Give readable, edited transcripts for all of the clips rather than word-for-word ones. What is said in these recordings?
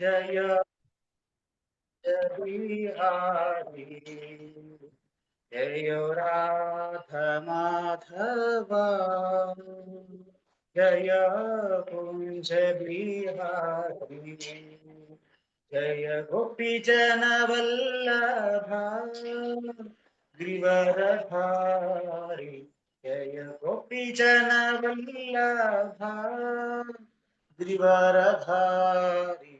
जय बिहारी जय राधा माधवा जय कुंज बिहारी जय गोपी जन वल्लभा गिरिवरधारी जय गोपी जन वल्लभा गिरिवरधारी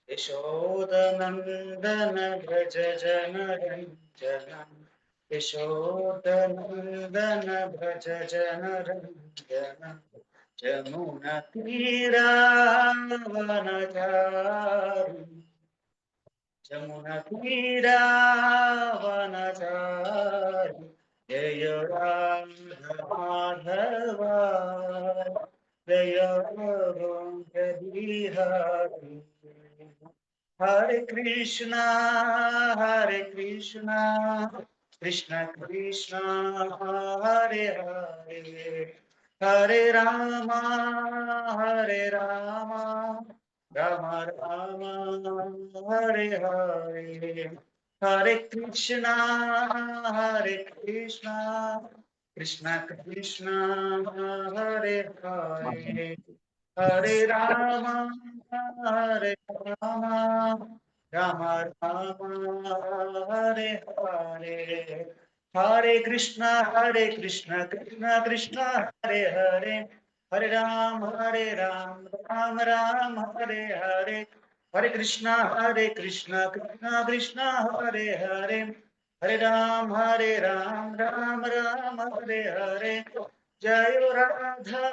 यशोदनन्दन व्रज जनरञ्जन यशोदनन्दन व्रज जनरञ्जन जमुनतीरावनचारि जमुनतीरावनचारि जय राधमाधवा जय बिहारी हरे कृष्णा कृष्ण कृष्ण हरे हरे हरे राम राम राम हरे हरे हरे कृष्णा कृष्ण कृष्ण हरे हरे हरे राम राम राम हरे हरे हरे कृष्ण कृष्ण कृष्ण हरे हरे हरे राम राम राम हरे हरे हरे कृष्ण कृष्ण कृष्ण हरे हरे हरे राम राम राम हरे हरे जय राधा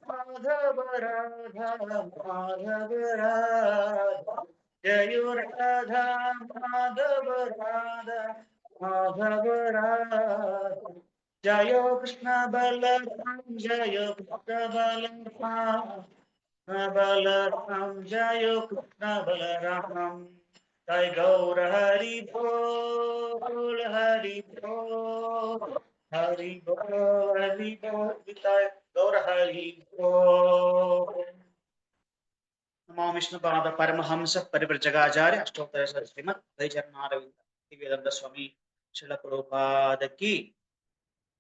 माधव राधा माधव राधा जय राधा माधव राधा माधव राधा जय कृष्ण बलराम जय कृष्ण बलराम जय कृष्ण बलराम जय गौर हरि बोल हरि बोल हरि बोल जय गौर हरि बोल नमो विष्णुपाद परमहंस परिव्रजकाचार्य अष्टोत्तर श्रीमद् अद्वैतचरणारविंद दिव्यदंड स्वामी श्रील प्रभुपाद की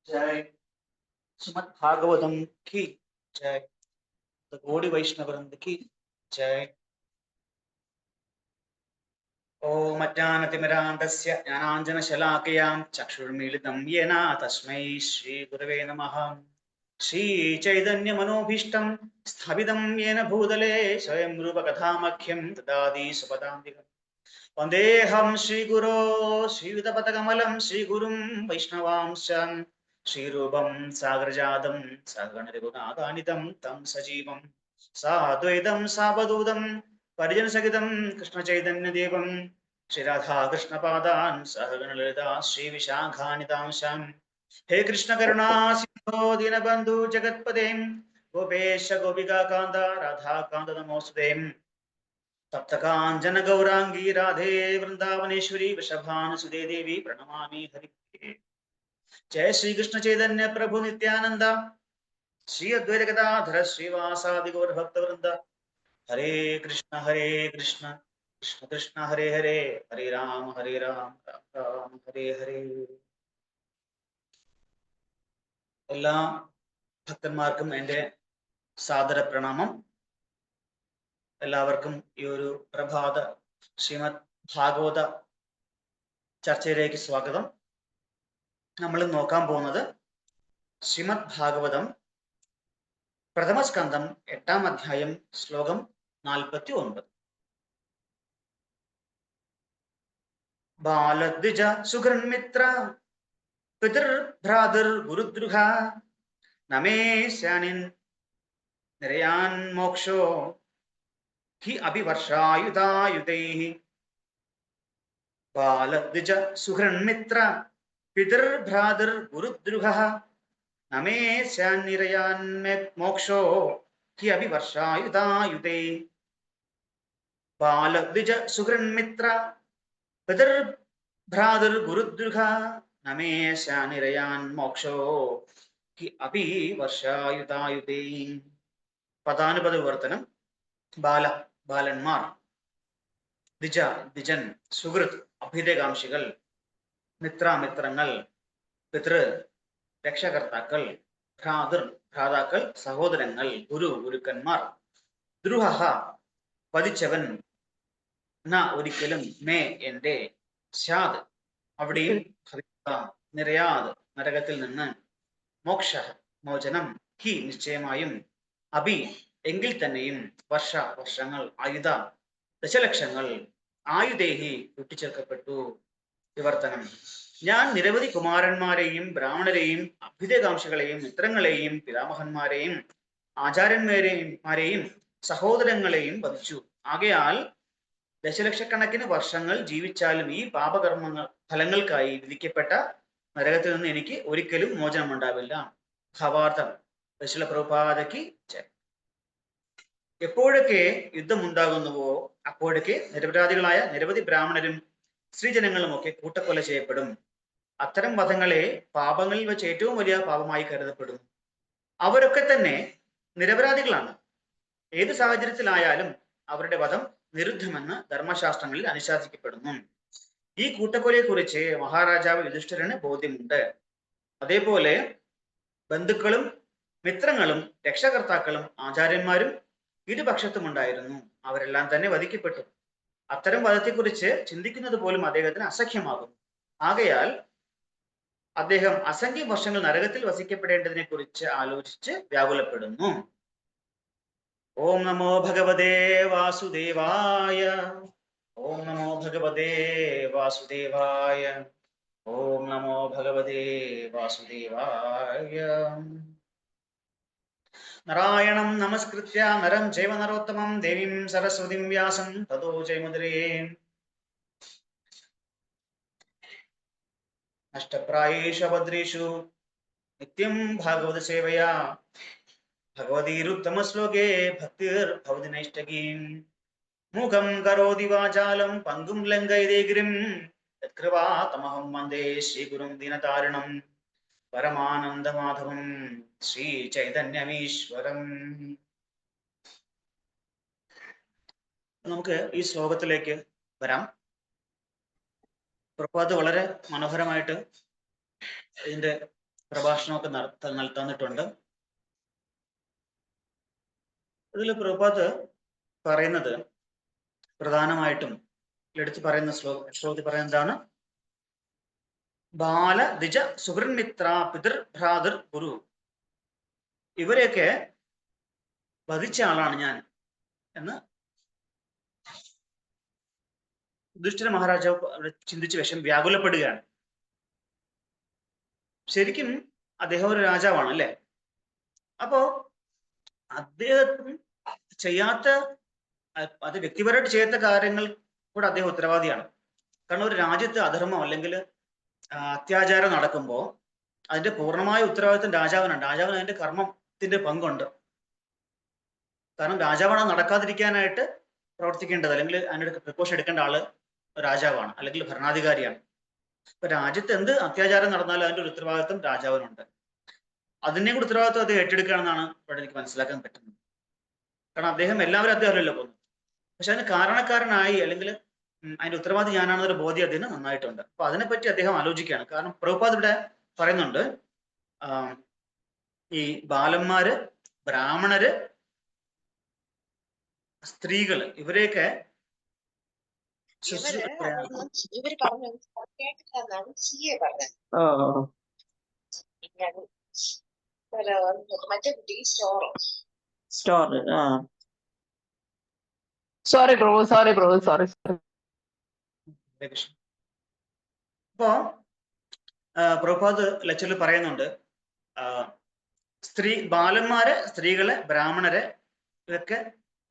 जय श्रीमद् भागवतम की जय गौड़ी वैष्णव वृंद की जय ओम अज्ञानतिमिरान्धस्य ज्ञानाञ्जनशलाकयां चक्षुर्मीलितं येन तस्मै श्रीगुरवे नमः श्रीचैतन्यमनोभीष्टं स्थापितं येन भूतले स्वयं रूपकथामख्यं ददाति सुपदान्तिकम् वन्देऽहं श्रीगुरो श्रीयुतपदकमलं श्रीगुरुं वैष्णवांश्च श्रीरूपं सागरजातं सहगणरघुनाथान्वितं तं सजीवं साद्वैतं सावधूतं परिजनसहितं कृष्णचैतन्यदेवं श्रीराधा कृष्णपादान् सहगणललिता श्रीविशाखान्वितांशां हे कृष्ण करुणा सिंधो दीनबन्धु जगत्पते गोपेश गोपिकान्त राधाकान्त नमोऽस्तुते तप्तकाञ्चन गौरांगी राधे वृंदावनेश्वरी वृषभानुसुते देवी प्रणमामि हरिप्रिये जय श्री कृष्ण चैतन्य प्रभु नित्यानंद श्री अद्वैत गदाधर श्रीवासादि गौर भक्तवृंद हरे कृष्ण कृष्ण कृष्ण हरे हरे हरे राम राम राम हरे हरे എല്ലാ ഭക്തന്മാർക്കും എൻ്റെ സാദര പ്രണാമം. എല്ലാവർക്കും ഈ ഒരു പ്രഭാത ശ്രീമദ് ഭാഗവത ചർച്ചയിലേക്ക് സ്വാഗതം. നമ്മൾ നോക്കാൻ പോകുന്നത് ശ്രീമദ് ഭാഗവതം പ്രഥമ സ്കന്ധം 8-ാം അധ്യായം ശ്ലോകം 49. ബാലദ്വിജ സുഹൃന്മിത്ര പിതൃഭ്രാതൃ ഗുരുദ്രുഹ നമേ സ്യാനിൻ നിരയാൻ മോക്ഷോ ഹി അഭിവർഷായുധായുധൈഃ. ബാലദ്വിജ സുഹൃന്മിത്ര പിതൃഭ്രാതൃ ഗുരുദ്രുഹ നമേ സ്യാന്നിരയാൻ മോക്ഷോ ഹി അഭിവർഷായുധായുധൈഃ. ബാലദ്വിജ സുഹൃന്മിത്ര പിതൃഭ്രാതൃ ഗുരുദ്രുഹ നമേ സ്യാന്നിരയാൻ മോക്ഷോ ഹി അഭിവർഷായുധായുധൈഃ. പദാനുപദ വിവർത്തനം. ബാല ബാലന്മാർ, ദ്വിജൻ, സുഹൃത്ത്, അഭ്യുദയകാംക്ഷികൾ, മിത്രങ്ങൾ, പിതൃ രക്ഷകർത്താക്കൾ, ഭ്രാതാക്കൾ, സഹോദരങ്ങൾ, ഗുരുക്കന്മാർ, ദ്രുഹ വധിച്ചവൻ, ഒരിക്കലും, മേ എന്റെ, സ്യാദ് അവിടെയും, നിരയാത് നരകത്തിൽ നിന്ന്, മോക്ഷ മോചനം, ഹി നിശ്ചയമായും, അഭി എങ്കിൽ തന്നെയും, വർഷങ്ങൾ, ആയുധ ദശലക്ഷങ്ങൾ, ആയുധേഹി കൂട്ടിച്ചേർക്കപ്പെട്ടു. വിവർത്തനം: ഞാൻ നിരവധി കുമാരന്മാരെയും ബ്രാഹ്മണരെയും അഭ്യുദയകാംക്ഷികളെയും മിത്രങ്ങളെയും പിതാമഹന്മാരെയും ആചാര്യന്മാരെയും സഹോദരങ്ങളെയും വധിച്ചു. ആകയാൽ ദശലക്ഷക്കണക്കിന് വർഷങ്ങൾ ജീവിച്ചാലും ഈ പാപകർമ്മങ്ങൾ ഫലങ്ങൾക്കായി വിധിക്കപ്പെട്ട നരകത്തിൽ നിന്ന് എനിക്ക് ഒരിക്കലും മോചനം ഉണ്ടാവില്ല. ഭാവാർത്ഥം: ശില പ്രഭുപാദയ്ക്ക് എപ്പോഴൊക്കെ യുദ്ധമുണ്ടാകുന്നുവോ അപ്പോഴൊക്കെ നിരപരാധികളായ നിരവധി ബ്രാഹ്മണരും സ്ത്രീജനങ്ങളും ഒക്കെ കൂട്ടക്കൊല ചെയ്യപ്പെടും. അത്തരം വധങ്ങളെ പാപങ്ങളിൽ വെച്ച് ഏറ്റവും വലിയ പാപമായി കരുതപ്പെടും. അവരൊക്കെ തന്നെ നിരപരാധികളാണ്. ഏത് സാഹചര്യത്തിലായാലും അവരുടെ വധം നിരുദ്ധമെന്ന് ധർമ്മശാസ്ത്രങ്ങളിൽ അനുശാസിക്കപ്പെടുന്നു. ഈ കൂട്ടക്കൊലയെ കുറിച്ച് മഹാരാജാവ് യുധിഷ്ഠിരന് ബോധ്യമുണ്ട്. അതേപോലെ ബന്ധുക്കളും മിത്രങ്ങളും രക്ഷകർത്താക്കളും ആചാര്യന്മാരും ഇരുപക്ഷത്തും ഉണ്ടായിരുന്നു. അവരെല്ലാം തന്നെ വധിക്കപ്പെട്ടു. അത്തരം വധത്തെക്കുറിച്ച് ചിന്തിക്കുന്നത് പോലും അദ്ദേഹത്തിന് അസഖ്യമാകും. ആകയാൽ അദ്ദേഹം അസംഖ്യം വർഷങ്ങൾ നരകത്തിൽ വസിക്കപ്പെടേണ്ടതിനെ കുറിച്ച് ആലോചിച്ച് വ്യാകുലപ്പെടുന്നു. ഓം നമോ ഭഗവതേ വാസുദേവായ. ഓം നമോ ഭഗവതേ വാസുദേവായ. ഓം നമോ ഭഗവതേ വാസുദേവായ. നാരായണം നമസ്കൃത്യ നരം ചൈവ നരോത്തമം ദേവീം സരസ്വതീം വ്യാസം തതോ ജയമുദ്രയേ. അഷ്ടപ്രായേഷു ഭദ്രേഷു നിത്യം ഭാഗവത സേവയാ ഭഗവതീരുത്തമ ശ്ലോകേ ഭക്തിർഭവതി നൈഷ്ടകീം. മുഖം കരോതി വാചാലം പങ്കും ലംഘയതേ ഗിരിം യത്കൃപാതമഹം വന്ദേ ശ്രീഗുരും ദീനതാരിണം പരമാനന്ദമാധവം ശ്രീ ചൈതന്യമീശ്വരം. നമുക്ക് ഈ ശ്ലോകത്തിലേക്ക് വരാം. പ്രഭാത് വളരെ മനോഹരമായിട്ട് ഇതിന്റെ പ്രഭാഷണമൊക്കെ തന്നിട്ടുണ്ട്. ഇതിൽ പ്രഭാത് പറയുന്നത് പ്രധാനമായിട്ടും എടുത്തു പറയുന്ന ശ്ലോകത്തിൽ പറയുന്നതാണ് ബാല ദ്വിജ സുഹൃന്മിത്ര പിതൃ ഭ്രാതൃ ഗുരു, ഇവരെയൊക്കെ വധിച്ച ആളാണ് ഞാൻ എന്ന് യുധിഷ്ഠിര മഹാരാജാവ് ചിന്തിച്ച് വ്യാകുലപ്പെടുകയാണ്. ശരിക്കും അദ്ദേഹം ഒരു രാജാവാണ് അല്ലെ? അപ്പോ അദ്ദേഹം ചെയ്യാത്ത, അത് വ്യക്തിപരമായിട്ട് ചെയ്യാത്ത കാര്യങ്ങൾ കൂടെ അദ്ദേഹം ഉത്തരവാദിയാണ്. കാരണം ഒരു രാജ്യത്ത് അധർമ്മം അല്ലെങ്കിൽ അത്യാചാരം നടക്കുമ്പോൾ അതിന്റെ പൂർണ്ണമായ ഉത്തരവാദിത്വം രാജാവിനാണ്. രാജാവിന് അതിന്റെ കർമ്മത്തിന്റെ പങ്കുണ്ട്. കാരണം രാജാവാണ് നടക്കാതിരിക്കാനായിട്ട് പ്രവർത്തിക്കേണ്ടത്, അല്ലെങ്കിൽ അതിന്റെ പ്രിക്കോഷൻ എടുക്കേണ്ട ആള് രാജാവാണ്, അല്ലെങ്കിൽ ഭരണാധികാരിയാണ്. ഇപ്പൊ രാജ്യത്ത് എന്ത് അത്യാചാരം നടന്നാലും അതിന്റെ ഒരു ഉത്തരവാദിത്വം രാജാവിനുണ്ട്. അതിനെ കൂടി ഉത്തരവാദിത്വം അത് ഏറ്റെടുക്കുകയാണെന്നാണ് ഇവിടെ എനിക്ക് മനസ്സിലാക്കാൻ പറ്റുന്നത്. കാരണം അദ്ദേഹം എല്ലാവരും അദ്ദേഹമല്ലല്ലോ പോകുന്നത്, പക്ഷെ അതിന് കാരണക്കാരനായി അല്ലെങ്കിൽ അതിന്റെ ഉത്തരവാദി ഞാനാണെന്നൊരു ബോധ്യം അദ്ദേഹം നന്നായിട്ടുണ്ട്. അപ്പൊ അതിനെപ്പറ്റി അദ്ദേഹം ആലോചിക്കുകയാണ്. കാരണം പ്രഭുപാദ് ഇവിടെ പറയുന്നുണ്ട്, ഈ ബാലന്മാര്, ബ്രാഹ്മണര്, സ്ത്രീകള്, ഇവരെയൊക്കെ അപ്പോ പ്രഭുപാദ് ലെക്ചറിൽ പറയുന്നുണ്ട്, ബാലന്മാരെ, സ്ത്രീകളെ, ബ്രാഹ്മണരെ ഇതൊക്കെ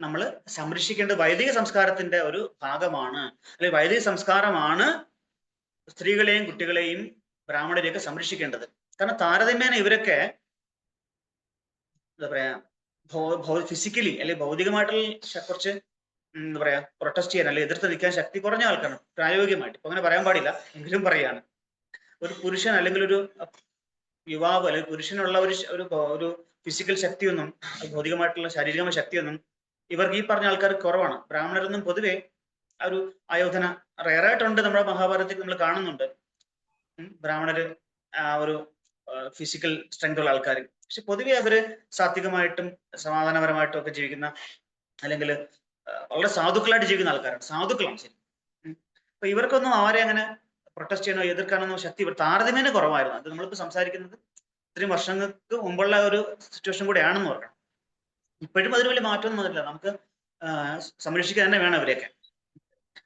നമ്മൾ സംരക്ഷിക്കേണ്ടത് വൈദിക സംസ്കാരത്തിന്റെ ഒരു ഭാഗമാണ്. അല്ലെങ്കിൽ വൈദിക സംസ്കാരമാണ് സ്ത്രീകളെയും കുട്ടികളെയും ബ്രാഹ്മണരെയൊക്കെ സംരക്ഷിക്കേണ്ടത്. കാരണം താരതമ്യേന ഇവരൊക്കെ എന്താ പറയാ, ഫിസിക്കലി അല്ലെങ്കിൽ ഭൗതികമായിട്ടുള്ള കുറച്ച് എന്താ പറയാ പ്രൊട്ടസ്റ്റ് ചെയ്യാൻ അല്ലെങ്കിൽ എതിർത്ത് നിൽക്കാൻ ശക്തി കുറഞ്ഞ ആൾക്കാരാണ് പ്രായോഗികമായിട്ട്. ഇപ്പൊ അങ്ങനെ പറയാൻ പാടില്ല, എങ്കിലും പറയാണ്. ഒരു പുരുഷൻ അല്ലെങ്കിൽ ഒരു യുവാവ് അല്ലെങ്കിൽ പുരുഷനുള്ള ഒരു ഫിസിക്കൽ ശക്തിയൊന്നും, ഭൗതികമായിട്ടുള്ള ശാരീരികമായ ശക്തിയൊന്നും ഇവർക്ക് ഈ പറഞ്ഞ ആൾക്കാർക്ക് കുറവാണ്. ബ്രാഹ്മണരൊന്നും പൊതുവെ ആ ഒരു ആയോധന റയറായിട്ടുണ്ട്, നമ്മുടെ മഹാഭാരതത്തിൽ നമ്മൾ കാണുന്നുണ്ട്. ബ്രാഹ്മണര് ആ ഒരു ഫിസിക്കൽ സ്ട്രെങ്ത് ഉള്ള ആൾക്കാർ. പക്ഷെ പൊതുവെ അവര് സാത്വികമായിട്ടും സമാധാനപരമായിട്ടും ഒക്കെ ജീവിക്കുന്ന, അല്ലെങ്കിൽ വളരെ സാധുക്കളായിട്ട് ജീവിക്കുന്ന ആൾക്കാരാണ്, സാധുക്കളാണ് ശരി. അപ്പൊ ഇവർക്കൊന്നും ആരെ അങ്ങനെ പ്രൊട്ടസ്റ്റ് ചെയ്യണോ എതിർക്കാനൊന്നും ശക്തി താരതമ്യേന കുറവായിരുന്നു. അത് നമ്മളിപ്പോ സംസാരിക്കുന്നത് ഇത്രയും വർഷങ്ങൾക്ക് മുമ്പുള്ള ഒരു സിറ്റുവേഷൻ കൂടെയാണെന്ന് പറയണം. ഇപ്പോഴും അതിന് വലിയ മാറ്റമൊന്നും വന്നിട്ടില്ല. നമുക്ക് സംരക്ഷിക്കാൻ തന്നെ വേണം അവരെയൊക്കെ.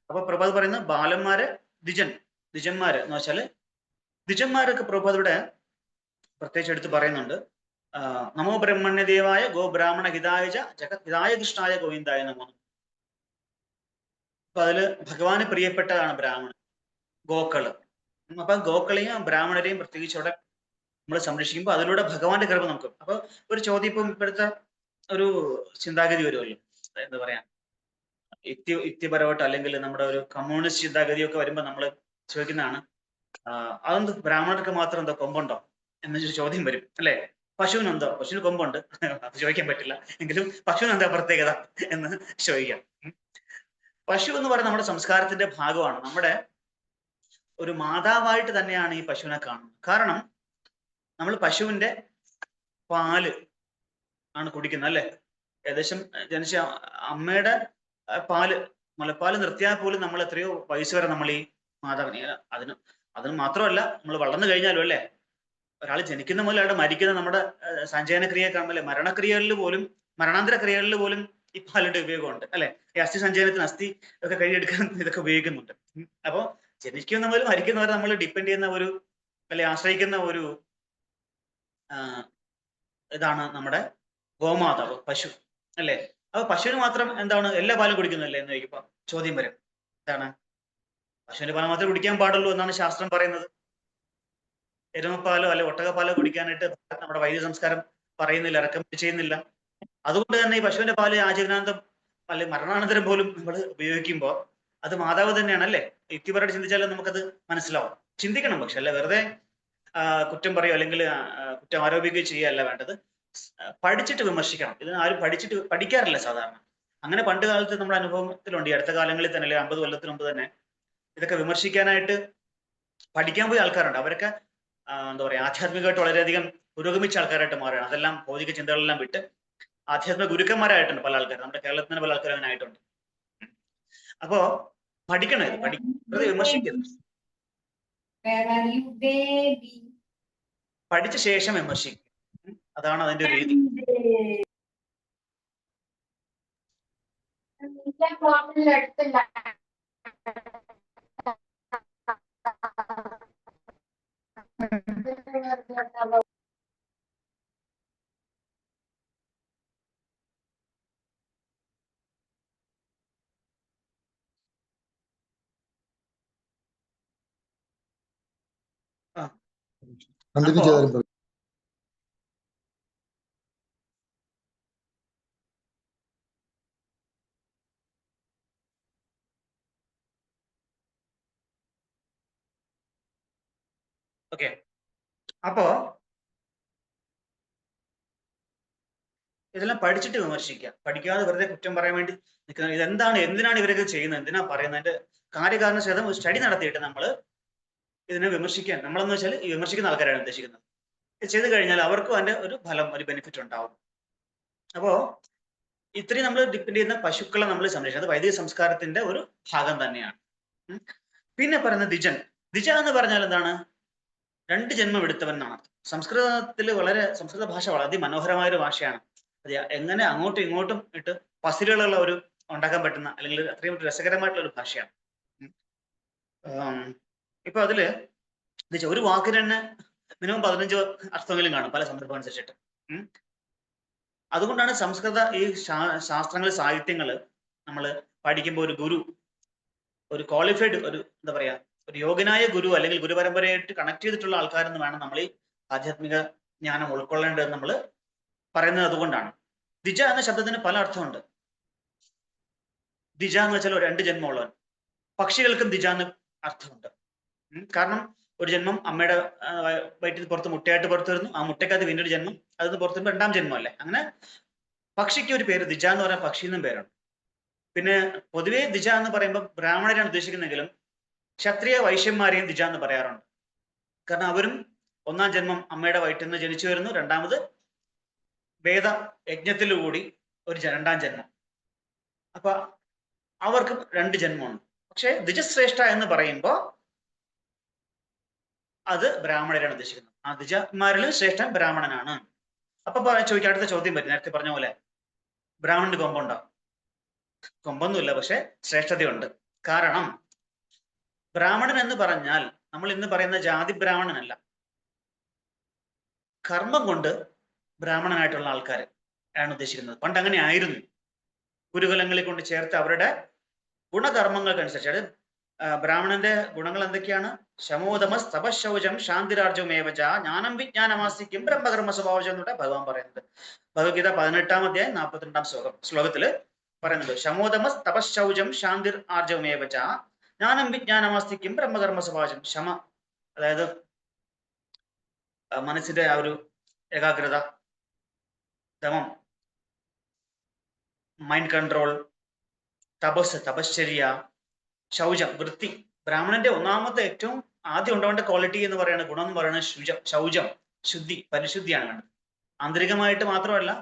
അപ്പൊ പ്രഭാത് പറയുന്നത് ബാലന്മാര് ദ്വിജന്മാര് എന്ന് വെച്ചാല് ദ്വിജന്മാരൊക്കെ പ്രഭാതിവിടെ പ്രത്യേകിച്ച് എടുത്ത് പറയുന്നുണ്ട്. നമോ ബ്രഹ്മണ്യദേവായ ഗോ ബ്രാഹ്മണ ഹിതായ ജഗത് ഹിതായ കൃഷ്ണായ ഗോവിന്ദായ നമോ. അപ്പൊ അതില് ഭഗവാന് പ്രിയപ്പെട്ടതാണ് ബ്രാഹ്മണൻ, ഗോക്കള്. അപ്പൊ ഗോക്കളെയും ബ്രാഹ്മണരെയും പ്രത്യേകിച്ച് അവിടെ നമ്മൾ സംരക്ഷിക്കുമ്പോൾ അതിലൂടെ ഭഗവാന്റെ കൃപ നമുക്ക്. അപ്പൊ ഒരു ചോദ്യം ഇപ്പം ഇപ്പോഴത്തെ ഒരു ചിന്താഗതി വരുമല്ലോ, എന്താ പറയാ, യുക്തിപരമായിട്ട് അല്ലെങ്കിൽ നമ്മുടെ ഒരു കമ്മ്യൂണിസ്റ്റ് ചിന്താഗതിയൊക്കെ വരുമ്പോൾ നമ്മൾ ചോദിക്കുന്നതാണ്, അതെന്ത് ബ്രാഹ്മണർക്ക് മാത്രം എന്തോ കൊമ്പുണ്ടോ എന്നൊരു ചോദ്യം വരും അല്ലെ? പശുവിനെന്തോ, പശുവിന് കൊമ്പുണ്ട് അത് ചോദിക്കാൻ പറ്റില്ല, എങ്കിലും പശുവിന് എന്താ പ്രത്യേകത എന്ന് ചോദിക്കാം. പശു എന്ന് പറയുന്നത് നമ്മുടെ സംസ്കാരത്തിന്റെ ഭാഗമാണ്. നമ്മുടെ ഒരു മാതാവായിട്ട് തന്നെയാണ് ഈ പശുവിനെ കാണുന്നത്. കാരണം നമ്മൾ പശുവിന്റെ പാല് ആണ് കുടിക്കുന്നത് അല്ലെ? ഏകദേശം ജനിച്ച അമ്മയുടെ പാല്, മുലപ്പാല് നിർത്തിയാൽ പോലും നമ്മൾ എത്രയോ വയസ്സ് വരെ നമ്മൾ ഈ മാതാവിനെ അതിന് മാത്രമല്ല, നമ്മൾ വളർന്നു കഴിഞ്ഞാലും അല്ലെ, ഒരാൾ ജനിക്കുന്ന മുതൽ അയാളുടെ മരിക്കുന്ന നമ്മുടെ സഞ്ചയനക്രിയ കാണുമ്പോൾ മരണക്രിയകളിൽ പോലും, മരണാന്തര ക്രിയകളിൽ പോലും ഈ പാലിന്റെ ഉപയോഗമുണ്ട് അല്ലെ? ഈ അസ്ഥി സഞ്ചയനത്തിന് അസ്ഥി ഒക്കെ കഴുകിയെടുക്കാൻ ഇതൊക്കെ ഉപയോഗിക്കുന്നുണ്ട്. അപ്പോ ജനിക്കുന്ന മുതൽ മരിക്കുന്നവരെ നമ്മൾ ഡിപ്പെൻഡ് ചെയ്യുന്ന ഒരു, അല്ലെ, ആശ്രയിക്കുന്ന ഒരു ഇതാണ് നമ്മുടെ ഗോമാതാവ്, പശു അല്ലെ? അപ്പൊ പശുവിന് മാത്രം എന്താണ് എല്ലാ പാലും കുടിക്കുന്നില്ലേ എന്ന് ചോദിക്കുമ്പോ ചോദ്യം വരും, എന്താണ് പശുവിന്റെ പാൽ മാത്രമേ കുടിക്കാൻ പാടുള്ളൂ എന്നാണ് ശാസ്ത്രം പറയുന്നത്. എരുമപ്പാലോ അല്ലെ ഒട്ടകപ്പാലോ കുടിക്കാനായിട്ട് നമ്മുടെ വൈദ്യ സംസ്കാരം പറയുന്നില്ല, റെക്കമെൻഡ് ചെയ്യുന്നില്ല. അതുകൊണ്ട് തന്നെ ഈ പശുവിന്റെ പാല് ആജീവനാന്തം അല്ലെ മരണാനന്തരം പോലും നമ്മൾ ഉപയോഗിക്കുമ്പോൾ അത് മാതാവ് തന്നെയാണ് അല്ലെ? യുക്തിപരമായിട്ട് ചിന്തിച്ചാലും നമുക്കത് മനസ്സിലാവും. ചിന്തിക്കണം, പക്ഷെ അല്ലെ വെറുതെ കുറ്റം പറയുക അല്ലെങ്കിൽ കുറ്റം ആരോപിക്കുകയോ ചെയ്യുകയല്ല വേണ്ടത്. പഠിച്ചിട്ട് വിമർശിക്കണം. ഇത് ആരും പഠിക്കാറില്ല സാധാരണ. അങ്ങനെ പണ്ട് കാലത്ത് നമ്മുടെ അനുഭവത്തിലുണ്ട്. ഈ അടുത്ത കാലങ്ങളിൽ തന്നെ, അല്ലെങ്കിൽ 50 കൊല്ലത്തിന് മുമ്പ് തന്നെ ഇതൊക്കെ വിമർശിക്കാനായിട്ട് പഠിക്കാൻ പോയ ആൾക്കാരുണ്ട്. അവരൊക്കെ എന്താ പറയാ, ആധ്യാത്മികമായിട്ട് വളരെയധികം പുരോഗമിച്ച ആൾക്കാരായിട്ട് മാറുകയാണ്. അതെല്ലാം ഭൗതിക ചിന്തകളെല്ലാം വിട്ട് ആധ്യാത്മിക ഗുരുക്കന്മാരായിട്ടുണ്ട് പല ആൾക്കാരും. നമ്മുടെ കേരളത്തിൽ തന്നെ പല ആൾക്കാരും അങ്ങനെ ആയിട്ടുണ്ട്. അപ്പോ പഠിക്കണം, ഇത് പഠിക്കുന്നത് വിമർശിക്കരുത്. പഠിച്ച ശേഷം വിമർശിക്കും. അതാണ് അതിന്റെ രീതി. ഓക്കെ, അപ്പോ ഇതെല്ലാം പഠിച്ചിട്ട് വിമർശിക്കുക. പഠിക്കാതെ വെറുതെ കുറ്റം പറയാൻ വേണ്ടി നിൽക്കുന്നത്. എന്തിനാണ് ഇവരൊക്കെ ചെയ്യുന്നത്, എന്തിനാ പറയുന്നത്, അതിന്റെ കാര്യകാരണ സഹിതം ഒരു സ്റ്റഡി നടത്തിയിട്ട് നമ്മൾ ഇതിനെ വിമർശിക്കാൻ, നമ്മളെന്ന് വെച്ചാൽ ഈ വിമർശിക്കുന്ന ആൾക്കാരാണ് ഉദ്ദേശിക്കുന്നത്. ഇത് ചെയ്തു കഴിഞ്ഞാൽ അവർക്കും അതിന്റെ ഒരു ഫലം, ഒരു ബെനിഫിറ്റ് ഉണ്ടാവും. അപ്പോ ഇത്രയും നമ്മൾ ഡിപ്പെൻഡ് ചെയ്യുന്ന പശുക്കളെ നമ്മൾ സംരക്ഷിക്കുക. അത് വൈദിക സംസ്കാരത്തിന്റെ ഒരു ഭാഗം തന്നെയാണ്. പിന്നെ പറയുന്ന ദ്വിജ എന്ന് പറഞ്ഞാൽ എന്താണ്? 2 ജന്മം എടുത്തവൻ എന്നാണ്. സംസ്കൃത ഭാഷ വളരെ മനോഹരമായ ഒരു ഭാഷയാണ്. അത് എങ്ങനെ അങ്ങോട്ടും ഇങ്ങോട്ടും ഇട്ട് പസിലുകളുള്ള ഒരു ഉണ്ടാക്കാൻ പറ്റുന്ന, അല്ലെങ്കിൽ അത്രയും രസകരമായിട്ടുള്ള ഒരു ഭാഷയാണ്. ഇപ്പൊ അതില് ഒരു വാക്കിന് തന്നെ മിനിമം 15 അർത്ഥമെങ്കിലും കാണും പല സന്ദർഭം അനുസരിച്ചിട്ട്. അതുകൊണ്ടാണ് സംസ്കൃത ഈ ശാസ്ത്രങ്ങൾ, സാഹിത്യങ്ങൾ നമ്മൾ പഠിക്കുമ്പോൾ ഒരു ഗുരു, ഒരു ക്വാളിഫൈഡ്, ഒരു എന്താ പറയാ, ഒരു യോഗ്യനായ ഗുരു അല്ലെങ്കിൽ ഗുരുപരമ്പരയായിട്ട് കണക്ട് ചെയ്തിട്ടുള്ള ആൾക്കാരെന്ന് വേണം നമ്മൾ ഈ ആധ്യാത്മിക ജ്ഞാനം ഉൾക്കൊള്ളേണ്ടത് നമ്മൾ പറയുന്നത്. അതുകൊണ്ടാണ് ദ്വിജ എന്ന ശബ്ദത്തിന് പല അർത്ഥമുണ്ട്. ദ്വിജ എന്ന് വെച്ചാൽ 2 ജന്മമുള്ളവൻ. പക്ഷികൾക്കും ദ്വിജ എന്ന് അർത്ഥമുണ്ട്. കാരണം ഒരു ജന്മം അമ്മയുടെ വയറ്റിൽ പുറത്ത് മുട്ടയായിട്ട് പുറത്തു വരുന്നു, ആ മുട്ടയ്ക്കകത്ത് വീണ്ടും ഒരു ജന്മം, അതിന് പുറത്ത് വരുമ്പോൾ 2ാം ജന്മം അല്ലേ? അങ്ങനെ പക്ഷിക്ക് ഒരു പേര് ദ്വിജ എന്ന് പറഞ്ഞ പക്ഷി എന്നും പേരാണ്. പിന്നെ പൊതുവെ ദ്വിജ എന്ന് പറയുമ്പോൾ ബ്രാഹ്മണരാണ് ഉദ്ദേശിക്കുന്നെങ്കിലും ക്ഷത്രിയ വൈശ്യന്മാരെയും ദ്വിജ എന്ന് പറയാറുണ്ട്. കാരണം അവരും ഒന്നാം ജന്മം അമ്മയുടെ വയറ്റിൽ നിന്ന് ജനിച്ചു വരുന്നു, രണ്ടാമത് വേദ യജ്ഞത്തിലുകൂടി ഒരു രണ്ടാം ജന്മം. അപ്പൊ അവർക്കും രണ്ട് ജന്മമുണ്ട്. പക്ഷെ ദ്വിജശ്രേഷ്ഠ എന്ന് പറയുമ്പോൾ അത് ബ്രാഹ്മണരാണ് ഉദ്ദേശിക്കുന്നത്. ആ ദ്വിജന്മാരിൽ ശ്രേഷ്ഠൻ ബ്രാഹ്മണനാണ്. അപ്പൊ ചോദിക്കാം, അടുത്ത ചോദ്യം പറ്റും. നേരത്തെ പറഞ്ഞ പോലെ ബ്രാഹ്മണന് കൊമ്പുണ്ടോ? കൊമ്പൊന്നുമില്ല, പക്ഷെ ശ്രേഷ്ഠതയുണ്ട്. കാരണം ബ്രാഹ്മണൻ എന്ന് പറഞ്ഞാൽ നമ്മൾ ഇന്ന് പറയുന്ന ജാതി ബ്രാഹ്മണനല്ല, കർമ്മം കൊണ്ട് ബ്രാഹ്മണനായിട്ടുള്ള ആൾക്കാർ ആണ് ഉദ്ദേശിക്കുന്നത്. പണ്ട് അങ്ങനെ ആയിരുന്നു. ഗുരുകുലങ്ങളിൽ കൊണ്ട് ചേർത്ത് അവരുടെ ഗുണകർമ്മങ്ങൾക്കനുസരിച്ച്, അതായത് ബ്രാഹ്മണന്റെ ഗുണങ്ങൾ എന്തൊക്കെയാണ്? ശമോദമസ് തപശൗചം ശാന്തിരാർജവമേവച ജ്ഞാനം വിജ്ഞാനമാസ്തിക്യം ബ്രഹ്മകർമ്മ സ്വഭാവം എന്നിട്ട് ഭഗവാൻ പറയുന്നത്. ഭഗവത്ഗീത 18-ാം അധ്യായം 42-ാം ശ്ലോകത്തില് പറയുന്നുണ്ട്. ശമോദമസ് തപശൗചം ശാന്തിർ ആർജവമേവച ജ്ഞാനം വിജ്ഞാനമാസ്തിക്യം ബ്രഹ്മകർമ്മ സ്വഭാവം. ക്ഷമ, അതായത് മനസ്സിന്റെ ആ ഒരു ഏകാഗ്രത, ദമം, മൈൻഡ് കൺട്രോൾ, തപസ്, തപശ്ചര്യ, ശൗചം, വൃത്തി. ബ്രാഹ്മണന്റെ ഒന്നാമത്തെ ഏറ്റവും ആദ്യം ഉണ്ടാവേണ്ട ക്വാളിറ്റി എന്ന് പറയുന്നത്, ഗുണം എന്ന് പറയുന്നത് ശൗചം, ശുദ്ധി, പരിശുദ്ധിയാണ് വേണ്ടത്. ആന്തരികമായിട്ട് മാത്രമല്ല,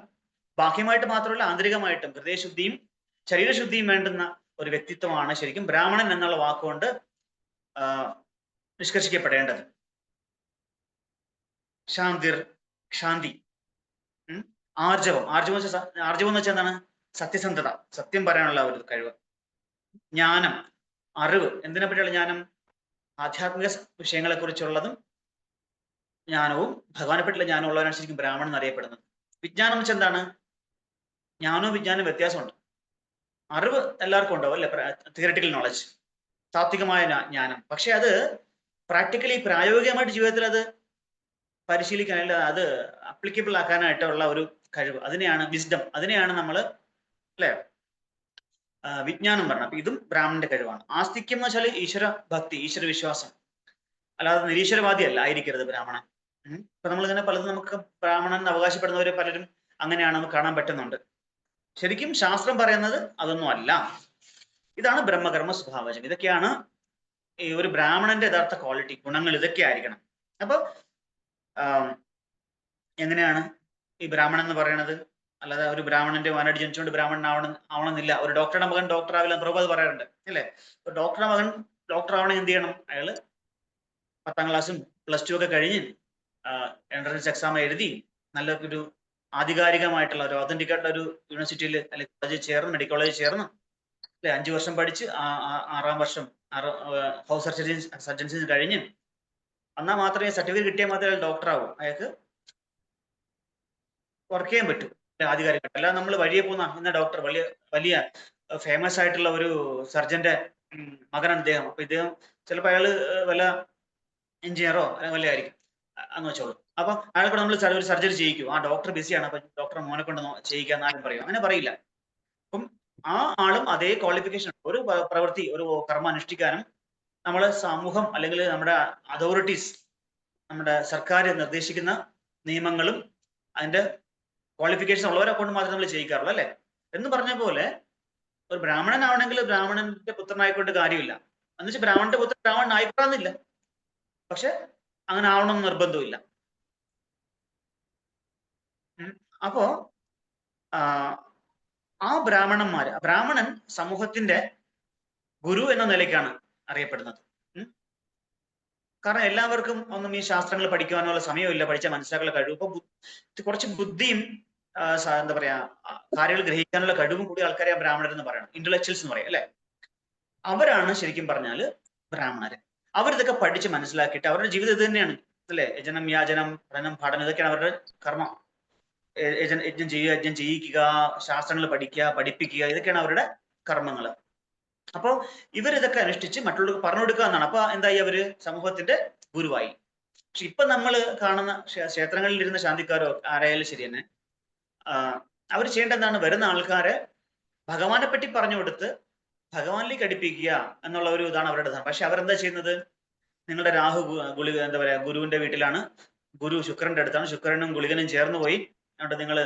ബാഹ്യമായിട്ട് മാത്രമല്ല, ആന്തരികമായിട്ടും ഹൃദയശുദ്ധിയും ശരീരശുദ്ധിയും വേണ്ടുന്ന ഒരു വ്യക്തിത്വമാണ് ശരിക്കും ബ്രാഹ്മണൻ എന്നുള്ള വാക്കുകൊണ്ട് നിഷ്കർഷിക്കപ്പെടേണ്ടത്. ശാന്തിർ, ശാന്തി. ആർജവം, ആർജവം എന്ന് വെച്ചാൽ എന്താണ്? സത്യസന്ധത, സത്യം പറയാനുള്ള ഒരു കഴിവ്. ജ്ഞാനം, അറിവ്. എന്തിനെ പറ്റിയുള്ള ജ്ഞാനം? ആധ്യാത്മിക വിഷയങ്ങളെ കുറിച്ചുള്ളതും ജ്ഞാനവും ഭഗവാനെ പറ്റിയുള്ള ജ്ഞാനം ഉള്ളവരാണ് ശരിക്കും ബ്രാഹ്മണൻ എന്നറിയപ്പെടുന്നത്. വിജ്ഞാനം വെച്ചാൽ എന്താണ്? ജ്ഞാനവും വിജ്ഞാനവും വ്യത്യാസമുണ്ട്. അറിവ് എല്ലാവർക്കും ഉണ്ടാവും അല്ലെ? തിയറിറ്റിക്കൽ നോളജ്, താത്വികമായ ജ്ഞാനം. പക്ഷെ അത് പ്രാക്ടിക്കലി പ്രായോഗികമായിട്ട് ജീവിതത്തിൽ അത് പരിശീലിക്കാൻ, അല്ല അത് അപ്ലിക്കബിൾ ആക്കാനായിട്ടുള്ള ഒരു കഴിവ്, അതിനെയാണ് വിസ്ഡം, അതിനെയാണ് നമ്മൾ അല്ലെ വിജ്ഞാനം പറഞ്ഞത്. അപ്പൊ ഇതും ബ്രാഹ്മണന്റെ കഴിവാണ്. ആസ്തിക്യം എന്ന് വെച്ചാൽ ഈശ്വര ഭക്തി, ഈശ്വര വിശ്വാസം. അല്ലാതെ നിരീശ്വരവാദി അല്ല ആയിരിക്കരുത് ബ്രാഹ്മണൻ. ഇപ്പൊ നമ്മളിങ്ങനെ പലതും നമുക്ക് ബ്രാഹ്മണൻ അവകാശപ്പെടുന്നവരെ പലരും അങ്ങനെയാണ് നമുക്ക് കാണാൻ പറ്റുന്നുണ്ട്. ശരിക്കും ശാസ്ത്രം പറയുന്നത് അതൊന്നും അല്ല. ഇതാണ് ബ്രഹ്മകർമ്മ സ്വഭാവജം. ഇതൊക്കെയാണ് ഈ ഒരു ബ്രാഹ്മണന്റെ യഥാർത്ഥ ക്വാളിറ്റി, ഗുണങ്ങൾ ഇതൊക്കെ ആയിരിക്കണം. അപ്പൊ എങ്ങനെയാണ് ഈ ബ്രാഹ്മണൻ എന്ന് പറയുന്നത്? അല്ലാതെ ഒരു ബ്രാഹ്മണന്റെ മകനായിട്ട് ജനിച്ചുകൊണ്ട് ബ്രാഹ്മണൻ ആവണമെന്നില്ല. ഒരു ഡോക്ടറുടെ മകൻ ഡോക്ടർ ആവില്ല, പ്രഭുപാദ് പറയാറുണ്ട് അല്ലേ? ഒരു ഡോക്ടറുടെ മകൻ ഡോക്ടർ ആവണമെങ്കിൽ എന്ത് ചെയ്യണം? അയാള് 10ാം ക്ലാസ്സും +2 ഒക്കെ കഴിഞ്ഞ് എൻട്രൻസ് എക്സാം എഴുതി നല്ല ഒരു ആധികാരികമായിട്ടുള്ള ഒരു ഒതന്റിക് ആയിട്ടുള്ള ഒരു യൂണിവേഴ്സിറ്റിയിൽ അല്ലെങ്കിൽ കോളേജിൽ ചേർന്ന്, മെഡിക്കൽ കോളേജിൽ ചേർന്ന് അല്ലെ 5 വർഷം പഠിച്ച് 6ാം വർഷം ഹൗസ് സർജൻസി കഴിഞ്ഞ് എന്നാൽ മാത്രമേ സർട്ടിഫിക്കറ്റ് കിട്ടിയാൽ മാത്രമേ ഡോക്ടർ ആവും, അയാൾക്ക് വർക്ക് ചെയ്യാൻ പറ്റും ആധികാരികമായിട്ട്. അല്ലാതെ നമ്മൾ വഴിയെ പോകുന്ന ഇന്ന ഡോക്ടർ വലിയ വലിയ ഫേമസ് ആയിട്ടുള്ള ഒരു സർജന്റെ മകനാണ് ഇദ്ദേഹം, അപ്പൊ ഇദ്ദേഹം ചിലപ്പോൾ അയാള് വല്ല എഞ്ചിനീയറോ വല്ല ആയിരിക്കും എന്ന് വെച്ചോളൂ. അപ്പൊ അയാൾക്കൂടെ നമ്മൾ ഒരു സർജറി ചെയ്യിക്കും, ആ ഡോക്ടർ ബിസിയാണ്, അപ്പൊ ഡോക്ടറെ മോനെ കൊണ്ട് ചെയ്യിക്കാൻ ആരും പറയും, അങ്ങനെ പറയില്ല. അപ്പം ആ ആളും അതേ ക്വാളിഫിക്കേഷൻ, ഒരു പ്രവൃത്തി, ഒരു കർമ്മം അനുഷ്ഠിക്കാനും നമ്മളെ സമൂഹം അല്ലെങ്കിൽ നമ്മുടെ അതോറിറ്റീസ്, നമ്മുടെ സർക്കാർ നിർദ്ദേശിക്കുന്ന നിയമങ്ങളും അതിന്റെ ക്വാളിഫിക്കേഷൻ ഉള്ളവരെ കൊണ്ട് മാത്രമേ നമ്മൾ ചെയ്യിക്കാറുള്ളൂ അല്ലെ? എന്ന് പറഞ്ഞ പോലെ ഒരു ബ്രാഹ്മണനാവണമെങ്കിൽ ബ്രാഹ്മണന്റെ പുത്രനായിക്കൊണ്ട് കാര്യമില്ല. എന്ന് വെച്ചാൽ ബ്രാഹ്മണന്റെ പുത്രൻ ബ്രാഹ്മണൻ ആയിക്കൊള്ളാന്നില്ല, പക്ഷെ അങ്ങനെ ആവണം നിർബന്ധമില്ല. അപ്പോ ആ ബ്രാഹ്മണൻ സമൂഹത്തിന്റെ ഗുരു എന്ന നിലയ്ക്കാണ് അറിയപ്പെടുന്നത്. കാരണം എല്ലാവർക്കും ഒന്നും ഈ ശാസ്ത്രങ്ങൾ പഠിക്കുവാനുള്ള സമയമില്ല, പഠിച്ചാൽ മനസ്സിലാക്കാനുള്ള കഴിവ്. ഇപ്പൊ കുറച്ച് ബുദ്ധിയും എന്താ പറയാ കാര്യങ്ങൾ ഗ്രഹിക്കാനുള്ള കഴിവും കൂടി ആൾക്കാരെ ബ്രാഹ്മണർ എന്ന് പറയണം, ഇന്റലക്ച്വൽസ് എന്ന് പറയാം അല്ലെ? അവരാണ് ശരിക്കും പറഞ്ഞാല് ബ്രാഹ്മണര്. അവരിതൊക്കെ പഠിച്ച് മനസ്സിലാക്കിയിട്ട് അവരുടെ ജീവിതം ഇത് തന്നെയാണ് അല്ലെ? യജനം, യാചനം, പഠനം, പഠനം, ഇതൊക്കെയാണ് അവരുടെ കർമ്മം. യജ്ഞം ചെയ്യുക, യജ്ഞം ചെയ്യിക്കുക, ശാസ്ത്രങ്ങൾ പഠിക്കുക, പഠിപ്പിക്കുക, ഇതൊക്കെയാണ് അവരുടെ കർമ്മങ്ങൾ. അപ്പൊ ഇവരിതൊക്കെ അനുഷ്ഠിച്ച് മറ്റുള്ളവർക്ക് പറഞ്ഞു കൊടുക്കുക എന്നാണ്. അപ്പൊ എന്തായി? അവര് സമൂഹത്തിന്റെ ഗുരുവായി. പക്ഷെ ഇപ്പൊ നമ്മൾ കാണുന്ന ക്ഷേത്രങ്ങളിൽ ഇരുന്ന ശാന്തിക്കാരോ ആരായാലും ശരി തന്നെ, അവർ ചെയ്യേണ്ട എന്താണ്? വരുന്ന ആൾക്കാരെ ഭഗവാനെ പറ്റി പറഞ്ഞു കൊടുത്ത് ഭഗവാനിലേക്ക് അടുപ്പിക്കുക എന്നുള്ള ഒരു ഇതാണ് അവരുടെ ധർമ്മം. പക്ഷെ അവരെന്താ ചെയ്യുന്നത്? നിങ്ങളുടെ രാഹു ഗുളിക എന്താ പറയാ ഗുരുവിന്റെ വീട്ടിലാണ്, ഗുരു ശുക്രന്റെ അടുത്താണ്, ശുക്രനും ഗുളികനും ചേർന്ന് പോയി, അതുകൊണ്ട് നിങ്ങൾ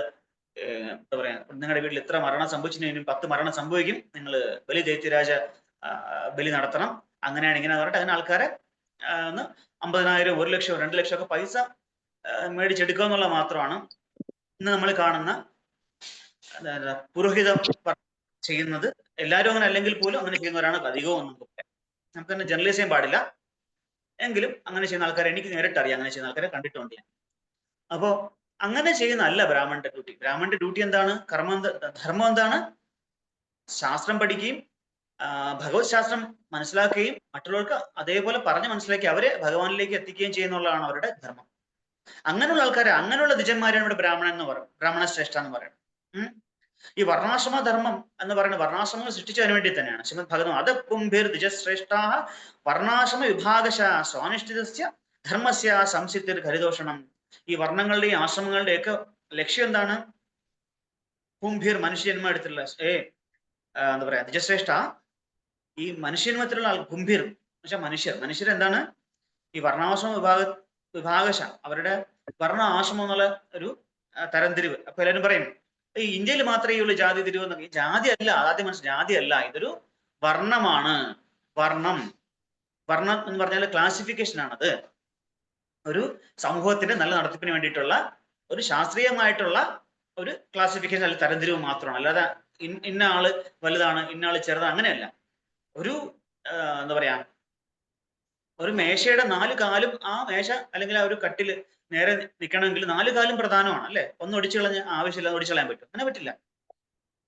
എന്താ പറയാ, നിങ്ങളുടെ വീട്ടിൽ ഇത്ര മരണം സംഭവിച്ചിട്ടുണ്ടെങ്കിലും 10 മരണം സംഭവിക്കും, നിങ്ങൾ ബലി ദൈത്യരാജ ബലി നടത്തണം, അങ്ങനെയാണ് ഇങ്ങനെ പറഞ്ഞിട്ട് അങ്ങനെ ആൾക്കാരെ ഒന്ന് 50,000 1 ലക്ഷം 2 ലക്ഷം ഒക്കെ പൈസ മേടിച്ചെടുക്കുക എന്നുള്ളത് മാത്രമാണ് ഇന്ന് നമ്മൾ കാണുന്ന പുരോഹിതം ചെയ്യുന്നത്. എല്ലാവരും അങ്ങനെ അല്ലെങ്കിൽ പോലും അങ്ങനെ ചെയ്യുന്നവരാണ് അധികവും. നമുക്ക് തന്നെ ജനറലൈസ് ചെയ്യാൻ പാടില്ല, എങ്കിലും അങ്ങനെ ചെയ്യുന്ന ആൾക്കാരെ എനിക്ക് നേരിട്ട് അറിയാം, അങ്ങനെ ചെയ്യുന്ന ആൾക്കാരെ കണ്ടിട്ടുണ്ട് ഞാൻ. അപ്പോ അങ്ങനെ ചെയ്യുന്നതല്ല ബ്രാഹ്മണന്റെ ഡ്യൂട്ടി. ബ്രാഹ്മണന്റെ ഡ്യൂട്ടി എന്താണ്? ധർമ്മം എന്താണ്? ശാസ്ത്രം പഠിക്കുകയും ഭഗവത് ശാസ്ത്രം മനസ്സിലാക്കുകയും മറ്റുള്ളവർക്ക് അതേപോലെ പറഞ്ഞ് മനസ്സിലാക്കി അവരെ ഭഗവാനിലേക്ക് എത്തിക്കുകയും ചെയ്യുന്നുള്ളതാണ് അവരുടെ ധർമ്മം. അങ്ങനെയുള്ള ആൾക്കാരെ, അങ്ങനെയുള്ള ദ്വിജന്മാരാണ് ഇവിടെ ബ്രാഹ്മണൻ എന്ന് പറയും, ബ്രാഹ്മണ ശ്രേഷ്ഠ എന്ന് പറയുന്നത്. ഈ വർണ്ണാശ്രമ ധർമ്മം എന്ന് പറയുന്നത് വർണ്ണാശ്രമങ്ങൾ സൃഷ്ടിച്ചതിന് വേണ്ടി തന്നെയാണ്. ശ്രീമദ് ഭഗവത് അത പുംഭിർ ദ്വിജശ്രേഷ്ഠാ വർണ്ണാശ്രമ വിഭാഗശ സ്വാനിഷ്ഠിതസ്യ ധർമ്മസ്യ സംസിദ്ധിർ ഹരിദോഷണം. ഈ വർണ്ണങ്ങളുടെയും ആശ്രമങ്ങളുടെയും ഒക്കെ ലക്ഷ്യം എന്താണ്? പുംഭിർ മനുഷ്യജന്മം എടുത്തിട്ടുള്ള എന്താ പറയാ ദ്വിജശ്രേഷ്ഠ, ഈ മനുഷ്യജന്മത്തിലുള്ള കുംഭിർ എന്നുവെച്ചാൽ മനുഷ്യർ എന്താണ്? ഈ വർണ്ണാശ്രമ വിഭാഗശ അവരുടെ വർണ്ണ ആശ്രമം എന്നുള്ള ഒരു തരംതിരിവ്. അപ്പൊ എല്ലാവരും പറയും ഈ ഇന്ത്യയിൽ മാത്രമേ ഉള്ളൂ ജാതി തിരിവ് എന്നൊക്കെ. ജാതി അല്ല, ആദ്യം മനസ്സിൽ ജാതി അല്ല, ഇതൊരു വർണ്ണമാണ്. വർണ്ണം എന്ന് പറഞ്ഞാൽ ക്ലാസിഫിക്കേഷൻ ആണത്. ഒരു സമൂഹത്തിന്റെ നല്ല നടത്തിപ്പിന് വേണ്ടിയിട്ടുള്ള ഒരു ശാസ്ത്രീയമായിട്ടുള്ള ഒരു ക്ലാസിഫിക്കേഷൻ അല്ല, തരംതിരിവ് മാത്രമാണ്. അല്ലാതെ ഇന്ന ആള് വലുതാണ് ഇന്ന ആള് ചെറുതാണ് അങ്ങനെയല്ല. ഒരു എന്താ പറയാ, ഒരു മേശയുടെ 4 കാലും ആ മേശ അല്ലെങ്കിൽ ആ ഒരു കട്ടില് നേരെ നിൽക്കണമെങ്കിൽ 4 കാലും പ്രധാനമാണ് അല്ലെ. ഒന്ന് ഒടിച്ചു കളഞ്ഞ് ആവശ്യമില്ല ഒടിച്ചു കളയാൻ പറ്റും? അങ്ങനെ പറ്റില്ല.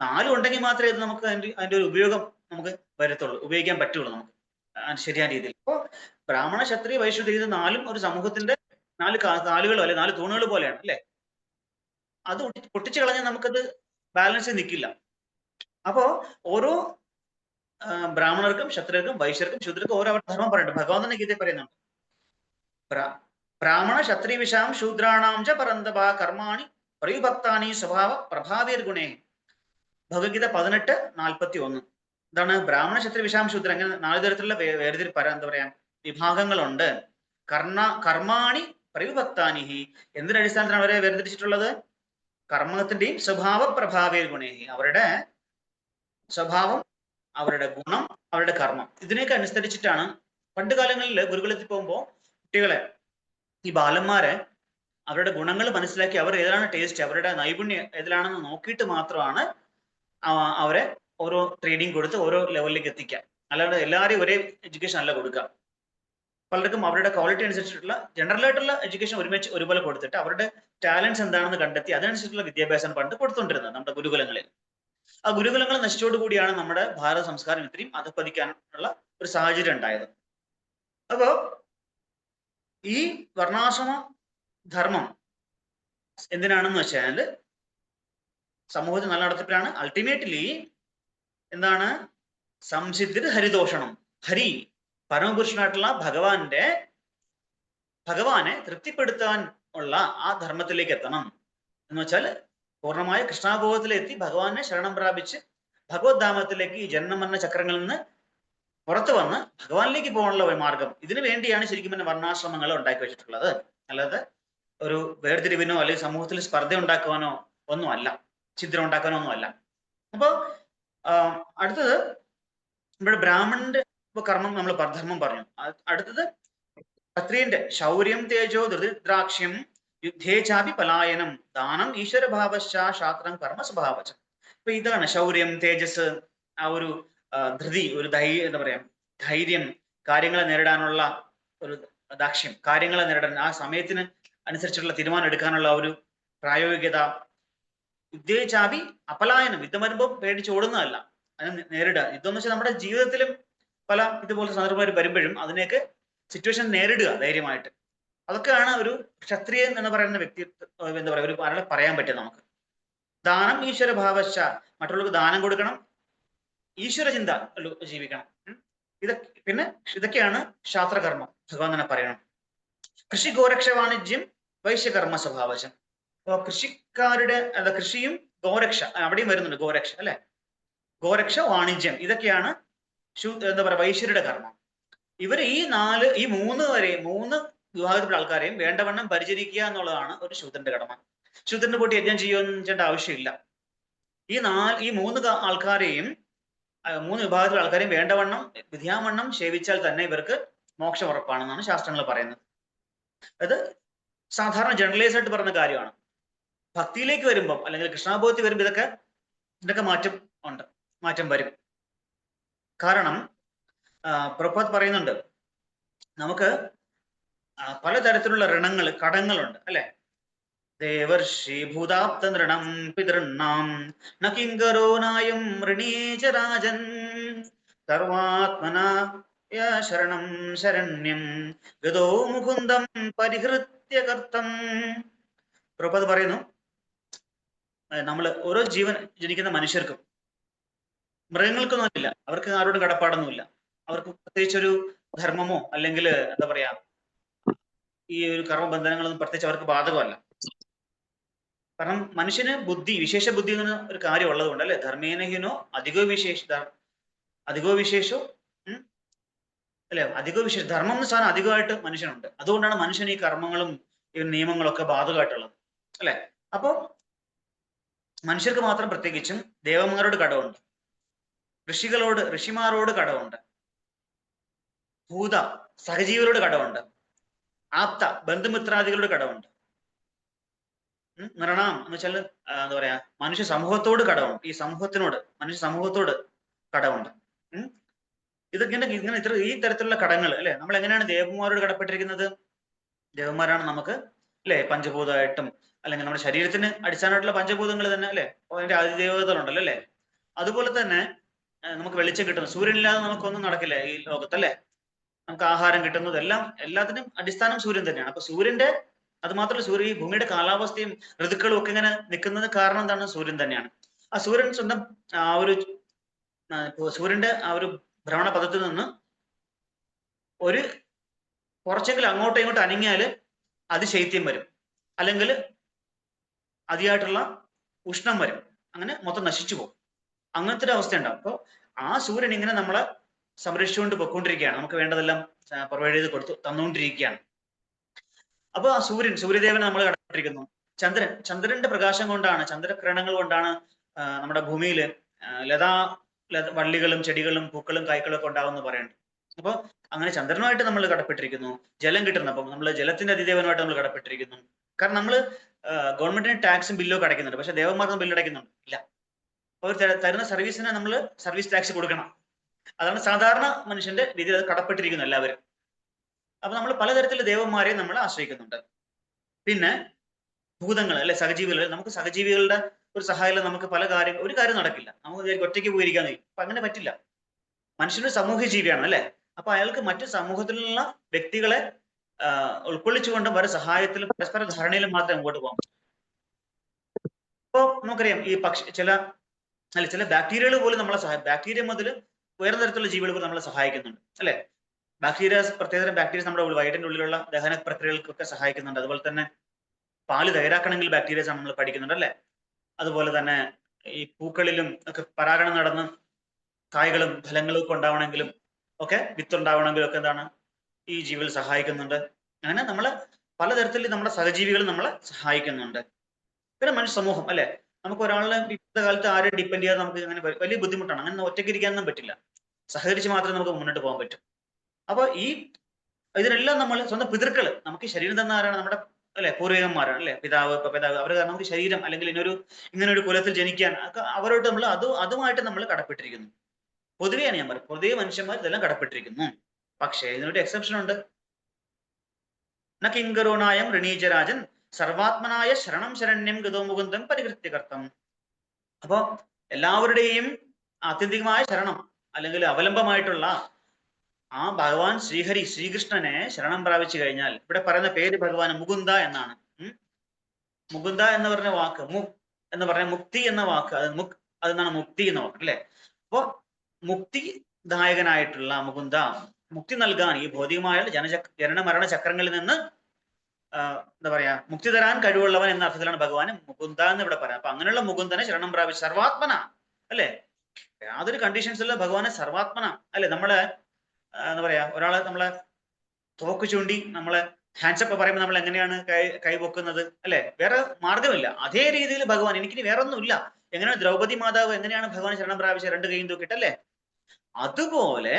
4 ഉണ്ടെങ്കിൽ മാത്രമേ ഇത് നമുക്ക് അതിന്റെ ഒരു ഉപയോഗം നമുക്ക് വരത്തുള്ളൂ, ഉപയോഗിക്കാൻ പറ്റുള്ളൂ നമുക്ക് ശരിയായ രീതിയിൽ. അപ്പോ ബ്രാഹ്മണ ക്ഷത്രിയ വൈശ്യ ഇത് 4ഉം ഒരു സമൂഹത്തിന്റെ 4 കാലുകളോ അല്ലെ 4 തൂണുകൾ പോലെയാണ് അല്ലെ. അത് പൊട്ടിച്ചു കളഞ്ഞാൽ നമുക്കത് ബാലൻസ് നിൽക്കില്ല. അപ്പോ ഓരോ ബ്രാഹ്മണർക്കും ക്ഷത്രിയർക്കും വൈശ്യർക്കും ശൂദ്രർക്കും ഓരോ ധർമ്മം പറയുന്നുണ്ട്. ഭഗവാൻ തന്നെ ഗീതയിൽ പറയുന്നുണ്ട്, ബ്രാഹ്മണ ക്ഷത്രിയ വിഷാം ശൂദ്രാണാം ച പരന്തപ കർമാണി പ്രയുഭക്താനി സ്വഭാവ പ്രഭാവീർ ഗുണേ. ഭഗവത്ഗീത 18:41. എന്താണ് ബ്രാഹ്മണ ക്ഷത്രിയ വിഷാം ശൂദ്ര? അങ്ങനെ 4 തരത്തിലുള്ള എന്താ പറയാ വിഭാഗങ്ങളുണ്ട്. കർമാണി പ്രയുഭക്താനിഹി, എന്തിന്റെ അടിസ്ഥാനത്തിലാണ് അവരെ വേർതിരിച്ചിട്ടുള്ളത്? കർമ്മത്തിന്റെയും സ്വഭാവ പ്രഭാവീർ ഗുണേഹി, അവരുടെ സ്വഭാവം, അവരുടെ ഗുണം, അവരുടെ കർമ്മം, ഇതിനെയൊക്കെ അനുസരിച്ചിട്ടാണ് പണ്ട് കാലങ്ങളിൽ ഗുരുകുലത്തിൽ പോകുമ്പോൾ കുട്ടികളെ, ഈ ബാലന്മാരെ അവരുടെ ഗുണങ്ങൾ മനസ്സിലാക്കി അവർ ഏതാണ് ടേസ്റ്റ്, അവരുടെ നൈപുണ്യം ഏതിലാണെന്ന് നോക്കിയിട്ട് മാത്രമാണ് അവരെ ഓരോ ട്രെയിനിങ് കൊടുത്ത് ഓരോ ലെവലിലേക്ക് എത്തിക്കുക. അല്ലാതെ എല്ലാവരെയും ഒരേ എഡ്യൂക്കേഷൻ അല്ല കൊടുക്കുക. പലർക്കും അവരുടെ ക്വാളിറ്റി അനുസരിച്ചിട്ടുള്ള ജനറൽ ആയിട്ടുള്ള എഡ്യൂക്കേഷൻ ഒരുപോലെ കൊടുത്തിട്ട് അവരുടെ ടാലൻസ് എന്താണെന്ന് കണ്ടെത്തി അതനുസരിച്ചുള്ള വിദ്യാഭ്യാസം പണ്ട് കൊടുത്തുകൊണ്ടിരുന്നത് നമ്മുടെ ഗുരുകുലങ്ങളിൽ. ആ ഗുരുകുലങ്ങൾ നശിച്ചോടുകൂടിയാണ് നമ്മുടെ ഭാരത സംസ്കാരം ഇത്രയും അധപ്പതിക്കാനുള്ള ഒരു സാഹചര്യം ഉണ്ടായത്. അപ്പോ ഈ വർണ്ണാശ്രമ ധർമ്മം എന്തിനാണെന്ന് വെച്ചാൽ സമൂഹത്തിൽ നല്ല നടത്തിപ്പിലാണ്. അൾട്ടിമേറ്റ്ലി എന്താണ്? സംസിദ്ധിർ ഹരിദോഷണം. ഹരി പരമപുരുഷനായിട്ടുള്ള ഭഗവാനെ തൃപ്തിപ്പെടുത്താൻ ഉള്ള ആ ധർമ്മത്തിലേക്ക് എത്തണം എന്ന് വെച്ചാൽ പൂർണ്ണമായ കൃഷ്ണാബോധത്തിലെത്തി ഭഗവാനെ ശരണം പ്രാപിച്ച് ഭഗവത് ധാമത്തിലേക്ക് ഈ ജന്മമരണ ചക്രങ്ങളിൽ നിന്ന് പുറത്തു വന്ന് ഭഗവാനിലേക്ക് പോകാനുള്ള ഒരു മാർഗം. ഇതിനു വേണ്ടിയാണ് ശരിക്കും പിന്നെ വർണ്ണാശ്രമങ്ങൾ ഉണ്ടാക്കി വെച്ചിട്ടുള്ളത്. അല്ലാതെ ഒരു വേർതിരിവിനോ അല്ലെങ്കിൽ സമൂഹത്തിൽ സ്പർദ്ധ ഉണ്ടാക്കുവാനോ ഒന്നുമല്ല, ഛിദ്രം ഉണ്ടാക്കാനോ ഒന്നുമല്ല. അപ്പോ അടുത്തത് ഇവിടെ ബ്രാഹ്മണന്റെ കർമ്മം നമ്മൾ ധർമ്മം പറഞ്ഞു. അടുത്തത് ക്ഷത്രിയന്റെ ശൗര്യം തേജോ ധൃതിദ്രാക്ഷ്യം യുദ്ധേ ചാപി പലായനം ദാനം ഈശ്വരഭാവശ്ച ശാസ്ത്രം കർമ്മ സ്വഭാവച്ച. അപ്പൊ ഇതാണ് ശൗര്യം, തേജസ്, ആ ഒരു ധൃതി, ഒരു എന്താ പറയാ ധൈര്യം, കാര്യങ്ങളെ നേരിടാനുള്ള ഒരു ദാക്ഷ്യം, കാര്യങ്ങളെ നേരിടാൻ ആ സമയത്തിന് അനുസരിച്ചുള്ള തീരുമാനം എടുക്കാനുള്ള ഒരു പ്രായോഗികത. യുദ്ധേ ചാപി അപലായനം, യുദ്ധം വരുമ്പോൾ പേടിച്ച് ഓടുന്നതല്ല, അതിനെ നേരിടുക. യുദ്ധം എന്ന് വെച്ചാൽ നമ്മുടെ ജീവിതത്തിലും പല ഇതുപോലത്തെ സന്ദർഭങ്ങൾ വരുമ്പോഴും അതിനെയൊക്കെ സിറ്റുവേഷൻ നേരിടുക ധൈര്യമായിട്ട്. അതൊക്കെയാണ് ഒരു ക്ഷത്രിയൻ എന്ന് പറയുന്ന വ്യക്തിത്വം, എന്താ പറയുക, ഒരു ആളെ പറയാൻ പറ്റും നമുക്ക്. ദാനം ഈശ്വര ഭാവശ്ച, മറ്റുള്ളവർക്ക് ദാനം കൊടുക്കണം, ഈശ്വര ചിന്ത ജീവിക്കണം. പിന്നെ ഇതൊക്കെയാണ് ശാസ്ത്രകർമ്മം. ഭഗവാൻ തന്നെ പറയണം. കൃഷി ഗോരക്ഷ വാണിജ്യം വൈശ്യകർമ്മ സ്വഭാവശം. അപ്പൊ കൃഷിക്കാരുടെ കൃഷിയും ഗോരക്ഷ അവിടെയും വരുന്നുണ്ട്, ഗോരക്ഷ അല്ലെ, ഗോരക്ഷ വാണിജ്യം, ഇതൊക്കെയാണ് എന്താ പറയാ വൈശ്യരുടെ കർമ്മം. ഇവർ ഈ മൂന്ന് വിഭാഗത്തിലുള്ള ആൾക്കാരെയും വേണ്ടവണ്ണം പരിചരിക്കുക എന്നുള്ളതാണ് ഒരു ശൂദ്രന്റെ കടമ. ശൂദ്രന് പോയിട്ട് യജ്ഞം ചെയ്യുമെന്ന് ചെയ്യേണ്ട ആവശ്യമില്ല. ഈ മൂന്ന് ആൾക്കാരെയും, മൂന്ന് വിഭാഗത്തിലുള്ള ആൾക്കാരെയും വേണ്ടവണ്ണം വിദ്യാവണ്ണം സേവിച്ചാൽ തന്നെ ഇവർക്ക് മോക്ഷം ഉറപ്പാണെന്നാണ് ശാസ്ത്രങ്ങൾ പറയുന്നത്. അത് സാധാരണ ജനറലൈസ് ആയിട്ട് പറഞ്ഞ കാര്യമാണ്. ഭക്തിയിലേക്ക് വരുമ്പം അല്ലെങ്കിൽ കൃഷ്ണാബോധത്തിൽ വരുമ്പോൾ ഇതൊക്കെ മാറ്റം വരും. കാരണം പ്രഭുപാദ് പറയുന്നുണ്ട്, നമുക്ക് പലതരത്തിലുള്ള കടങ്ങളുണ്ട് അല്ലെ. ദേവർഷി ഭൂതാപ്ത നൃണം പിതൃണ്ണാം നകിങ്കരോ നായം ഋണീച രാജൻ സർവാത്മന ശരണം ശരണ്യം ഗതോ മുകുന്ദം പരിഹൃത്യ കർത്തം. പ്രഭുപാദ് പറയുന്നു, നമ്മൾ ഓരോ ജനിക്കുന്ന മനുഷ്യർക്കും, മൃഗങ്ങൾക്കൊന്നും ഇല്ല, അവർക്ക് ആരോടും കടപ്പാടൊന്നുമില്ല, അവർക്ക് പ്രത്യേകിച്ചൊരു ധർമ്മമോ അല്ലെങ്കിൽ എന്താ പറയാ ഈ ഒരു കർമ്മബന്ധനങ്ങളൊന്നും പ്രത്യേകിച്ച് അവർക്ക് ബാധകമല്ല. കാരണം മനുഷ്യന് വിശേഷ ബുദ്ധി എന്ന ഒരു കാര്യം ഉള്ളതുകൊണ്ട് അല്ലെ, ധർമ്മേനഹീനോ അധികോ വിശേഷോ അല്ലെ, ധർമ്മം എന്ന സാധനം അധികമായിട്ട് മനുഷ്യനുണ്ട്. അതുകൊണ്ടാണ് മനുഷ്യൻ ഈ കർമ്മങ്ങളും ഈ നിയമങ്ങളൊക്കെ ബാധകമായിട്ടുള്ളത് അല്ലെ. അപ്പോ മനുഷ്യർക്ക് മാത്രം പ്രത്യേകിച്ചും ദേവന്മാരോട് കടമുണ്ട്, ഋഷിമാരോട് കടമുണ്ട്, ഭൂത സഹജീവരോട് കടമുണ്ട്, ആപ്ത ബന്ധുമിത്രാദികളോട് കടമുണ്ട്, നൃണാം എന്ന് വെച്ചാൽ എന്താ പറയാ മനുഷ്യ സമൂഹത്തോട് കടമുണ്ട്, മനുഷ്യ സമൂഹത്തോട് കടമുണ്ട്. ഈ തരത്തിലുള്ള കടങ്ങൾ അല്ലെ. നമ്മൾ എങ്ങനെയാണ് ദേവന്മാരോട് കടപ്പെട്ടിരിക്കുന്നത്? ദേവന്മാരാണ് നമുക്ക് അല്ലെ പഞ്ചഭൂതമായിട്ടും, അല്ലെങ്കിൽ നമ്മുടെ ശരീരത്തിന് അടിസ്ഥാനമായിട്ടുള്ള പഞ്ചഭൂതങ്ങൾ തന്നെ അല്ലെ, അതിന്റെ അതിദേവതകളുണ്ടല്ലോ അല്ലെ. അതുപോലെ തന്നെ നമുക്ക് വെളിച്ചം കിട്ടുന്നു, സൂര്യനില്ലാതെ നമുക്കൊന്നും നടക്കില്ല ഈ ലോകത്തല്ലേ. നമുക്ക് ആഹാരം കിട്ടുന്നത് എല്ലാത്തിനും അടിസ്ഥാനം സൂര്യൻ തന്നെയാണ്. അപ്പൊ സൂര്യന്റെ, അത് മാത്രമല്ല ഈ ഭൂമിയുടെ കാലാവസ്ഥയും ഋതുക്കളും ഒക്കെ ഇങ്ങനെ നിൽക്കുന്നത് കാരണം എന്താണ്? സൂര്യൻ തന്നെയാണ്. ആ സൂര്യൻ സ്വന്തം സൂര്യന്റെ ആ ഒരു ഭ്രമണപഥത്തിൽ നിന്ന് കുറച്ചെങ്കിലും അങ്ങോട്ടോ ഇങ്ങോട്ടോ അനങ്ങിയാൽ അതിശൈത്യം വരും, അല്ലെങ്കിൽ അതിയായിട്ടുള്ള ഉഷ്ണം വരും, അങ്ങനെ മൊത്തം നശിച്ചു പോകും. അങ്ങനത്തെ ഒരു അവസ്ഥ ഉണ്ടാവും. അപ്പോൾ ആ സൂര്യൻ ഇങ്ങനെ നമ്മളെ സംരക്ഷിച്ചുകൊണ്ട് പൊയ്ക്കൊണ്ടിരിക്കുകയാണ്, നമുക്ക് വേണ്ടതെല്ലാം പ്രൊവൈഡ് ചെയ്ത് തന്നുകൊണ്ടിരിക്കുകയാണ്. അപ്പൊ ആ സൂര്യദേവനെ നമ്മൾ കടപ്പെട്ടിരിക്കുന്നു. ചന്ദ്രന്റെ പ്രകാശം കൊണ്ടാണ്, ചന്ദ്രകിരണങ്ങൾ കൊണ്ടാണ് നമ്മുടെ ഭൂമിയിൽ വള്ളികളും ചെടികളും പൂക്കളും കായ്ക്കളും ഒക്കെ ഉണ്ടാവുമെന്ന് പറയുന്നുണ്ട്. അപ്പൊ അങ്ങനെ ചന്ദ്രനുമായിട്ട് നമ്മൾ കടപ്പെട്ടിരിക്കുന്നു. ജലം കിട്ടുന്നു, അപ്പം നമ്മൾ ജലത്തിന്റെ അതിദേവനുമായിട്ട് നമ്മൾ കടപ്പെട്ടിരിക്കുന്നു. കാരണം നമ്മൾ ഗവൺമെന്റിന് ടാക്സും ബില്ലൊക്കെ അടയ്ക്കുന്നുണ്ട്, പക്ഷെ ദേവന്മാർക്കും ബില്ല് അടയ്ക്കുന്നുണ്ട് ഇല്ല. അവർ തരുന്ന സർവീസിന് നമ്മൾ സർവീസ് ടാക്സ് കൊടുക്കണം. അതാണ് സാധാരണ മനുഷ്യന്റെ രീതിയിൽ അത് കടപ്പെട്ടിരിക്കുന്നു എല്ലാവരും. അപ്പൊ നമ്മൾ പലതരത്തിലുള്ള ദേവന്മാരെ നമ്മൾ ആശ്രയിക്കുന്നുണ്ട്. പിന്നെ ഭൂതങ്ങൾ അല്ലെ, സഹജീവികൾ. നമുക്ക് സഹജീവികളുടെ ഒരു സഹായം നമുക്ക് ഒരു കാര്യം നടക്കില്ല. നമുക്ക് ഒറ്റയ്ക്ക് പോയിരിക്കാൻ കഴിയും. അപ്പൊ അങ്ങനെ പറ്റില്ല. മനുഷ്യനൊരു സാമൂഹ്യ ജീവിയാണ് അല്ലെ. അപ്പൊ അയാൾക്ക് മറ്റു സമൂഹത്തിലുള്ള വ്യക്തികളെ ഉൾക്കൊള്ളിച്ചുകൊണ്ട് വരെ സഹായത്തിലും പരസ്പര ധാരണയിലും മാത്രമേ മുമ്പോട്ട് പോകാൻ പറ്റൂ. അപ്പൊ നമുക്കറിയാം ഈ ചില ബാക്ടീരിയകൾ പോലും നമ്മളെ ബാക്ടീരിയ മുതൽ ഉയർന്ന തരത്തിലുള്ള ജീവികൾ പോലും നമ്മളെ സഹായിക്കുന്നുണ്ട് അല്ലെ. പ്രത്യേകതരം ബാക്ടീരിയസ് നമ്മുടെ വയറ്റിന്റെ ഉള്ളിലുള്ള ദഹന പ്രക്രിയകൾക്കൊക്കെ സഹായിക്കുന്നുണ്ട്. അതുപോലെ തന്നെ പാല് തയ്യാറാക്കണമെങ്കിൽ ബാക്ടീരിയസ് നമ്മൾ പഠിക്കുന്നുണ്ട് അല്ലെ. അതുപോലെ തന്നെ ഈ പൂക്കളിലും ഒക്കെ പരാഗണം നടന്ന് കായ്കളും ഫലങ്ങളും ഒക്കെ ഉണ്ടാവണമെങ്കിലും ഒക്കെ, വിത്തുണ്ടാവണമെങ്കിലും ഒക്കെ എന്താണ് ഈ ജീവികൾ സഹായിക്കുന്നുണ്ട്. അങ്ങനെ നമ്മളെ പലതരത്തിൽ നമ്മുടെ സഹജീവികൾ നമ്മളെ സഹായിക്കുന്നുണ്ട്. പിന്നെ മനുഷ്യ സമൂഹം അല്ലെ. നമുക്ക് ഒരാളെ ഇപ്പോഴത്തെ കാലത്ത് ആരെയും ഡിപ്പെൻഡ് ചെയ്യാതെ നമുക്ക് അങ്ങനെ വലിയ ബുദ്ധിമുട്ടാണ്. അങ്ങനെ ഒറ്റയ്ക്ക് ഇരിക്കാനൊന്നും പറ്റില്ല. സഹകരിച്ച് മാത്രമേ നമുക്ക് മുന്നോട്ട് പോകാൻ പറ്റൂ. അപ്പൊ ഇതിനെല്ലാം നമ്മൾ സ്വന്തം പിതൃക്കള്, നമുക്ക് ശരീരം തന്ന ആരാണ്? നമ്മുടെ അല്ലെ പൂർവികന്മാരാണ് അല്ലെ. പിതാവ് അവർ നമുക്ക് ശരീരം, അല്ലെങ്കിൽ ഇങ്ങനെ ഒരു കുലത്തിൽ ജനിക്കാൻ അവരോട് നമ്മൾ അതുമായിട്ട് നമ്മൾ കടപ്പെട്ടിരിക്കുന്നു. പൊതുവെയാണ് ഞാൻ പറയുന്നത്, പൊതുവെ മനുഷ്യന്മാർ ഇതെല്ലാം കടപ്പെട്ടിരിക്കുന്നു. പക്ഷേ ഇതിനൊരു എക്സെപ്ഷൻ ഉണ്ട്. കിങ്കരോണായം ഋണീജരാജൻ സർവാത്മനായ ശരണം ശരണ്യം ഗതോ മുകുന്ദം പരിഹൃത്യകർത്തം. അപ്പൊ എല്ലാവരുടെയും ആത്യന്തികമായ ശരണം അല്ലെങ്കിൽ അവലംബമായിട്ടുള്ള ആ ഭഗവാൻ ശ്രീകൃഷ്ണനെ ശരണം പ്രാപിച്ചു കഴിഞ്ഞാൽ, ഇവിടെ പറയുന്ന പേര് ഭഗവാൻ മുകുന്ദ എന്നാണ്. മുകുന്ദ എന്ന് പറഞ്ഞ വാക്ക്, എന്ന് പറഞ്ഞ മുക്തി എന്ന വാക്ക്, അതെന്നാണ് മുക്തി എന്ന വാക്ക് അല്ലെ. അപ്പോ മുക്തിദായകനായിട്ടുള്ള മുകുന്ദ, മുക്തി നൽകാൻ ഈ ഭൗതികമായ ജനന മരണ ചക്രങ്ങളിൽ നിന്ന് എന്താ പറയാ മുക്തി തരാൻ കഴിവുള്ളവൻ എന്ന അർത്ഥത്തിലാണ് ഭഗവാൻ മുകുന്ദ എന്ന് ഇവിടെ പറയാം. അപ്പൊ അങ്ങനെയുള്ള മുകുന്ദനെ ശരണം പ്രാപിച്ച് സർവാത്മന അല്ലെ, യാതൊരു കണ്ടീഷൻസിലുള്ള ഭഗവാനെ സർവാത്മന അല്ലെ. നമ്മളെ എന്താ പറയാ ഒരാളെ നമ്മളെ തോക്ക് ചൂണ്ടി നമ്മളെ ഹാൻഡ്സപ്പ് പറയുമ്പോൾ നമ്മൾ എങ്ങനെയാണ് കൈ പൊക്കുന്നത് അല്ലെ? വേറെ മാർഗമില്ല. അതേ രീതിയിൽ ഭഗവാൻ എനിക്കിനി വേറെ ഒന്നുമില്ല. എങ്ങനെയാണ് ദ്രൗപദി മാതാവ് എങ്ങനെയാണ് ഭഗവാൻ ശരണം പ്രാപിച്ച 2 കൈയും തൂക്കിട്ടല്ലേ? അതുപോലെ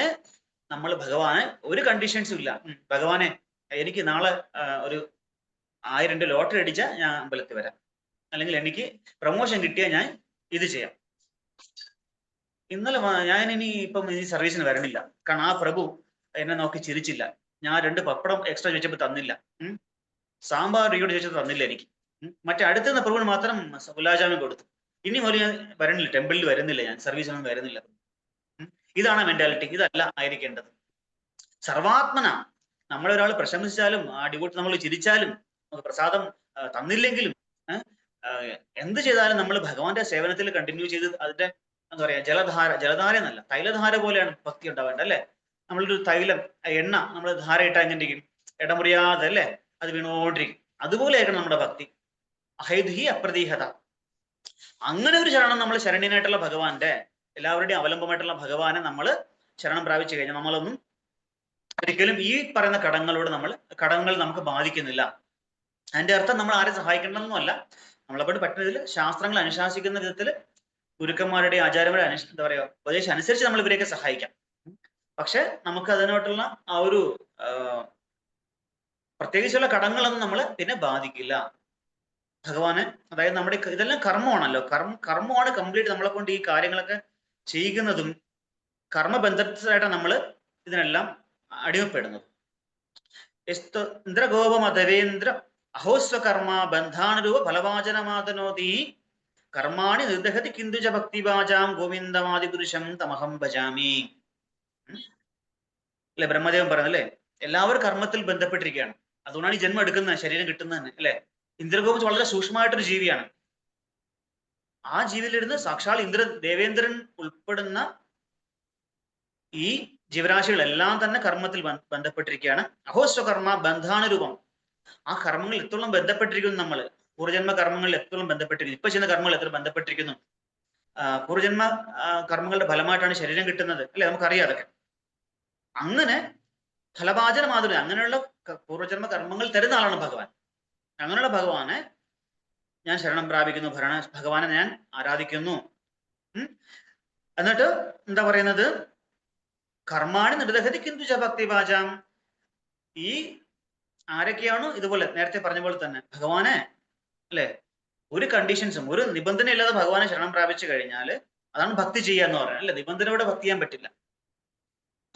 നമ്മൾ ഭഗവാന് ഒരു കണ്ടീഷൻസും ഇല്ല. ഭഗവാനെ എനിക്ക് നാളെ ഒരു 1000 ലോട്ടറി അടിച്ചാൽ ഞാൻ അമ്പലത്തിൽ വരാം, അല്ലെങ്കിൽ എനിക്ക് പ്രൊമോഷൻ കിട്ടിയാൽ ഞാൻ ഇത് ചെയ്യാം. ഇന്നലെ ഞാൻ ഇനി ഇപ്പം ഈ സർവീസിന് വരണില്ല, കാരണം ആ പ്രഭു എന്നെ നോക്കി ചിരിച്ചില്ല. ഞാൻ 2 പപ്പടം എക്സ്ട്രാ ചോദിച്ചപ്പോൾ തന്നില്ല, സാമ്പാർ ഇവിടെ ചോദിച്ചത് തന്നില്ല എനിക്ക്. മറ്റേ അടുത്തുനിന്ന പ്രഭുവിന് മാത്രം ഗുലാബ് കൊടുത്തു. ഇനി മുതൽ ഞാൻ വരണില്ല, ടെമ്പിളിൽ വരുന്നില്ല, ഞാൻ സർവീസിനൊന്നും വരുന്നില്ല. ഇതാണ് മെന്റാലിറ്റി. ഇതല്ല ആയിരിക്കേണ്ടത്. സർവാത്മന നമ്മളൊരാൾ പ്രശംസിച്ചാലും ആ ഡിവോട്ട് നമ്മൾ ചിരിച്ചാലും നമുക്ക് പ്രസാദം തന്നില്ലെങ്കിലും എന്ത് ചെയ്താലും നമ്മൾ ഭഗവാന്റെ സേവനത്തിൽ കണ്ടിന്യൂ ചെയ്ത് അതിന്റെ എന്താ പറയാ ജലധാര എന്നല്ല തൈലധാര പോലെയാണ് ഭക്തി ഉണ്ടാവേണ്ടത് അല്ലെ? നമ്മളൊരു തൈലം എണ്ണ നമ്മൾ ധാര ഇട്ടാൽ എങ്ങനെ ഇരിക്കും? ഇടമുറിയാതെ അല്ലെ അത് വീണോണ്ടിരിക്കും. അതുപോലെ ആയിരിക്കണം നമ്മുടെ ഭക്തി. അഹൈധി അപ്രതീഹത. അങ്ങനെ ഒരു ശരണം നമ്മൾ ശരണ്യനായിട്ടുള്ള ഭഗവാന്റെ എല്ലാവരുടെയും അവലംബമായിട്ടുള്ള ഭഗവാനെ നമ്മൾ ശരണം പ്രാപിച്ചു കഴിഞ്ഞാൽ നമ്മളൊന്നും ഒരിക്കലും ഈ പറയുന്ന കടങ്ങൾ നമുക്ക് ബാധിക്കുന്നില്ല. അതിന്റെ അർത്ഥം നമ്മൾ ആരെ സഹായിക്കണമെന്നല്ല, നമ്മളെപ്പോഴും പറ്റുന്നതിൽ ശാസ്ത്രങ്ങൾ അനുശാസിക്കുന്ന വിധത്തിൽ ഗുരുക്കന്മാരുടെ ആചാര്യന്മാരുടെ എന്താ പറയുക ഉപദേശം അനുസരിച്ച് നമ്മൾ ഇവരെയൊക്കെ സഹായിക്കാം. പക്ഷെ നമുക്ക് അതിനോട്ടുള്ള ആ ഒരു പ്രത്യേകിച്ചുള്ള കടങ്ങളൊന്നും നമ്മൾ പിന്നെ ബാധിക്കില്ല. ഭഗവാന് അതായത് നമ്മുടെ ഇതെല്ലാം കർമ്മമാണല്ലോ. കർമ്മമാണ് കംപ്ലീറ്റ് നമ്മളെ കൊണ്ട് ഈ കാര്യങ്ങളൊക്കെ ചെയ്യുന്നതും കർമ്മബന്ധത്തിലായിട്ടാണ് നമ്മൾ ഇതിനെല്ലാം അടിമപ്പെടുന്നത്. ഇന്ദ്രഗോപമധവേന്ദ്ര അഹോസ്വകർമ്മ ബന്ധാനുരൂപ ഫലവാചനമാതനോതി കർമാണി നിർദഹതി കിന്തുജ ഭക്തിവാചാം ഗോവിന്ദമാദിപുരുഷം തമഹം ഭജാമി. അല്ലെ ബ്രഹ്മദേവൻ പറഞ്ഞല്ലേ, എല്ലാവരും കർമ്മത്തിൽ ബന്ധപ്പെട്ടിരിക്കുകയാണ്. അതുകൊണ്ടാണ് ഈ ജന്മം എടുക്കുന്നത്, ശരീരം കിട്ടുന്നത് തന്നെ അല്ലെ? ഇന്ദ്രഗോപം വളരെ സൂക്ഷ്മമായിട്ടൊരു ജീവിയാണ്. ആ ജീവിയിലിരുന്ന് സാക്ഷാൽ ദേവേന്ദ്രൻ ഉൾപ്പെടുന്ന ഈ ജീവരാശികളെല്ലാം തന്നെ കർമ്മത്തിൽ ബന്ധപ്പെട്ടിരിക്കുകയാണ്. അഹോസ്വകർമ്മ ബന്ധാനുരൂപം. ആ കർമ്മങ്ങൾ എത്തോളം ബന്ധപ്പെട്ടിരിക്കുന്നു, നമ്മൾ പൂർവജന്മ കർമ്മങ്ങളിൽ എത്തോളം ബന്ധപ്പെട്ടിരിക്കുന്നു, ഇപ്പൊ ചെയ്യുന്ന കർമ്മങ്ങൾ എത്ര ബന്ധപ്പെട്ടിരിക്കുന്നു. പൂർവജന്മ കർമ്മങ്ങളുടെ ഫലമായിട്ടാണ് ശരീരം കിട്ടുന്നത് അല്ലെ? നമുക്കറിയാം അതൊക്കെ. അങ്ങനെ ഫലവാചന മാധുര്യ അങ്ങനെയുള്ള പൂർവജന്മ കർമ്മങ്ങൾ തരുന്ന ആളാണ് ഭഗവാൻ. അങ്ങനെയുള്ള ഭഗവാനെ ഞാൻ ശരണം പ്രാപിക്കുന്നു, ഭഗവാനെ ഞാൻ ആരാധിക്കുന്നു. എന്നിട്ട് എന്താ പറയുന്നത്? കർമാണി നിർദഹതി കിന്തുജ ഭക്തിവാചാം. ഈ ആരൊക്കെയാണ് ഇതുപോലെ നേരത്തെ പറഞ്ഞ പോലെ തന്നെ ഭഗവാനെ അല്ലെ ഒരു കണ്ടീഷൻസും ഒരു നിബന്ധനയില്ലാതെ ഭഗവാനെ ശരണം പ്രാപിച്ചു കഴിഞ്ഞാൽ അതാണ് ഭക്തി ചെയ്യുക എന്ന് പറയുന്നത് അല്ലെ? നിബന്ധനയോടെ ഭക്തി ചെയ്യാൻ പറ്റില്ല.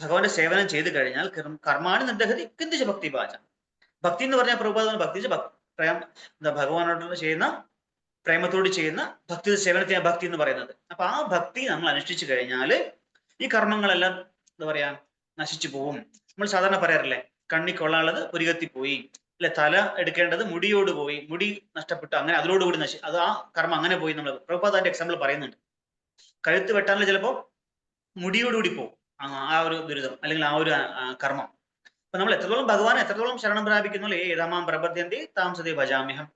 ഭഗവാന്റെ സേവനം ചെയ്തു കഴിഞ്ഞാൽ കർമാണി നിർദഹതി കിന്തുജ ഭക്തിവാചാം. ഭക്തി എന്ന് പറഞ്ഞാൽ പ്രഭുപാദ ഭക്തി ഭഗവാനോട് ചെയ്യുന്ന പ്രേമത്തോട് ചെയ്യുന്ന ഭക്തി സേവനത്തെ ഭക്തി എന്ന് പറയുന്നത്. അപ്പൊ ആ ഭക്തി നമ്മൾ അനുഷ്ഠിച്ചു കഴിഞ്ഞാൽ ഈ കർമ്മങ്ങളെല്ലാം എന്താ പറയാ നശിച്ചു പോവും. നമ്മൾ സാധാരണ പറയാറില്ലേ, കണ്ണി കൊള്ളാനുള്ളത് പുരികത്തി പോയി അല്ലെ, തല എടുക്കേണ്ടത് മുടിയോട് പോയി, മുടി നഷ്ടപ്പെട്ടു, അങ്ങനെ അതിലോടുകൂടി അത് ആ കർമ്മം അങ്ങനെ പോയി. നമ്മൾ പ്രഭുപാദന്റെ എക്സാമ്പിൾ പറയുന്നുണ്ട്. കഴുത്ത് വെട്ടാനുള്ള ചിലപ്പോ മുടിയോടുകൂടി പോകും ആ ഒരു ദുരിതം അല്ലെങ്കിൽ ആ ഒരു കർമ്മം. അപ്പൊ നമ്മൾ എത്രത്തോളം ഭഗവാനെ എത്രത്തോളം ശരണം പ്രാപിക്കുന്നു, ഏതാമാം പ്രപദ്യന്തി താം സതേ ഭജാമ്യഹം.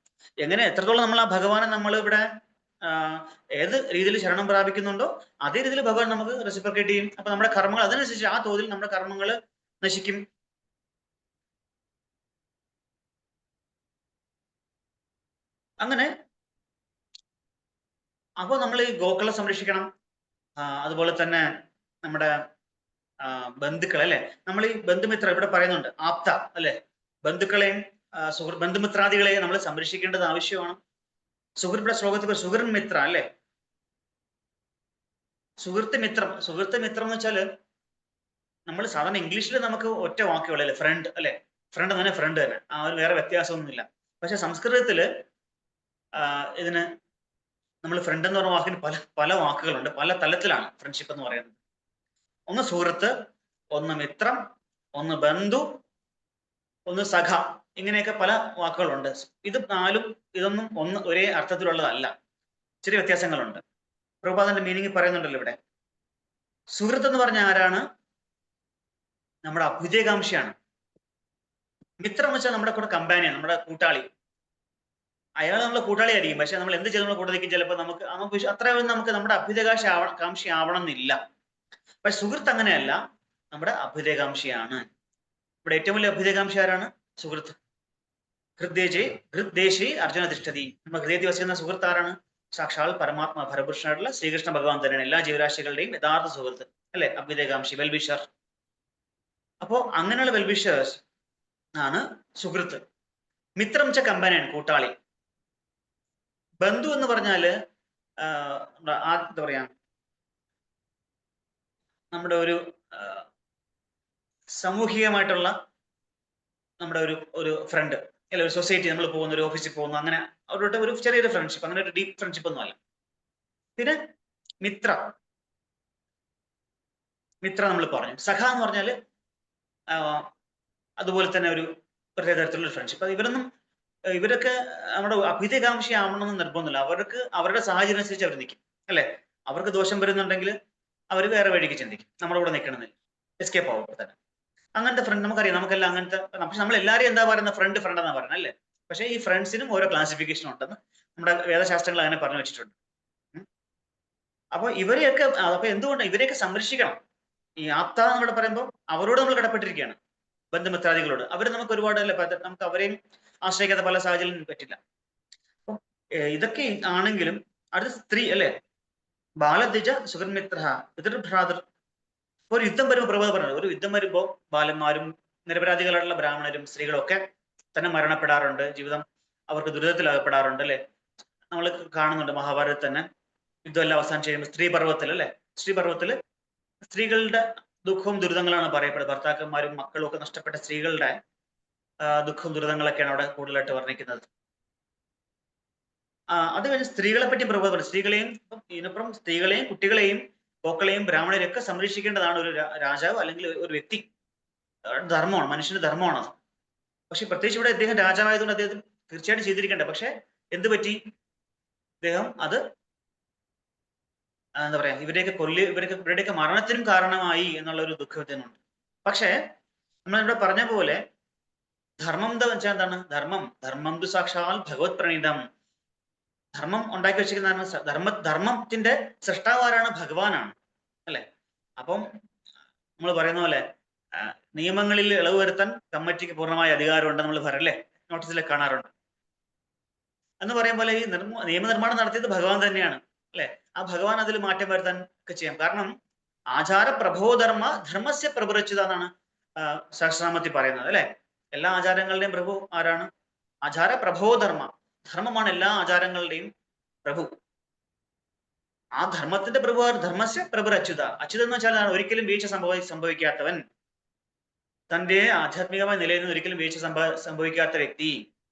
എങ്ങനെ എത്രത്തോളം നമ്മൾ ആ ഭഗവാനെ നമ്മൾ ഇവിടെ ഏത് രീതിയിൽ ശരണം പ്രാപിക്കുന്നുണ്ടോ അതേ രീതിയിൽ ഭഗവാൻ നമുക്ക് റെസിപ്രോക്കേറ്റ് ചെയ്യും. അപ്പൊ നമ്മുടെ കർമ്മങ്ങൾ അതിനനുസരിച്ച് ആ തോതിൽ നമ്മുടെ കർമ്മങ്ങൾ നശിക്കും. അങ്ങനെ അപ്പോൾ നമ്മൾ ഈ ഗോക്കളെ സംരക്ഷിക്കണം. അതുപോലെ തന്നെ നമ്മുടെ ബന്ധുക്കൾ അല്ലെ, നമ്മൾ ഈ ബന്ധുമിത്ര ഇവിടെ പറയുന്നുണ്ട്, ആപ്ത അല്ലെ, ബന്ധുക്കളെയും ബന്ധുമിത്രാദികളെയും നമ്മൾ സംരക്ഷിക്കേണ്ടത് ആവശ്യമാണ്. സുഹൃത്തിന്റെ ശ്ലോകത്തിൽ സുഹൃൻ മിത്ര അല്ലെ, സുഹൃത്ത് മിത്രം എന്ന് വെച്ചാല് നമ്മൾ സാധാരണ ഇംഗ്ലീഷിൽ നമുക്ക് ഒറ്റ വാക്കുകൾ അല്ലെ, ഫ്രണ്ട് അല്ലെ, ഫ്രണ്ട് തന്നെ ഫ്രണ്ട് തന്നെ, ആ ഒരു വേറെ വ്യത്യാസമൊന്നുമില്ല. പക്ഷെ സംസ്കൃതത്തില് ഇതിന് നമ്മൾ ഫ്രണ്ട് എന്ന് പറഞ്ഞ വാക്കിന് പല പല വാക്കുകളുണ്ട്, പല തലത്തിലാണ് ഫ്രണ്ട്ഷിപ്പ് എന്ന് പറയുന്നത്. ഒന്ന് സുഹൃത്ത്, ഒന്ന് മിത്രം, ഒന്ന് ബന്ധു, ഒന്ന് സഖ, ഇങ്ങനെയൊക്കെ പല വാക്കുകളുണ്ട്. ഇതൊന്നും ഒരേ അർത്ഥത്തിലുള്ളതല്ല, ചെറിയ വ്യത്യാസങ്ങളുണ്ട്. പ്രഭുപാദന്റെ മീനിങ് പറയുന്നുണ്ടല്ലോ ഇവിടെ. സുഹൃത്ത് എന്ന് പറഞ്ഞ ആരാണ്? നമ്മുടെ അഭ്യുദയകാംക്ഷയാണ്. മിത്രം എന്ന് വെച്ചാൽ നമ്മുടെ കൂടെ കമ്പാനിയൻ, നമ്മുടെ കൂട്ടാളി. അയാൾ നമ്മളെ കൂട്ടാളി ആയിരിക്കും, പക്ഷെ നമ്മൾ എന്ത് ചെയ്ത് നമ്മളെ കൂടെ നിൽക്കും ചിലപ്പോൾ നമുക്ക് അത്രയും നമുക്ക് നമ്മുടെ അഭ്യുദയകാംക്ഷ ആവണം എന്നില്ല. പക്ഷെ സുഹൃത്ത് അങ്ങനെയല്ല, നമ്മുടെ അഭ്യുദയകാംക്ഷയാണ്. ഇവിടെ ഏറ്റവും വലിയ അഭ്യുദയകാംക്ഷ ആരാണ്? സുഹൃത്ത്. ഹൃദ്ദേശി അർജുന തിഷ്ഠതി. നമ്മുടെ ഹൃദയത്തിൽ വസിക്കുന്ന സുഹൃത്ത് ആരാണ്? സാക്ഷാൽ പരമാത്മ പരപുരുഷനായിട്ടുള്ള ശ്രീകൃഷ്ണ ഭഗവാൻ തന്നെയാണ് എല്ലാ ജീവരാശികളുടെയും യഥാർത്ഥ സുഹൃത്ത്, അല്ലെ? അഭ്യുദയകാംക്ഷി, വെൽവിഷർ. അപ്പോ അങ്ങനെയുള്ള വെൽവിഷേഴ്സ് ആണ് സുഹൃത്ത്. മിത്രം ച കമ്പനൻ, കൂട്ടാളി. ബന്ധു എന്ന് പറഞ്ഞാല് എന്താ പറയാ, നമ്മുടെ ഒരു സാമൂഹികമായിട്ടുള്ള നമ്മുടെ ഒരു ഫ്രണ്ട്, അല്ല ഒരു സൊസൈറ്റി, നമ്മൾ പോകുന്ന ഒരു ഓഫീസിൽ പോകുന്നു, അങ്ങനെ അവരുടെ ഒരു ചെറിയൊരു ഫ്രണ്ട്ഷിപ്പ്, അങ്ങനെ ഒരു ഡീപ്പ് ഫ്രണ്ട്ഷിപ്പ് ഒന്നും അല്ല. പിന്നെ മിത്ര നമ്മൾ പറഞ്ഞു. സഖ എന്ന് പറഞ്ഞാല് അതുപോലെ തന്നെ ഒരു പ്രത്യേക തരത്തിലുള്ള ഫ്രണ്ട്ഷിപ്പ്. ഇവരൊക്കെ നമ്മുടെ അഭ്യുദയകാംക്ഷി ആവണമെന്ന് നിർബന്ധമില്ല. അവർക്ക് അവരുടെ സാഹചര്യം അനുസരിച്ച് അവർ നിൽക്കും, അല്ലെ? അവർക്ക് ദോഷം വരുന്നുണ്ടെങ്കിൽ അവർ വേറെ വഴിക്ക് ചിന്തിക്കും, നമ്മുടെ കൂടെ നിൽക്കണമെന്നില്ല, എസ്കേപ്പ് ആവും തന്നെ. അങ്ങനത്തെ ഫ്രണ്ട് നമുക്കറിയാം, നമുക്കെല്ലാം അങ്ങനത്തെ. പക്ഷെ നമ്മൾ എല്ലാവരും എന്താ പറയുന്നത്? ഫ്രണ്ട് എന്നാ പറയുന്നത്, അല്ലേ? പക്ഷെ ഈ ഫ്രണ്ട്സിനും ഓരോ ക്ലാസിഫിക്കേഷൻ ഉണ്ടെന്ന് നമ്മുടെ വേദശാസ്ത്രങ്ങൾ അങ്ങനെ പറഞ്ഞു വെച്ചിട്ടുണ്ട്. അപ്പൊ ഇവരെയൊക്കെ, അപ്പൊ എന്തുകൊണ്ട് ഇവരെയൊക്കെ സംരക്ഷിക്കണം? ഈ ആപ്ത എന്നവിടെ പറയുമ്പോൾ അവരോട് നമ്മൾ കടപ്പെട്ടിരിക്കുകയാണ്, ബന്ധുമിത്രാദികളോട്. അവർ നമുക്ക് ഒരുപാട്, അല്ലെ, നമുക്ക് അവരെയും ആശ്രയിക്കാത്ത പല സാഹചര്യം പറ്റില്ല. അപ്പം ഇതൊക്കെ ആണെങ്കിലും അടുത്ത സ്ത്രീ, അല്ലെ? ബാലദ്വിജ സുഹൃമിത്ര പിതൃഭ്രാതൃ. ഒരു യുദ്ധം വരുമ്പോൾ പ്രഭുത പറഞ്ഞത്, ഒരു യുദ്ധം വരുമ്പോൾ ബാലന്മാരും നിരപരാധികളായിട്ടുള്ള ബ്രാഹ്മണരും സ്ത്രീകളും ഒക്കെ തന്നെ മരണപ്പെടാറുണ്ട്, ജീവിതം അവർക്ക് ദുരിതത്തിലകപ്പെടാറുണ്ട്, അല്ലെ? നമ്മൾ കാണുന്നുണ്ട് മഹാഭാരതത്തിൽ തന്നെ യുദ്ധമെല്ലാം അവസാനം ചെയ്യുമ്പോൾ സ്ത്രീപർവത്തിൽ, അല്ലെ? സ്ത്രീപർവത്തില് സ്ത്രീകളുടെ ദുഃഖവും ദുരിതങ്ങളാണ് പറയപ്പെടുന്നത്. ഭർത്താക്കന്മാരും മക്കളും ഒക്കെ നഷ്ടപ്പെട്ട സ്ത്രീകളുടെ ദുഃഖവും ദുരിതങ്ങളൊക്കെയാണ് അവിടെ കൂടുതലായിട്ട് വർണ്ണിക്കുന്നത്. അത് കഴിഞ്ഞ് സ്ത്രീകളെ പറ്റി പ്രബോധനം. ഇതിനപ്പുറം സ്ത്രീകളെയും കുട്ടികളെയും പോക്കളെയും ബ്രാഹ്മണരെയും ഒക്കെ സംരക്ഷിക്കേണ്ടതാണ് ഒരു രാജാവ് അല്ലെങ്കിൽ ഒരു വ്യക്തി. ധർമ്മമാണ്, മനുഷ്യന്റെ ധർമ്മമാണ്. പക്ഷെ പ്രത്യേകിച്ച് ഇവിടെ അദ്ദേഹം രാജാവായതുകൊണ്ട് അദ്ദേഹം തീർച്ചയായിട്ടും ചെയ്തിരിക്കേണ്ട. പക്ഷെ എന്ത് പറ്റി? അദ്ദേഹം അത് എന്താ പറയാ, ഇവരുടെയൊക്കെ മരണത്തിനും കാരണമായി എന്നുള്ള ഒരു ദുഃഖത്തിനുണ്ട്. പക്ഷേ നമ്മളിവിടെ പറഞ്ഞ പോലെ ധർമ്മം എന്താ വെച്ചാൽ എന്താണ്? ധർമ്മം തു സാക്ഷാൽ ഭഗവത് പ്രണീതം. ധർമ്മം ഉണ്ടാക്കി വെച്ചിരിക്കുന്ന ധർമ്മത്തിന്റെ സൃഷ്ടാവാരാണ്? ഭഗവാനാണ്, അല്ലെ? അപ്പം നമ്മൾ പറയുന്ന പോലെ നിയമങ്ങളിൽ ഇളവ് വരുത്താൻ കമ്മിറ്റിക്ക് പൂർണ്ണമായ അധികാരമുണ്ട് നമ്മൾ പറയല്ലേ, നോട്ടീസിലൊക്കെ കാണാറുണ്ട്. എന്ന് പറയും പോലെ ഈ നിയമനിർമ്മാണം നടത്തിയത് ഭഗവാൻ തന്നെയാണ്, അല്ലെ? ആ ഭഗവാൻ അതിൽ മാറ്റം വരുത്താൻ ഒക്കെ ചെയ്യാം. കാരണം ആചാര പ്രഭോധർമ്മ ധർമ്മസ്യ പ്രപുരച്ചിത എന്നാണ് സഹസ്രനാമത്തിൽ പറയുന്നത്, അല്ലെ? എല്ലാ ആചാരങ്ങളുടെയും പ്രഭു ആരാണ്? ആചാര പ്രഭോധർമ്മ, ധർമ്മമാണ് എല്ലാ ആചാരങ്ങളുടെയും പ്രഭു. ആ ധർമ്മത്തിന്റെ പ്രഭു ധർമ്മസ്യ പ്രഭുർ അച്യുത. അച്യുത എന്ന് വെച്ചാൽ ഒരിക്കലും വീഴ്ച സംഭവിക്കാത്തവൻ, തന്റെ ആധ്യാത്മികമായ നിലയിൽ നിന്ന് ഒരിക്കലും വീഴ്ച സംഭവിക്കാത്ത വ്യക്തി.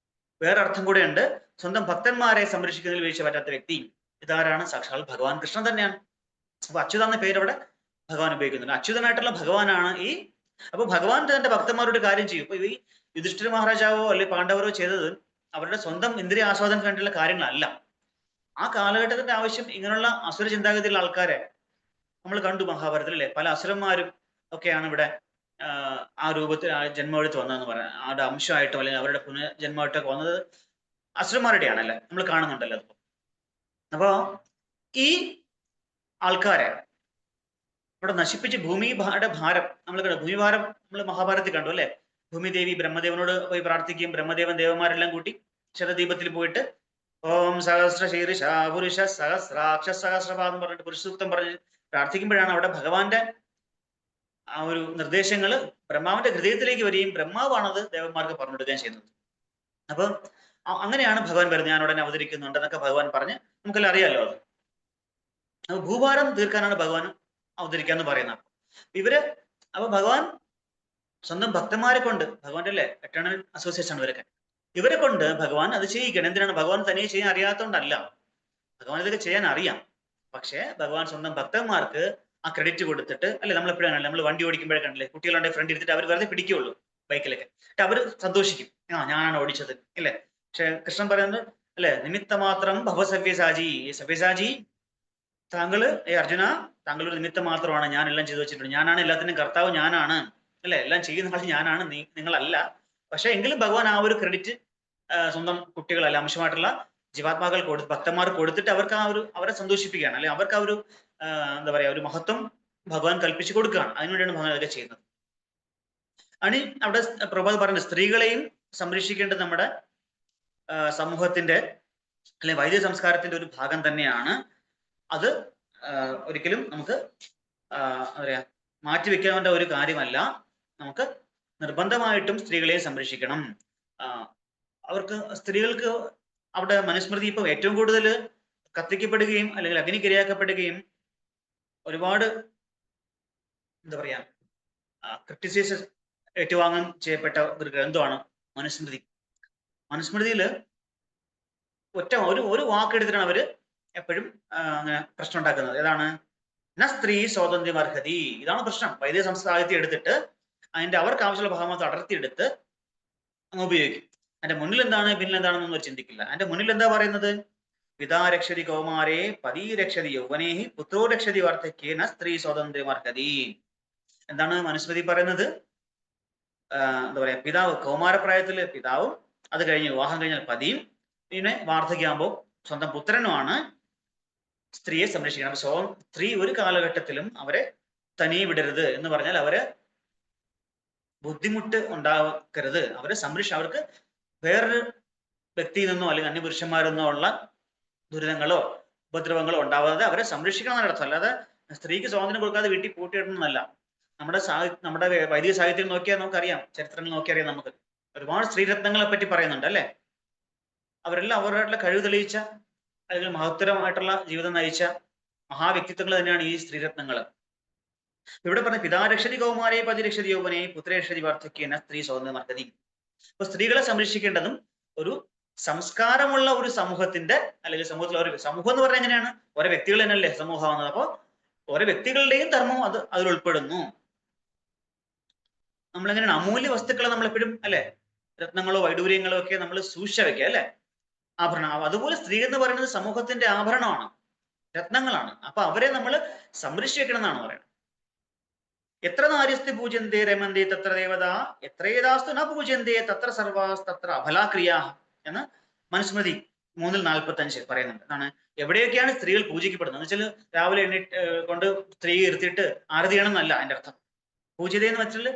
വേറെ അർത്ഥം കൂടെ ഉണ്ട്, സ്വന്തം ഭക്തന്മാരെ സംരക്ഷിക്കുന്നതിൽ വീഴ്ച പറ്റാത്ത വ്യക്തി. ഇതാരാണ്? സാക്ഷാൽ ഭഗവാൻ കൃഷ്ണൻ തന്നെയാണ്. അപ്പൊ അച്യുത എന്ന പേര് അവിടെ ഭഗവാൻ ഉപയോഗിക്കുന്നുണ്ട്. അച്യുതനായിട്ടുള്ള ഭഗവാനാണ് ഈ. അപ്പൊ ഭഗവാൻ തന്റെ ഭക്തന്മാരോട് കാര്യം ചെയ്യും. ഇപ്പൊ ഈ യുധിഷ്ഠിര മഹാരാജാവോ അല്ലെങ്കിൽ പാണ്ഡവരോ ചെയ്തത് അവരുടെ സ്വന്തം ഇന്ദ്രിയ ആസ്വാദനം വേണ്ടിയുള്ള കാര്യങ്ങളല്ല. ആ കാലഘട്ടത്തിന്റെ ആവശ്യം ഇങ്ങനെയുള്ള അസുര ചിന്താഗതിയുള്ള ആൾക്കാരെ നമ്മൾ കണ്ടു മഹാഭാരതത്തിൽ, അല്ലെ? പല അസുരന്മാരും ഒക്കെയാണ് ഇവിടെ ആ രൂപത്തിൽ ജന്മമെടുത്ത് വന്നതെന്ന് പറയാം. അവരുടെ അംശമായിട്ടോ അല്ലെങ്കിൽ അവരുടെ പുനർജന്മമായിട്ടൊക്കെ വന്നത് അസുരന്മാരുടെയാണ്, അല്ലെ? നമ്മൾ കാണുന്നുണ്ടല്ലോ. അപ്പോ ഈ ആൾക്കാരെ ഇവിടെ നശിപ്പിച്ച് ഭൂമിയുടെ ഭാരം നമ്മൾ കണ്ടു. ഭൂമിഭാരം നമ്മൾ മഹാഭാരതത്തിൽ കണ്ടു, അല്ലെ? ഭൂമിദേവി ബ്രഹ്മദേവനോട് പോയി പ്രാർത്ഥിക്കുകയും ബ്രഹ്മദേവൻ ദേവന്മാരെല്ലാം കൂട്ടി ശതദീപത്തിൽ പോയിട്ട് ഓം സഹസ്ര ശീർഷ പുരുഷ സഹസ്രാക്ഷ സഹസ്രപാദം പറഞ്ഞിട്ട് പുരുഷസൂക്തം പറഞ്ഞ് പ്രാർത്ഥിക്കുമ്പോഴാണ് അവിടെ ഭഗവാന്റെ ആ ഒരു നിർദ്ദേശങ്ങൾ ബ്രഹ്മാവിന്റെ ഹൃദയത്തിലേക്ക് വരികയും ബ്രഹ്മാവാണത് ദേവന്മാർക്ക് പറഞ്ഞു കൊടുക്കുകയും ചെയ്യുന്നത്. അപ്പൊ അങ്ങനെയാണ് ഭഗവാൻ വരുന്നത്, ഞാൻ ഉടനെ അവതരിക്കുന്നുണ്ട് എന്നൊക്കെ ഭഗവാൻ പറഞ്ഞ് നമുക്കെല്ലാം അറിയാലോ. അത് ഭൂഭാരം തീർക്കാനാണ് ഭഗവാൻ അവതരിക്കാന്ന് പറയുന്നത്. അപ്പൊ ഭഗവാൻ സ്വന്തം ഭക്തന്മാരെ കൊണ്ട്, ഭഗവാന്റെ, അല്ലെ, എറ്റേണൽ അസോസിയേഷൻ ആണ് ഇവരൊക്കെ, ഇവരെ കൊണ്ട് ഭഗവാൻ അത് ചെയ്യിക്കണം. എന്തിനാണ്? ഭഗവാൻ തനിയെ ചെയ്യാൻ അറിയാത്തതുകൊണ്ടല്ല, ഭഗവാൻ ഇതൊക്കെ ചെയ്യാൻ അറിയാം. പക്ഷെ ഭഗവാൻ സ്വന്തം ഭക്തന്മാർക്ക് ആ ക്രെഡിറ്റ് കൊടുത്തിട്ട്, അല്ലെ? നമ്മൾ എപ്പോഴാണ് നമ്മൾ വണ്ടി ഓടിക്കുമ്പോഴേ കണ്ടില്ലേ, കുട്ടികളുടെ ഫ്രണ്ട് എടുത്തിട്ട് അവർ വെറുതെ പിടിക്കുകയുള്ളൂ ബൈക്കിലൊക്കെ, എന്നിട്ട് അവർ സന്തോഷിക്കും, ഞാനാണ് ഓടിച്ചത്, അല്ലെ? പക്ഷെ കൃഷ്ണൻ പറയുന്നത്, അല്ലെ, നിമിത്ത മാത്രം ഭവസവ്യസാജി, സവ്യസാജി, താങ്കള് അർജുന, താങ്കൾ ഒരു നിമിത്തം മാത്രമാണ്, ഞാൻ എല്ലാം ചെയ്തു വെച്ചിട്ടുണ്ട്, ഞാനാണ് എല്ലാത്തിനും കർത്താവ്, ഞാനാണ്, അല്ലെ? എല്ലാം ചെയ്യുന്ന ആൾ ഞാനാണ്, നിങ്ങളല്ല. പക്ഷെ എങ്കിലും ഭഗവാൻ ആ ഒരു ക്രെഡിറ്റ് സ്വന്തം കുട്ടികളല്ല, അംശമായിട്ടുള്ള ജീവാത്മാക്കൾ ഭക്തന്മാർക്ക് കൊടുത്തിട്ട് അവർക്ക് അവരെ സന്തോഷിപ്പിക്കുകയാണ്, അല്ലെ? അവർക്ക് ആ ഒരു എന്താ പറയാ, ഒരു മഹത്വം ഭഗവാൻ കൽപ്പിച്ചു കൊടുക്കുകയാണ്. അതിനുവേണ്ടിയാണ് ഭഗവാൻ അതൊക്കെ ചെയ്യുന്നത്. അവിടെ പ്രഭുപാദ് പറഞ്ഞത് സ്ത്രീകളെയും സംരക്ഷിക്കേണ്ടത് നമ്മുടെ സമൂഹത്തിന്റെ അല്ലെങ്കിൽ വൈദിക സംസ്കാരത്തിന്റെ ഒരു ഭാഗം തന്നെയാണ്. അത് ഒരിക്കലും നമുക്ക് എന്താ പറയാ മാറ്റിവെക്കേണ്ട ഒരു കാര്യമല്ല. നമുക്ക് നിർബന്ധമായിട്ടും സ്ത്രീകളെ സംരക്ഷിക്കണം. അവർക്ക് സ്ത്രീകൾക്ക് അവിടെ മനുസ്മൃതി ഇപ്പൊ ഏറ്റവും കൂടുതൽ കത്തിക്കപ്പെടുകയും അല്ലെങ്കിൽ അഗ്നിക്കിരയാക്കപ്പെടുകയും ഒരുപാട് എന്താ പറയാ ക്രിറ്റിസൈസ് ഏറ്റുവാങ്ങാൻ ചെയ്യപ്പെട്ട ഒരു ഗ്രന്ഥമാണ് മനുസ്മൃതി. മനുസ്മൃതിയിൽ ഒരു വാക്കെടുത്തിട്ടാണ് അവര് എപ്പോഴും അങ്ങനെ പ്രശ്നം ഉണ്ടാക്കുന്നത്. ഏതാണ്? ന സ്ത്രീ സ്വാതന്ത്ര്യം അർഹതി. ഇതാണ് പ്രശ്നം. വൈദിക സംസ്കാരത്തെ എടുത്തിട്ട് അതിന്റെ അവർക്ക് ആവശ്യമുള്ള ഭാഗം അടർത്തിയെടുത്ത് അങ്ങ് ഉപയോഗിക്കും. അതിന്റെ മുന്നിൽ എന്താണ് പിന്നിൽ എന്താണെന്നൊന്നും അവർ ചിന്തിക്കില്ല. അതിന്റെ മുന്നിൽ എന്താ പറയുന്നത്? പിതാ രക്ഷതി കൗമാരേ പതി രക്ഷതി യൗവനേഹി പുത്രോ രക്ഷതി വാർദ്ധക്യേ ന സ്ത്രീ സ്വാതന്ത്ര്യം അർഹതി. എന്താണ് മനുസ്മൃതി പറയുന്നത്? എന്താ പറയാ, പിതാവ് കൗമാരപ്രായത്തില് പിതാവും, അത് കഴിഞ്ഞ് വിവാഹം കഴിഞ്ഞാൽ പതിയും, പിന്നെ വാർദ്ധക്യമാകുമ്പോൾ സ്വന്തം പുത്രനുമാണ് സ്ത്രീയെ സംരക്ഷിക്കണം. സ്ത്രീ ഒരു കാലഘട്ടത്തിലും അവരെ തനിയെ വിടരുത് എന്ന് പറഞ്ഞാൽ അവരെ ബുദ്ധിമുട്ട് ഉണ്ടാക്കരുത്, അവരെ അവർക്ക് വേറൊരു വ്യക്തിയിൽ നിന്നോ അല്ലെങ്കിൽ അന്യപുരുഷന്മാരിൽ നിന്നോ ഉള്ള ദുരിതങ്ങളോ ഉപദ്രവങ്ങളോ ഉണ്ടാവാതെ അവരെ സംരക്ഷിക്കണം എന്നർത്ഥം. അല്ലാതെ സ്ത്രീക്ക് സ്വാതന്ത്ര്യം കൊടുക്കാതെ വീട്ടിൽ പൂട്ടിയിടണമെന്നല്ല. നമ്മുടെ വൈദിക സാഹിത്യം നോക്കിയാൽ നമുക്കറിയാം, ചരിത്രങ്ങൾ നോക്കിയറിയാം നമുക്ക് ഒരുപാട് സ്ത്രീരത്നങ്ങളെ പറ്റി പറയുന്നുണ്ട് അല്ലെ. അവരെല്ലാം അവരുടെ കഴിവ് തെളിയിച്ച അല്ലെങ്കിൽ മഹത്തരമായിട്ടുള്ള ജീവിതം നയിച്ച മഹാവ്യക്തിത്വങ്ങൾ തന്നെയാണ് ഈ സ്ത്രീരത്നങ്ങൾ. ഇവിടെ പറഞ്ഞ പിതാരക്ഷതി കൗമാരേ പതിരക്ഷതി യൗവനേ പുത്രരക്ഷതി വാർദ്ധക്യേന സ്ത്രീ സ്വാതന്ത്ര്യം അർഹതി. അപ്പൊ സ്ത്രീകളെ സംരക്ഷിക്കേണ്ടതും ഒരു സംസ്കാരമുള്ള ഒരു സമൂഹത്തിന്റെ അല്ലെങ്കിൽ സമൂഹത്തിലെ ഒരു സമൂഹം എന്ന് പറഞ്ഞാൽ എങ്ങനെയാണ്? ഓരോ വ്യക്തികൾ തന്നെയല്ലേ സമൂഹമാകുന്നത്. അപ്പൊ ഓരോ വ്യക്തികളുടെയും ധർമ്മം അതിൽ ഉൾപ്പെടുന്നു. നമ്മളെങ്ങനെയാണ് അമൂല്യ വസ്തുക്കളെ നമ്മളെപ്പോഴും അല്ലെ, രത്നങ്ങളോ വൈഡൂര്യങ്ങളോ ഒക്കെ നമ്മൾ സൂക്ഷിച്ചു വെക്കുക അല്ലെ, ആഭരണം. അതുപോലെ സ്ത്രീ എന്ന് പറയുന്നത് സമൂഹത്തിന്റെ ആഭരണമാണ്, രത്നങ്ങളാണ്. അപ്പൊ അവരെ നമ്മൾ സംരക്ഷിക്കണം എന്നാണ് പറയുന്നത്. എത്ര നാര്യസ്തി പൂജന്തേ രമന്തേ തത്ര ദേവത എത്രേതാസ്തു ന പൂജന്തേ തത്ര സർവാസ് തത്ര അഫലാക്രിയ എന്ന് മനുസ്മൃതി 3:45 പറയുന്നുണ്ട്. എന്നാണ് എവിടെയൊക്കെയാണ് സ്ത്രീകൾ പൂജിക്കപ്പെടുന്നത് എന്ന് വെച്ചാൽ രാവിലെ കൊണ്ട് സ്ത്രീ ഇരുത്തിയിട്ട് ആരതി ചെയ്യണം എന്നല്ല അതിന്റെ അർത്ഥം. പൂജിത എന്ന് വെച്ചാൽ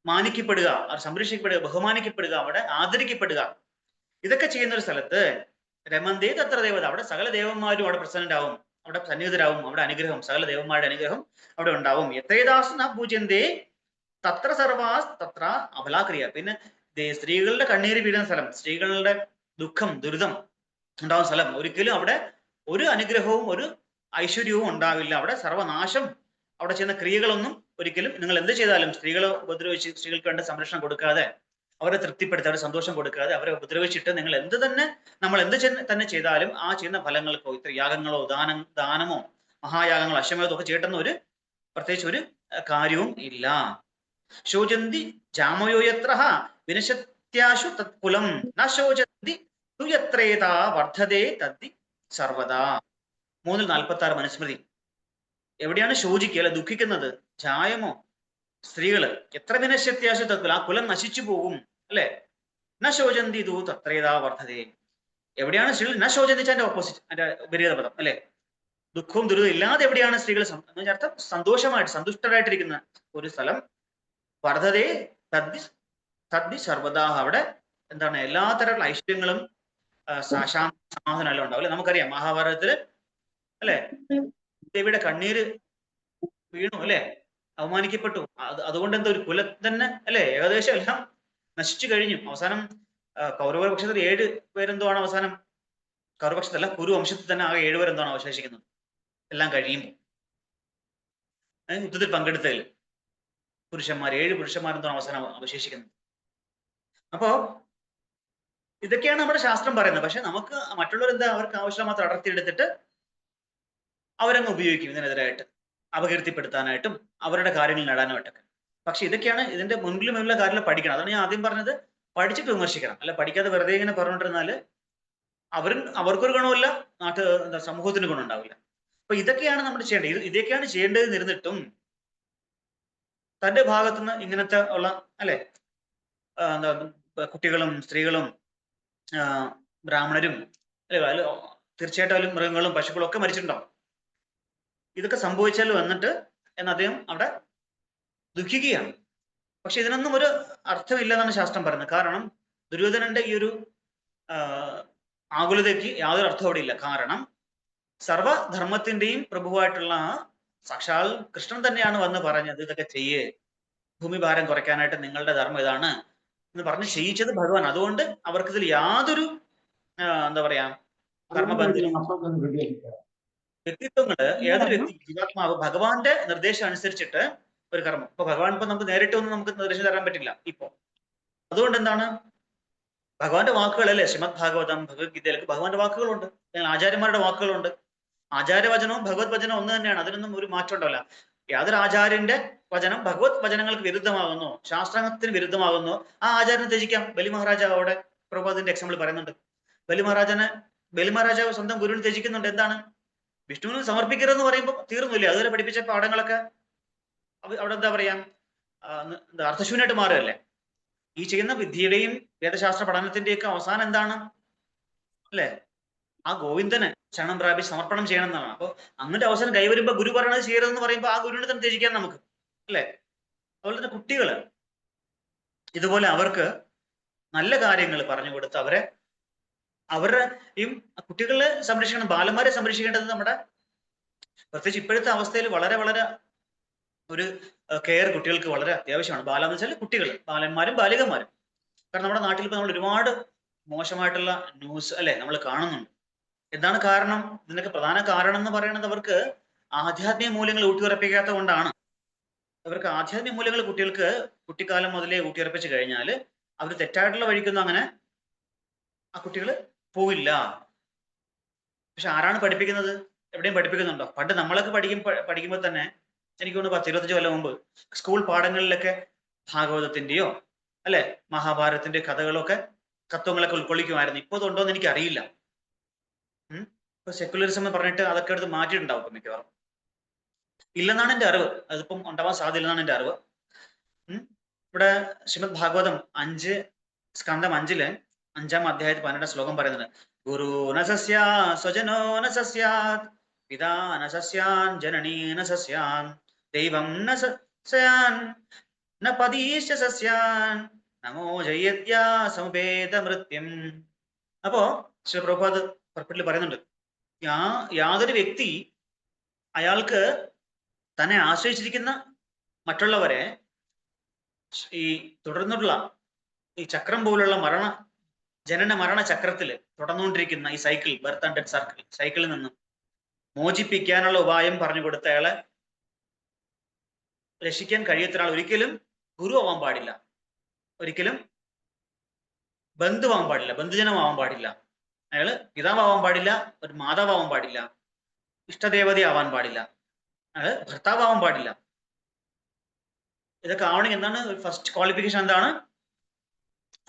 മാനിക്കപ്പെടുക, സംരക്ഷിക്കപ്പെടുക, ബഹുമാനിക്കപ്പെടുക, അവിടെ ആദരിക്കപ്പെടുക. ഇതൊക്കെ ചെയ്യുന്ന ഒരു സ്ഥലത്ത് രമന്തേ തത്ര ദേവത, അവിടെ സകല ദേവന്മാരും അവിടെ പ്രസന്റ് ആവും, അവിടെ സന്നിഹിതരാവും, അവിടെ അനുഗ്രഹം, സകല ദേവന്മാരുടെ അനുഗ്രഹം അവിടെ ഉണ്ടാവും. എത്രേദാസ് ന പൂജ്യന്തേ തത്ര സർവാസ് തത്ര അഫലാക്രിയ. പിന്നെ സ്ത്രീകളുടെ കണ്ണീര് വീഴുന്ന സ്ഥലം, സ്ത്രീകളുടെ ദുഃഖം ദുരിതം ഉണ്ടാവുന്ന സ്ഥലം, ഒരിക്കലും അവിടെ ഒരു അനുഗ്രഹവും ഒരു ഐശ്വര്യവും ഉണ്ടാവില്ല. അവിടെ സർവനാശം, അവിടെ ചെയ്യുന്ന ക്രിയകളൊന്നും ഒരിക്കലും നിങ്ങൾ എന്ത് ചെയ്താലും സ്ത്രീകളെ ഉപദ്രവിച്ച് സ്ത്രീകൾക്ക് വേണ്ട സംരക്ഷണം കൊടുക്കാതെ, അവരെ തൃപ്തിപ്പെടുത്തി അവരെ സന്തോഷം കൊടുക്കാതെ അവരെ ഉപദ്രവിച്ചിട്ട് നിങ്ങൾ നമ്മൾ എന്ത് തന്നെ ചെയ്താലും ആ ചെയ്യുന്ന ഫലങ്ങൾക്കോ ഇത്ര യാഗങ്ങളോ ദാനമോ മഹായാഗങ്ങളോ അശ്വമേധമോ ഒക്കെ ചെയ്യട്ടെന്ന ഒരു പ്രത്യേകിച്ച് ഒരു കാര്യവും ഇല്ല. ശോചന്തി ജാമയോയത്ര വിനശത്യാശു തത്കുലം ന ശോചന്തി തുയത്രേതാ വർദ്ധതേ തദ്ദി സർവദാ. 3:46 മനുസ്മൃതി. എവിടെയാണ് ശോചിക്കുക അല്ലെ ദുഃഖിക്കുന്നത്? ജായമോ സ്ത്രീകള് എത്ര വിനശത്യാശു തത്കുലം, ആ കുലം നശിച്ചു പോകും അല്ലെ. ന ശോചന്തി തൂ തത്രേതാ വർദ്ധതേ. എവിടെയാണ് സ്ത്രീകൾ ന ശോചന്തി, അതിന്റെ ഓപ്പോസിറ്റ്, അതിന്റെ വിപരീത പദം അല്ലെ. ദുഃഖവും ദുരിതവും ഇല്ലാതെ എവിടെയാണ് സ്ത്രീകൾ അർത്ഥം സന്തോഷമായിട്ട് സന്തുഷ്ടരായിട്ടിരിക്കുന്ന ഒരു സ്ഥലം. വർദ്ധതേ തദ്ദി സർവദാ. അവിടെ എന്താണ് എല്ലാ തരത്തിലുള്ള ഐശ്വര്യങ്ങളും സമാധാനം എല്ലാം ഉണ്ടാവും അല്ലെ. നമുക്കറിയാം മഹാഭാരതത്തില് അല്ലെ ദേവിയുടെ കണ്ണീര് വീണു അല്ലെ, അവമാനിക്കപ്പെട്ടു. അതുകൊണ്ട് എന്താ ഒരു കുലം തന്നെ അല്ലെ ഏകദേശം എല്ലാം നശിച്ചു കഴിഞ്ഞു. അവസാനം കൗരവപക്ഷത്തിൽ 7 പേരെന്തോ ആണ് അവസാനം, കൗരവപക്ഷത്തല്ല കുരുവംശത്തിൽ തന്നെ ആകെ 7 പേരെന്തോ ആണ് അവശേഷിക്കുന്നത് എല്ലാം കഴിയുമ്പോൾ. യുദ്ധത്തിൽ പങ്കെടുത്തതിൽ 7 പുരുഷന്മാരെന്തോ അവസാനം അവശേഷിക്കുന്നത്. അപ്പോ ഇതൊക്കെയാണ് നമ്മുടെ ശാസ്ത്രം പറയുന്നത്. പക്ഷെ നമുക്ക് മറ്റുള്ളവർ എന്താ, അവർക്ക് ആവശ്യം മാത്രം അടർത്തിയെടുത്തിട്ട് അവരങ്ങ് ഉപയോഗിക്കും ഇതിനെതിരായിട്ട്, അപകീർത്തിപ്പെടുത്താനായിട്ടും അവരുടെ കാര്യങ്ങൾ നേടാനായിട്ടൊക്കെ. പക്ഷെ ഇതൊക്കെയാണ് ഇതിന്റെ മുൻപിലുള്ള കാര്യങ്ങൾ പഠിക്കണം. അതാണ് ഞാൻ ആദ്യം പറഞ്ഞത്, പഠിച്ചിട്ട് വിമർശിക്കണം. അല്ല പഠിക്കാതെ വെറുതെ ഇങ്ങനെ പറഞ്ഞുകൊണ്ടിരുന്നാല് അവർക്കൊരു ഗുണമില്ല, സമൂഹത്തിന് ഗുണം ഉണ്ടാവില്ല. അപ്പൊ ഇതൊക്കെയാണ് നമ്മൾ ചെയ്യേണ്ടത്. ഇതൊക്കെയാണ് ചെയ്യേണ്ടതെന്നിരുന്നിട്ടും തന്റെ ഭാഗത്തുനിന്ന് ഇങ്ങനത്തെ ഉള്ള അല്ലെ എന്താ കുട്ടികളും സ്ത്രീകളും ബ്രാഹ്മണരും അല്ലെ തീർച്ചയായിട്ടും മൃഗങ്ങളും പശുക്കളും ഒക്കെ മരിച്ചിട്ടുണ്ടാവും. ഇതൊക്കെ സംഭവിച്ചാൽ വന്നിട്ട് എന്ന് അദ്ദേഹം അവിടെ ദുഃഖിക്കുകയാണ്. പക്ഷെ ഇതിനൊന്നും ഒരു അർത്ഥമില്ലെന്നാണ് ശാസ്ത്രം പറയുന്നത്. കാരണം ദുര്യോധനന്റെ ഈ ഒരു ആകുലതയ്ക്ക് യാതൊരു അർത്ഥവും അവിടെ ഇല്ല. കാരണം സർവധർമ്മത്തിന്റെയും പ്രഭുവായിട്ടുള്ള സാക്ഷാൽ കൃഷ്ണൻ തന്നെയാണ് വന്ന് പറഞ്ഞത് ഇതൊക്കെ ചെയ്യേ, ഭൂമിഭാരം കുറയ്ക്കാനായിട്ട് നിങ്ങളുടെ ധർമ്മം ഇതാണ് എന്ന് പറഞ്ഞ് ചെയ്യിച്ചത് ഭഗവാൻ. അതുകൊണ്ട് അവർക്ക് ഇതിൽ യാതൊരു എന്താ പറയാ കർമ്മബന്ധനം. വ്യക്തിത്വങ്ങള് ഏതൊരു വ്യക്തി ജീവാത്മാവ് ഭഗവാന്റെ നിർദ്ദേശം അനുസരിച്ചിട്ട് ഒരു കർമ്മം. ഇപ്പൊ ഭഗവാൻ ഇപ്പൊ നമുക്ക് നേരിട്ട് ഒന്നും നമുക്ക് നിർദ്ദേശം തരാൻ പറ്റില്ല ഇപ്പൊ. അതുകൊണ്ട് എന്താണ് ഭഗവാന്റെ വാക്കുകൾ അല്ലേ, ശ്രീമദ് ഭാഗവതം ഭഗവത്ഗീതയിലൊക്കെ ഭഗവാന്റെ വാക്കുകളുണ്ട്, ആചാര്യന്മാരുടെ വാക്കുകളുണ്ട്. ആചാര്യവചനവും ഭഗവത് വചനവും ഒന്ന് തന്നെയാണ്, അതിനൊന്നും ഒരു മാറ്റം ഉണ്ടാവില്ല. യാതൊരു ആചാര്യന്റെ വചനം ഭഗവത് വചനങ്ങൾക്ക് വിരുദ്ധമാകുന്നു, ശാസ്ത്രത്തിന് വിരുദ്ധമാകുന്നു, ആ ആചാര്യനെ ത്യജിക്കാം. ബലി മഹാരാജാവ് അവിടെ പ്രഭുപാദിന്റെ എക്സാമ്പിൾ പറയുന്നുണ്ട്. ബലി മഹാരാജാവ് സ്വന്തം ഗുരുവിനെ ത്യജിക്കുന്നുണ്ട്. എന്താണ്? വിഷ്ണുവിന് സമർപ്പിക്കരുതെന്ന് പറയുമ്പോൾ തീർന്നില്ലേ, അതുവരെ പഠിപ്പിച്ച പാഠങ്ങളൊക്കെ അവിടെ എന്താ പറയാ അർത്ഥശൂന്യമായിട്ട് മാറുകയല്ലേ. ഈ ചെയ്യുന്ന വിദ്യയുടെയും വേദശാസ്ത്ര പഠനത്തിന്റെയൊക്കെ അവസാനം എന്താണ് അല്ലെ? ആ ഗോവിന്ദന് ശരണം പ്രാപിച്ച് സമർപ്പണം ചെയ്യണം എന്നാണ്. അപ്പൊ അങ്ങനത്തെ അവസരം കൈവരുമ്പോ ഗുരു പറയണത് ചെയ്യരുതെന്ന് പറയുമ്പോൾ ആ ഗുരുവിനെ തന്നെ ത്യജിക്കാൻ നമുക്ക് അല്ലെ. അതുപോലെ തന്നെ കുട്ടികള് ഇതുപോലെ അവർക്ക് നല്ല കാര്യങ്ങൾ പറഞ്ഞു കൊടുത്ത് അവരുടെ ഈ കുട്ടികളെ സംരക്ഷിക്കണം, ബാലന്മാരെ സംരക്ഷിക്കേണ്ടത് നമ്മുടെ പ്രത്യേകിച്ച് ഇപ്പോഴത്തെ അവസ്ഥയിൽ വളരെ വളരെ ഒരു കെയർ കുട്ടികൾക്ക് വളരെ അത്യാവശ്യമാണ്. ബാല എന്ന് വെച്ചാൽ കുട്ടികൾ, ബാലന്മാരും ബാലികന്മാരും. കാരണം നമ്മുടെ നാട്ടിൽ ഇപ്പൊ നമ്മൾ ഒരുപാട് മോശമായിട്ടുള്ള ന്യൂസ് അല്ലെ നമ്മൾ കാണുന്നുണ്ട്. എന്താണ് കാരണം? ഇതിനൊക്കെ പ്രധാന കാരണം എന്ന് പറയുന്നത് അവർക്ക് ആധ്യാത്മിക മൂല്യങ്ങൾ ഊട്ടിയുറപ്പിക്കാത്ത കൊണ്ടാണ്. അവർക്ക് ആധ്യാത്മിക മൂല്യങ്ങൾ കുട്ടികൾക്ക് കുട്ടിക്കാലം മുതലേ ഊട്ടിയുറപ്പിച്ചു കഴിഞ്ഞാൽ അവർ തെറ്റായിട്ടുള്ള വഴിക്കൊന്നും അങ്ങനെ ആ കുട്ടികൾ പോവില്ല. പക്ഷെ ആരാണ് പഠിപ്പിക്കുന്നത്? എവിടെയും പഠിപ്പിക്കുന്നുണ്ടോ? പണ്ട് നമ്മളൊക്കെ പഠിക്കുമ്പോൾ തന്നെ എനിക്ക് തോന്നുന്നു 10-25 കൊല്ലം മുമ്പ് സ്കൂൾ പാഠങ്ങളിലൊക്കെ ഭാഗവതത്തിന്റെയോ അല്ലെ മഹാഭാരതത്തിന്റെ കഥകളൊക്കെ തത്വങ്ങളൊക്കെ ഉൾക്കൊള്ളിക്കുമായിരുന്നു. ഇപ്പൊ അതുണ്ടോ എന്ന് എനിക്ക് അറിയില്ല. ഇപ്പൊ സെക്കുലറിസം എന്ന് പറഞ്ഞിട്ട് അതൊക്കെ എടുത്ത് മാറ്റിയിട്ടുണ്ടാവും മിക്കവാറും. ഇല്ലെന്നാണ് എന്റെ അറിവ്. അതിപ്പം ഉണ്ടാവാൻ സാധ്യതയില്ലെന്നാണ് എന്റെ അറിവ്. ഇവിടെ ശ്രീമദ് ഭാഗവതം 5 സ്കന്ധം 5 5-ാം അധ്യായത്തിൽ 12-ാം ശ്ലോകം പറയുന്നത്, ഗുരു ന സസ്യാ സ്വജനോ ന സസ്യാത് പിതാ ന സസ്യാൻ ജനനീ ന സസ്യാൻ ദൈവം ന സസ്യാൻ ന പതീശ്ച സസ്യാൻ നമോ ജയത്യാ സമവേദ മൃത്യം. അപ്പോ ശ്രീ പ്രഭുപാദ് പുറപ്പെട്ടിൽ പറയുന്നുണ്ട്, യാതൊരു വ്യക്തി അയാൾക്ക് തന്നെ ആശ്രയിച്ചിരിക്കുന്ന മറ്റുള്ളവരെ ഈ തുടർന്നുള്ള ഈ ചക്രം പോലുള്ള ജനന മരണ ചക്രത്തില് തുടർന്നുകൊണ്ടിരിക്കുന്ന ഈ സൈക്കിൾ, ബർത്ത് ആൻഡ് ഡെത്ത് സൈക്കിളിൽ നിന്നും മോചിപ്പിക്കാനുള്ള ഉപായം പറഞ്ഞു കൊടുത്ത അയാളെ രക്ഷിക്കാൻ കഴിയത്തൊരാൾ ഒരിക്കലും ഗുരു ആവാൻ പാടില്ല, ഒരിക്കലും ബന്ധുവാൻ പാടില്ല, ബന്ധുജനമാവാൻ പാടില്ല, അയാള് പിതാവാൻ പാടില്ല, ഒരു മാതാവാൻ പാടില്ല, ഇഷ്ടദേവതയാവാൻ പാടില്ല, അയാള് ഭർത്താവാൻ പാടില്ല. ഇതൊക്കെ ആവണമെങ്കിൽ എന്താണ് ഫസ്റ്റ് ക്വാളിഫിക്കേഷൻ? എന്താണ്?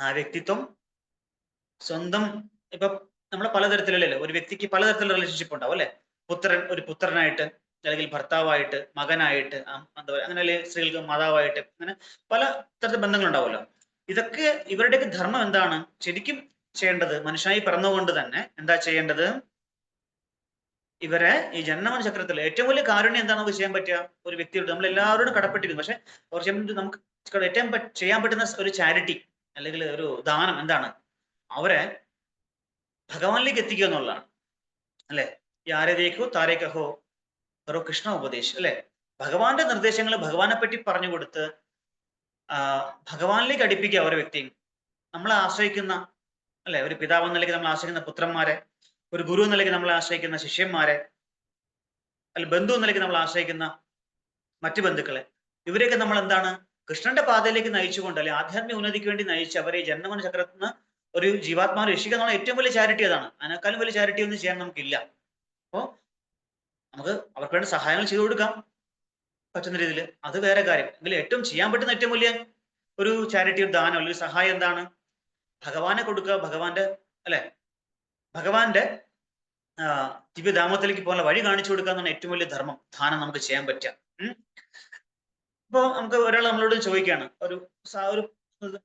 ആ വ്യക്തിത്വം സ്വന്തം. ഇപ്പൊ നമ്മളെ പലതരത്തിലല്ലേ, ഒരു വ്യക്തിക്ക് പലതരത്തിലുള്ള റിലേഷൻഷിപ്പ് ഉണ്ടാവും അല്ലെ. ഒരു പുത്രനായിട്ട്, അല്ലെങ്കിൽ ഭർത്താവായിട്ട്, മകനായിട്ട്, എന്താ പറയുക, അങ്ങനെ അല്ലെ സ്ത്രീകൾക്ക് മാതാവായിട്ട്, അങ്ങനെ പല തരത്തിൽ ബന്ധങ്ങളുണ്ടാവുമല്ലോ. ഇതൊക്കെ ഇവരുടെയൊക്കെ ധർമ്മം എന്താണ് ശരിക്കും ചെയ്യേണ്ടത്? മനുഷ്യനായി പിറന്നുകൊണ്ട് തന്നെ എന്താ ചെയ്യേണ്ടത്? ഇവരെ ഈ ജനനമന ചക്രത്തിൽ ഏറ്റവും വലിയ കാരുണ്യം എന്താണ് നമുക്ക് ചെയ്യാൻ പറ്റുക? ഒരു വ്യക്തിയോട് നമ്മൾ എല്ലാവരോടും കടപ്പെട്ടിരിക്കുന്നു. പക്ഷെ നമുക്ക് ഏറ്റവും ചെയ്യാൻ പറ്റുന്ന ഒരു ചാരിറ്റി അല്ലെങ്കിൽ ഒരു ദാനം എന്താണ്? അവരെ ഭഗവാനിലേക്ക് എത്തിക്കുക എന്നുള്ളതാണ് അല്ലെ. യാരേക്കോ താരേക്കഹോ ഓരോ കൃഷ്ണ ഉപദേശം അല്ലെ. ഭഗവാന്റെ നിർദ്ദേശങ്ങൾ ഭഗവാനെ പറ്റി പറഞ്ഞു കൊടുത്ത് ഭഗവാനിലേക്ക് അടുപ്പിക്കുക ഓരോ വ്യക്തിയും. നമ്മളെ ആശ്രയിക്കുന്ന അല്ലെ, ഒരു പിതാവ് എന്ന നിലയ്ക്ക് നമ്മൾ ആശ്രയിക്കുന്ന പുത്രന്മാരെ, ഒരു ഗുരു എന്ന നിലയ്ക്ക് നമ്മൾ ആശ്രയിക്കുന്ന ശിഷ്യന്മാരെ, അല്ല ബന്ധു എന്ന നിലയ്ക്ക് നമ്മൾ ആശ്രയിക്കുന്ന മറ്റു ബന്ധുക്കളെ, ഇവരെയൊക്കെ നമ്മൾ എന്താണ് കൃഷ്ണന്റെ പാതയിലേക്ക് നയിച്ചുകൊണ്ട് അല്ലെ ആധ്യാത്മിക ഉന്നതിക്ക് വേണ്ടി നയിച്ച് അവരെ ജന്മന ചക്രത്തിൽ നിന്ന് ഒരു ജീവാത്മാവ് രക്ഷിക്കുക എന്നുള്ള ഏറ്റവും വലിയ ചാരിറ്റി അതാണ്. അതിനേക്കാളും വലിയ ചാരിറ്റി ഒന്നും ചെയ്യാൻ നമുക്കില്ല. അപ്പോ നമുക്ക് അവർക്ക് വേണ്ട സഹായങ്ങൾ ചെയ്തു കൊടുക്കാം പറ്റുന്ന രീതിയിൽ, അത് വേറെ കാര്യം. എങ്കിലും ഏറ്റവും ചെയ്യാൻ പറ്റുന്ന ഏറ്റവും വലിയ ഒരു ചാരിറ്റി, ഒരു ദാനം അല്ലെങ്കിൽ സഹായം എന്താണ്? ഭഗവാനെ കൊടുക്കുക, ഭഗവാന്റെ അല്ലെ ഭഗവാന്റെ ദിവ്യധാമത്തിലേക്ക് പോകാനുള്ള വഴി കാണിച്ചു കൊടുക്കുക എന്നാണ് ഏറ്റവും വലിയ ധർമ്മം, ദാനം നമുക്ക് ചെയ്യാൻ പറ്റുക. ഇപ്പൊ നമുക്ക് ഒരാൾ നമ്മളോട് ചോദിക്കുകയാണ്,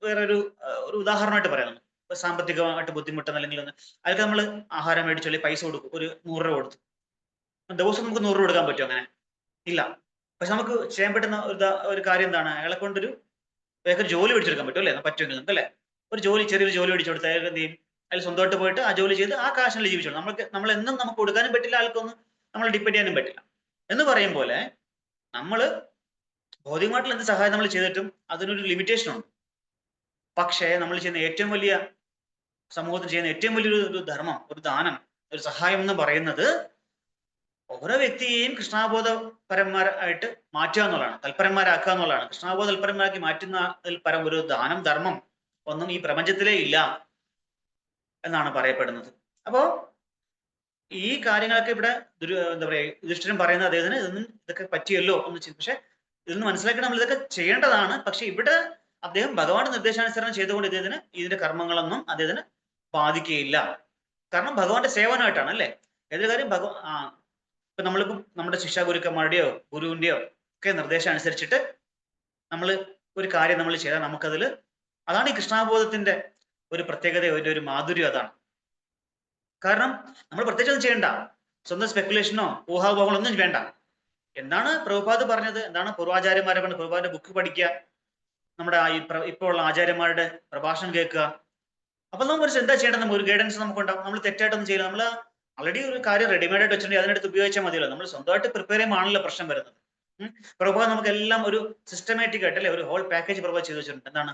വേറെ ഒരു ഉദാഹരണമായിട്ട് പറയാം. ഇപ്പൊ സാമ്പത്തികമായിട്ട് ബുദ്ധിമുട്ടുന്ന അല്ലെങ്കിൽ അതൊക്കെ നമ്മൾ ആഹാരം മേടിച്ചു അല്ലെങ്കിൽ പൈസ കൊടുക്കും, ഒരു 100 രൂപ കൊടുത്തു. ദിവസം നമുക്ക് 100 രൂപ കൊടുക്കാൻ പറ്റുമോ? അങ്ങനെ ഇല്ല. പക്ഷെ നമുക്ക് ചെയ്യാൻ പറ്റുന്ന ഒരു കാര്യം എന്താണ്? അയാളെ കൊണ്ടൊരു വേഗം ജോലി പിടിച്ചെടുക്കാൻ പറ്റും അല്ലെ, പറ്റുമെങ്കിൽ നമുക്ക് അല്ലെ, ഒരു ചെറിയൊരു ജോലി പിടിച്ചു കൊടുത്താൽ എന്ത് ചെയ്യും? അതിൽ സ്വന്തമായിട്ട് പോയിട്ട് ആ ജോലി ചെയ്ത് ആ കാശിൽ ജീവിച്ചോളൂ. നമ്മൾ എന്നും നമുക്ക് കൊടുക്കാനും പറ്റില്ല, ആൾക്കൊന്നും നമ്മൾ ഡിപ്പെൻഡ് ചെയ്യാനും പറ്റില്ല. എന്ന് പറയും പോലെ നമ്മൾ ഭൗതികമായിട്ടുള്ള എന്ത് സഹായം നമ്മൾ ചെയ്തിട്ടും അതിനൊരു ലിമിറ്റേഷൻ ഉണ്ട്. പക്ഷേ നമ്മൾ ചെയ്യുന്ന ഏറ്റവും വലിയ, സമൂഹത്തിൽ ചെയ്യുന്ന ഏറ്റവും വലിയൊരു ധർമ്മം, ഒരു ദാനം, ഒരു സഹായം എന്ന് പറയുന്നത് ഓരോ വ്യക്തിയെയും കൃഷ്ണാബോധപരന്മാരായിട്ട് മാറ്റുക എന്നുള്ളതാണ്, തൽപരന്മാരാക്കുക എന്നുള്ളതാണ്. കൃഷ്ണാബോധ തൽപരന്മാരാക്കി മാറ്റുന്നതിൽ പരം ഒരു ദാനം, ധർമ്മം ഒന്നും ഈ പ്രപഞ്ചത്തിലേ ഇല്ല എന്നാണ് പറയപ്പെടുന്നത്. അപ്പോ ഈ കാര്യങ്ങളൊക്കെ ഇവിടെ എന്താ പറയാ, യുധിഷ്ഠിരൻ പറയുന്നത് അദ്ദേഹത്തിന് ഇതൊക്കെ പറ്റിയല്ലോ എന്ന് ചെയ്തു. പക്ഷെ ഇതിൽ നിന്ന് മനസ്സിലാക്കി നമ്മൾ ഇതൊക്കെ ചെയ്യേണ്ടതാണ്. പക്ഷെ ഇവിടെ അദ്ദേഹം ഭഗവാന്റെ നിർദ്ദേശാനുസരണം ചെയ്തുകൊണ്ട് ഇദ്ദേഹത്തിന് ഇതിന്റെ കർമ്മങ്ങളൊന്നും അദ്ദേഹത്തിന് ബാധിക്കുകയില്ല. കാരണം ഭഗവാന്റെ സേവനമായിട്ടാണ്, അല്ലെ? ഏതൊരു കാര്യം ഇപ്പൊ നമ്മളിപ്പം നമ്മുടെ ശിക്ഷാഗുരുക്കന്മാരുടെയോ ഗുരുവിന്റെയോ ഒക്കെ നിർദ്ദേശം അനുസരിച്ചിട്ട് നമ്മൾ ഒരു കാര്യം നമ്മൾ ചെയ്താൽ നമുക്കതിൽ, അതാണ് ഈ കൃഷ്ണാബോധത്തിന്റെ ഒരു പ്രത്യേകത, ഒരു മാധുര്യം അതാണ്. കാരണം നമ്മൾ പ്രത്യേകിച്ച് ഒന്നും ചെയ്യണ്ട, സ്വന്തം സ്പെക്കുലേഷനോ ഊഹാപോഹങ്ങളോ ഒന്നും വേണ്ട. എന്താണ് പ്രഭുപാദ് പറഞ്ഞത്, എന്താണ് പൂർവാചാര്യന്മാരെ പറഞ്ഞത്, പ്രഭുപാദിന്റെ ബുക്ക് പഠിക്കുക, നമ്മുടെ ഇപ്പോൾ ഉള്ള ആചാര്യന്മാരുടെ പ്രഭാഷണം കേൾക്കുക. അപ്പൊ നമുക്ക് എന്താ ചെയ്യേണ്ടത്, നമുക്ക് ഒരു ഗൈഡൻസ് നമുക്കുണ്ടാവും. നമ്മൾ തെറ്റായിട്ടൊന്നും ചെയ്യില്ല. നമ്മൾ ഓൾറെഡി ഒരു കാര്യം റെഡിമെയ്ഡ് ആയിട്ട് വെച്ചിട്ടുണ്ടെങ്കിൽ അതിനടുത്ത് ഉപയോഗിച്ചാൽ മതിയല്ലോ. നമ്മൾ സ്വന്തമായിട്ട് പ്രിപ്പയർ ചെയ്യുമ്പോഴാണല്ലോ പ്രശ്നം വരുന്നത്. പ്രഭുപാദ് നമുക്ക് എല്ലാം ഒരു സിസ്റ്റമാറ്റിക് ആയിട്ട്, അല്ലെ, ഒരു ഹോൾ പാക്കേജ് പ്രഭുപാദ് ചെയ്തു വെച്ചിട്ടുണ്ട്. എന്താണ്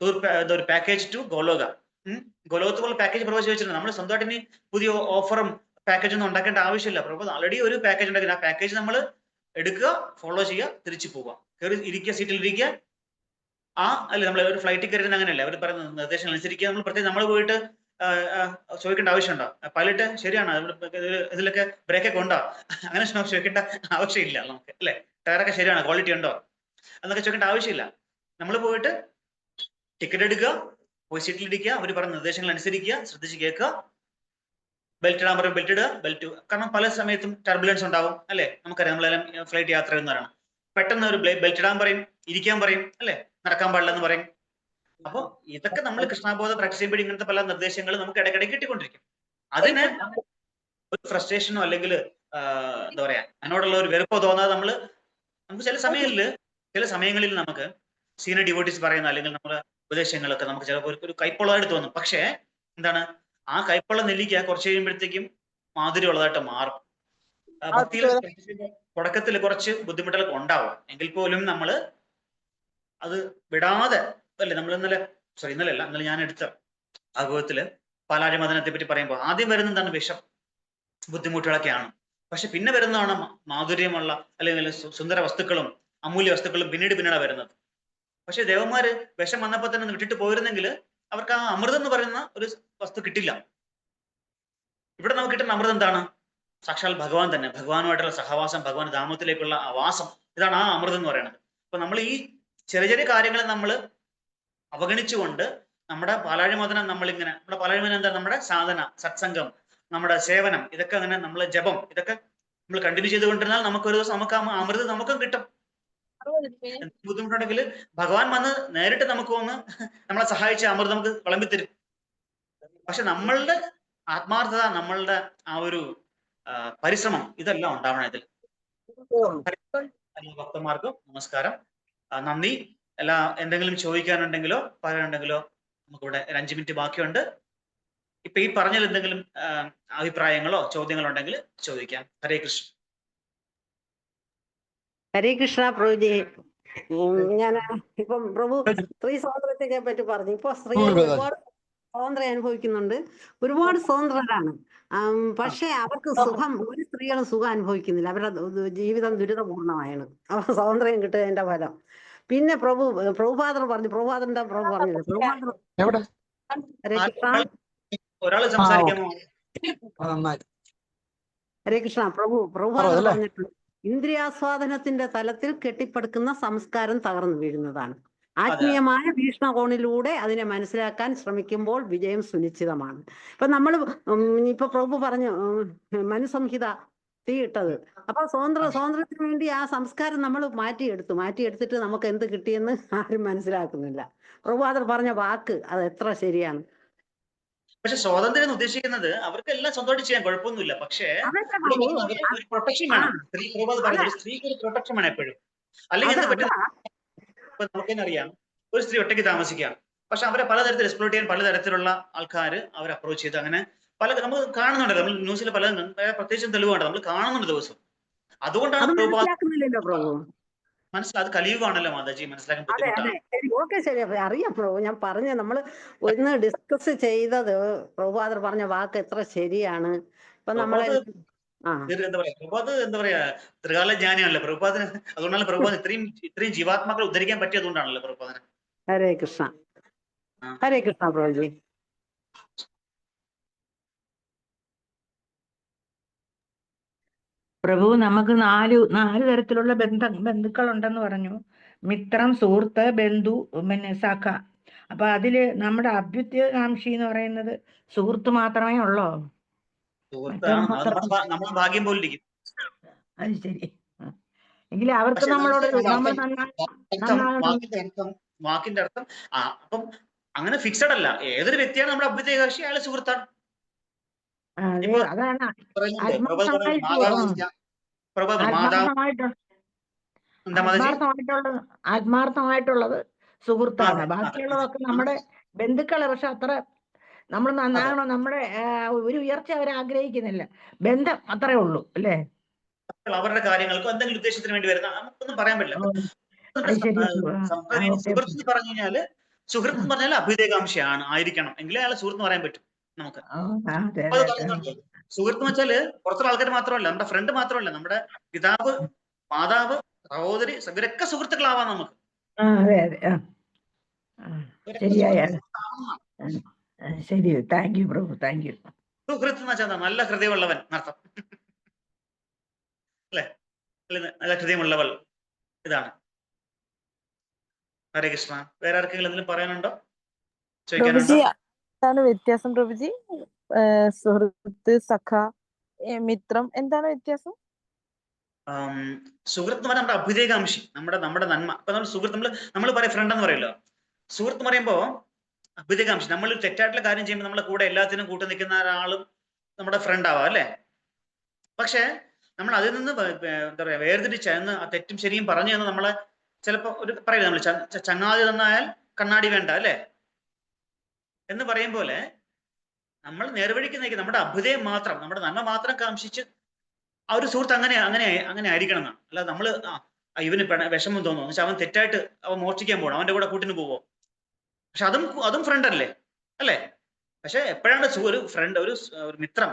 ഒരു പാക്കേജ് ടു ഗോലോക, ഗോലോകത്ത് പോലെ പാക്കേജ് പ്രൊവൈഡ് വെച്ചിട്ടുണ്ട്. നമ്മൾ സ്വന്തമായിട്ട് ഇനി പുതിയ ഓഫറും പാക്കേജ് ഒന്നും ഉണ്ടാക്കേണ്ട ആവശ്യമില്ല. പ്രൊവൈഡ് ഓൾറെഡി ഒരു പാക്കേജ് ഉണ്ടാക്കി, ആ പാക്കേജ് നമ്മൾ എടുക്കുക, ഫോളോ ചെയ്യുക, തിരിച്ചു പോവുക, കയറി ഇരിക്കുക, സീറ്റിൽ ഇരിക്കുക. അല്ലെ, നമ്മൾ ഒരു ഫ്ലൈറ്റിൽ കയറുന്നത് അങ്ങനെയല്ല, അവർ പറയുന്ന നിർദ്ദേശങ്ങൾ അനുസരിക്കുക. നമ്മൾ പ്രത്യേകം നമ്മൾ പോയിട്ട് ചോദിക്കേണ്ട ആവശ്യമുണ്ടോ, പൈലറ്റ് ശരിയാണ് ഇതിലൊക്കെ ബ്രേക്കൊക്കെ ഉണ്ടോ, അങ്ങനെ ചോദിക്കേണ്ട ആവശ്യമില്ല നമുക്ക്, അല്ലെ? ടയറൊക്കെ ശരിയാണ്, ക്വാളിറ്റി ഉണ്ടോ എന്നൊക്കെ ചോദിക്കേണ്ട ആവശ്യമില്ല. നമ്മൾ പോയിട്ട് ടിക്കറ്റ് എടുക്കുക, പോയി സീറ്റിൽ ഇരിക്കുക, അവർ പറയുന്ന നിർദ്ദേശങ്ങൾ അനുസരിക്കുക, ശ്രദ്ധിച്ച് കേൾക്കുക, ബെൽറ്റ് ഇടാൻ പറയും ബെൽറ്റ് ഇടുക, ബെൽറ്റ്. കാരണം പല സമയത്തും ടർബുലൻസ് ഉണ്ടാവും, അല്ലെ? നമുക്കറിയാം, നമ്മളെല്ലാം ഫ്ലൈറ്റ് യാത്ര ചെയ്യുന്നവരാണ്. പെട്ടെന്ന് ഒരു ബെൽറ്റ് ഇടാൻ പറയും, ഇരിക്കാൻ പറയും, അല്ലെ? നടക്കാൻ പാടില്ല എന്ന് പറയും. അപ്പൊ ഇതൊക്കെ നമ്മൾ കൃഷ്ണാബോധ പ്രാക്ടീസ് ചെയ്യുമ്പോൾ ഇങ്ങനത്തെ പല നിർദ്ദേശങ്ങൾ നമുക്ക് ഇടയ്ക്കിടയ്ക്ക് കിട്ടിക്കൊണ്ടിരിക്കും. അതിന് ഒരു ഫ്രസ്ട്രേഷനോ അല്ലെങ്കിൽ എന്താ പറയാ, അതിനോടുള്ള ഒരു വെറുപ്പോ തോന്നാതെ നമുക്ക് ചില സമയങ്ങളിൽ നമുക്ക് സീനിയർ ഡിവോട്ടീസ് പറയുന്ന അല്ലെങ്കിൽ നമ്മുടെ ഉപദേശങ്ങളൊക്കെ നമുക്ക് ചിലപ്പോൾ ഒരു കൈപ്പുള്ളതായിട്ട് തോന്നും. പക്ഷേ എന്താണ്, ആ കൈപ്പുള്ള നെല്ലിക്ക കുറച്ച് കഴിയുമ്പോഴത്തേക്കും മാധുര്യം ഉള്ളതായിട്ട് മാറും. ഭക്തിയിൽ തുടക്കത്തിൽ കുറച്ച് ബുദ്ധിമുട്ടുകളൊക്കെ ഉണ്ടാവും, എങ്കിൽ പോലും നമ്മൾ അത് വിടാതെ, അല്ലേ? നമ്മൾ ഇന്നലെ ഞാൻ എടുത്ത ഭാഗവതത്തില് പാലാഴിമദനത്തെ പറ്റി പറയുമ്പോൾ ആദ്യം വരുന്ന എന്താണ്, വിഷം, ബുദ്ധിമുട്ടുകളൊക്കെയാണ്. പക്ഷെ പിന്നെ വരുന്നതാണ് മാധുര്യമുള്ള അല്ലെങ്കിൽ സുന്ദര വസ്തുക്കളും അമൂല്യ വസ്തുക്കളും പിന്നീട് വരുന്നത്. പക്ഷെ ദേവന്മാര് വിഷം വന്നപ്പോ തന്നെ വിട്ടിട്ട് പോയിരുന്നെങ്കിൽ അവർക്ക് ആ അമൃതം എന്ന് പറയുന്ന ഒരു വസ്തു കിട്ടില്ല. ഇവിടെ നമുക്ക് കിട്ടുന്ന അമൃതം എന്താണ്? സാക്ഷാൽ ഭഗവാൻ തന്നെ, ഭഗവാനുമായിട്ടുള്ള സഹവാസം, ഭഗവാൻ ധാമത്തിലേക്കുള്ള ആ വാസം, ഇതാണ് ആ അമൃതം എന്ന് പറയുന്നത്. അപ്പൊ നമ്മൾ ഈ ചെറിയ കാര്യങ്ങൾ നമ്മൾ അവഗണിച്ചുകൊണ്ട് നമ്മുടെ പാലാഴിമദനം നമ്മുടെ പാലാഴിമദനം എന്താ, നമ്മുടെ സാധന, സത്സംഗം, നമ്മുടെ സേവനം, ഇതൊക്കെ അങ്ങനെ നമ്മൾ ജപം, ഇതൊക്കെ നമ്മൾ കണ്ടിന്യൂ ചെയ്തുകൊണ്ടിരുന്നാൽ നമുക്ക് ഒരു ദിവസം നമുക്ക് ആ അമൃതം നമുക്കും കിട്ടും. ബുദ്ധിമുട്ടുണ്ടെങ്കിൽ ഭഗവാൻ വന്ന് നേരിട്ട് നമുക്ക് നമ്മളെ സഹായിച്ച അമൃതം നമുക്ക് വിളമ്പിത്തരും. പക്ഷെ നമ്മളുടെ ആത്മാർത്ഥത, നമ്മളുടെ ആ ഒരു പരിശ്രമം, ഇതെല്ലാം ഉണ്ടാവണം ഇതിൽ. എല്ലാ ഭക്തന്മാർക്കും നമസ്കാരം, നന്ദി. എന്തെങ്കിലും ചോദിക്കാനുണ്ടെങ്കിലോ പറയാനുണ്ടെങ്കിലോ നമുക്കിവിടെ 5 മിനിറ്റ് ബാക്കിയുണ്ട്. ഇപ്പൊ ഈ പറഞ്ഞതിൽ എന്തെങ്കിലും അഭിപ്രായങ്ങളോ ചോദ്യങ്ങളോ ഉണ്ടെങ്കിൽ ചോദിക്കാം. ഹരേ കൃഷ്ണ. ഹരേ കൃഷ്ണ പ്രഭുജി. ഞാൻ ഇപ്പം പ്രഭു സ്ത്രീ സ്വാതന്ത്ര്യത്തെ പറ്റി പറഞ്ഞു. ഇപ്പൊ സ്ത്രീകൾ ഒരുപാട് സ്വാതന്ത്ര്യം അനുഭവിക്കുന്നുണ്ട്, ഒരുപാട് സ്വതന്ത്രരാണ്. പക്ഷെ അവർക്ക് സുഖം, ഒരു സ്ത്രീകളും സുഖം അനുഭവിക്കുന്നില്ല. അവരുടെ ജീവിതം ദുരിതപൂർണമായാണ്. അവർ സ്വാതന്ത്ര്യം കിട്ടുന്നതിന്റെ ഫലം. പിന്നെ പ്രഭുപാദർ പറഞ്ഞു, പ്രഭുപാദറിന്റെ പ്രഭു പറഞ്ഞത്, പ്രഭുപാദർ ഹരേ കൃഷ്ണ. ഹരേ കൃഷ്ണ. പ്രഭുപാദർ പറഞ്ഞിട്ടുണ്ട്, ഇന്ദ്രിയാസ്വാദനത്തിന്റെ തലത്തിൽ കെട്ടിപ്പടുക്കുന്ന സംസ്കാരം തകർന്നു വീഴുന്നതാണ്. ആത്മീയമായ വീക്ഷണകോണിലൂടെ അതിനെ മനസ്സിലാക്കാൻ ശ്രമിക്കുമ്പോൾ വിജയം സുനിശ്ചിതമാണ്. ഇപ്പൊ ഇപ്പൊ പ്രഭു പറഞ്ഞു മനുസംഹിത തീയിട്ടത്. അപ്പൊ സ്വാതന്ത്ര്യത്തിന് വേണ്ടി ആ സംസ്കാരം നമ്മൾ മാറ്റിയെടുത്തിട്ട് നമുക്ക് എന്ത് കിട്ടിയെന്ന് ആരും മനസ്സിലാക്കുന്നില്ല. പ്രഭുപാദർ പറഞ്ഞ വാക്ക് അത് എത്ര ശരിയാണ്. പക്ഷെ സ്വാതന്ത്ര്യം ഉദ്ദേശിക്കുന്നത് അവർക്ക് എല്ലാം സ്വന്തമായിട്ട് ചെയ്യാൻ കുഴപ്പമൊന്നുമില്ല. പക്ഷേ ഒരു പ്രൊട്ടക്ഷൻ വേണം. സ്ത്രീക്ക് ഒരു പ്രൊട്ടക്ഷൻ വേണം എപ്പോഴും. അല്ലെങ്കിൽ എന്ത് പറ്റും, ഇപ്പൊ നമുക്കെന്നറിയാം, ഒരു സ്ത്രീ ഒറ്റയ്ക്ക് താമസിക്കാം, പക്ഷെ അവരെ പലതരത്തിൽ എക്സ്പ്ലോർ ചെയ്യാൻ പലതരത്തിലുള്ള ആൾക്കാർ അവരെ അപ്രോച്ച് ചെയ്ത് അങ്ങനെ പല നമുക്ക് കാണുന്നുണ്ട്. നമ്മൾ ന്യൂസിൽ പല പ്രത്യേകിച്ചും തെളിവുണ്ട്, നമ്മൾ കാണുന്നുണ്ട് ദിവസം. അതുകൊണ്ടാണ് അത് പ്രഭുപാദ് മനസ്സിലാക്കുന്നില്ലല്ലോ പ്രഭു. അത് കലിയുഗമാണല്ലോ മാതാജി, മനസ്സിലാക്കാൻ അതെ അതെ, ബുദ്ധിമുട്ടാണ്. ശരി, ഓക്കെ, ശരി. അപ്പൊ അറിയാം പ്രഭു, ഞാൻ പറഞ്ഞ നമ്മൾ ഒന്ന് ഡിസ്കസ് ചെയ്തത് പ്രഭുപാദർ പറഞ്ഞ വാക്ക് എത്ര ശരിയാണ്. ഇപ്പൊ നമ്മളെ പ്രഭുപാദ് ആ എന്താ പറയാ, പ്രഭുപാദ് എന്താ പറയാ, ത്രികാല ജ്ഞാനിയാണല്ലോ പ്രഭുപാദിന്. അതുകൊണ്ടാണ് പ്രഭുപാദ് ഇത്രയും ജീവാത്മാക്കളെ ഉദ്ധരിക്കാൻ പറ്റിയതുകൊണ്ടാണല്ലോ പ്രഭുപാദിന്. ഹരേ കൃഷ്ണ, ആ. ഹരേ കൃഷ്ണ പ്രഭുജി. പ്രഭു, നമുക്ക് നാല് തരത്തിലുള്ള ബന്ധുക്കൾ ഉണ്ടെന്ന് പറഞ്ഞു. മിത്രം, സുഹൃത്ത്, ബന്ധു, പിന്നെ സഖ. അപ്പൊ അതില് നമ്മുടെ അഭ്യുദയകാംക്ഷി എന്ന് പറയുന്നത് സുഹൃത്ത് മാത്രമേ ഉള്ളോ? സുഹൃത്താണ്, നമ്മളെ ഭാഗ്യം പോലെ ഇരിക്കും. അത് ശരി. എങ്കിലും അവർക്ക് പക്ഷെ നമ്മളോട് നമ്മൾ വാക്കിന്റെ അർത്ഥം അപ്പം അങ്ങനെ ഫിക്സഡ് അല്ല. ഏതൊരു വ്യക്തിയാണ് നമ്മുടെ അഭ്യുദയകാംക്ഷി, അയാളെ സുഹൃത്താണ്. ഇപ്പൊ അതാണ് ആത്മാർത്ഥമായിട്ടുള്ളത് സുഹൃത്താണ്. ബാക്കിയുള്ളതൊക്കെ നമ്മുടെ ബന്ധുക്കളെ. പക്ഷെ അത്ര നമ്മൾ നന്നാകണം, നമ്മുടെ ഒരു ഉയർച്ച അവർ ആഗ്രഹിക്കുന്നില്ല, ബന്ധം അത്രേ ഉള്ളൂ അല്ലേ? അവരുടെ കാര്യങ്ങൾക്കോ എന്തെങ്കിലും ഉദ്ദേശത്തിന് വേണ്ടി വരുന്ന നമുക്കൊന്നും പറയാൻ പറ്റില്ല. സുഹൃത്ത് എന്ന് പറഞ്ഞു കഴിഞ്ഞാല്, സുഹൃത്ത് എന്ന് പറഞ്ഞാൽ അഭ്യുദയകാംക്ഷയാണ് ആയിരിക്കണം, എങ്കിലേ അയാളെ സുഹൃത്ത് പറയാൻ പറ്റും നമുക്ക്. സുഹൃത്ത് എന്ന് വെച്ചാല് പുറത്തുള്ള ആൾക്കാർ മാത്രമല്ല, നമ്മുടെ ഫ്രണ്ട് മാത്രമല്ല, നമ്മുടെ പിതാവ്, മാതാവ്, സഹോദരി, ഇവരൊക്കെ സുഹൃത്തുക്കളാവാം നമുക്ക്. ശരി, thank you Prabhu, thank U. സുഹൃത്ത് എന്ന് വെച്ചാൽ നല്ല ഹൃദയമുള്ളവൻ എന്നർത്ഥം അല്ലെ? നല്ല ഹൃദയമുള്ളവൾ, ഇതാണ്. ഹരേ കൃഷ്ണ. വേറെ ആർക്കെങ്കിലും എന്തെങ്കിലും പറയാനുണ്ടോ, ചോദിക്കാനുണ്ടോ? എന്താണ് വ്യത്യാസം പ്രഭുജി? സുഹൃത്ത്, സഖ, മിത്രം, എന്താണ് വ്യത്യാസം? സുഹൃത്ത് എന്ന് പറഞ്ഞാൽ നമ്മുടെ അഭ്യുദയകാംക്ഷി, നമ്മുടെ നന്മ. ഇപ്പൊ നമ്മൾ സുഹൃത്ത്, നമ്മൾ പറയാം ഫ്രണ്ട് എന്ന് പറയല്ലോ. സുഹൃത്ത് എന്ന് പറയുമ്പോ അഭ്യുദയകാംക്ഷി, നമ്മൾ തെറ്റായിട്ടുള്ള കാര്യം ചെയ്യുമ്പോൾ നമ്മളെ കൂടെ എല്ലാത്തിനും കൂട്ടു നിൽക്കുന്ന ഒരാളും നമ്മുടെ ഫ്രണ്ട് ആവാം അല്ലെ? പക്ഷെ നമ്മൾ അതിൽ നിന്ന് എന്താ പറയാ വേർതിരിച്ച് ആ തെറ്റും ശരിയും പറഞ്ഞു എന്ന് നമ്മളെ ചിലപ്പോ ഒരു പറയില്ല, നമ്മൾ ചങ്ങാതി തന്നായാൽ കണ്ണാടി വേണ്ട അല്ലെ എന്ന് പറയും പോലെ, നമ്മൾ നേർവഴിക്ക് നയിക്കും നമ്മുടെ അഭ്യുദയം മാത്രം, നമ്മുടെ നന്മ മാത്രം കാംക്ഷിച്ച് ആ ഒരു സുഹൃത്ത് അങ്ങനെ ആയിരിക്കണം എന്നാണ്. അല്ലാതെ നമ്മള് ഇവന് വിഷമം തോന്നുന്നു വെച്ചാൽ അവൻ തെറ്റായിട്ട് അവൻ മോഷ്ടിക്കാൻ പോകണം, അവന്റെ കൂടെ കൂട്ടിന് പോവോ? പക്ഷെ അതും ഫ്രണ്ട് അല്ലേ? പക്ഷെ എപ്പോഴാണ് ഒരു ഫ്രണ്ട്, ഒരു മിത്രം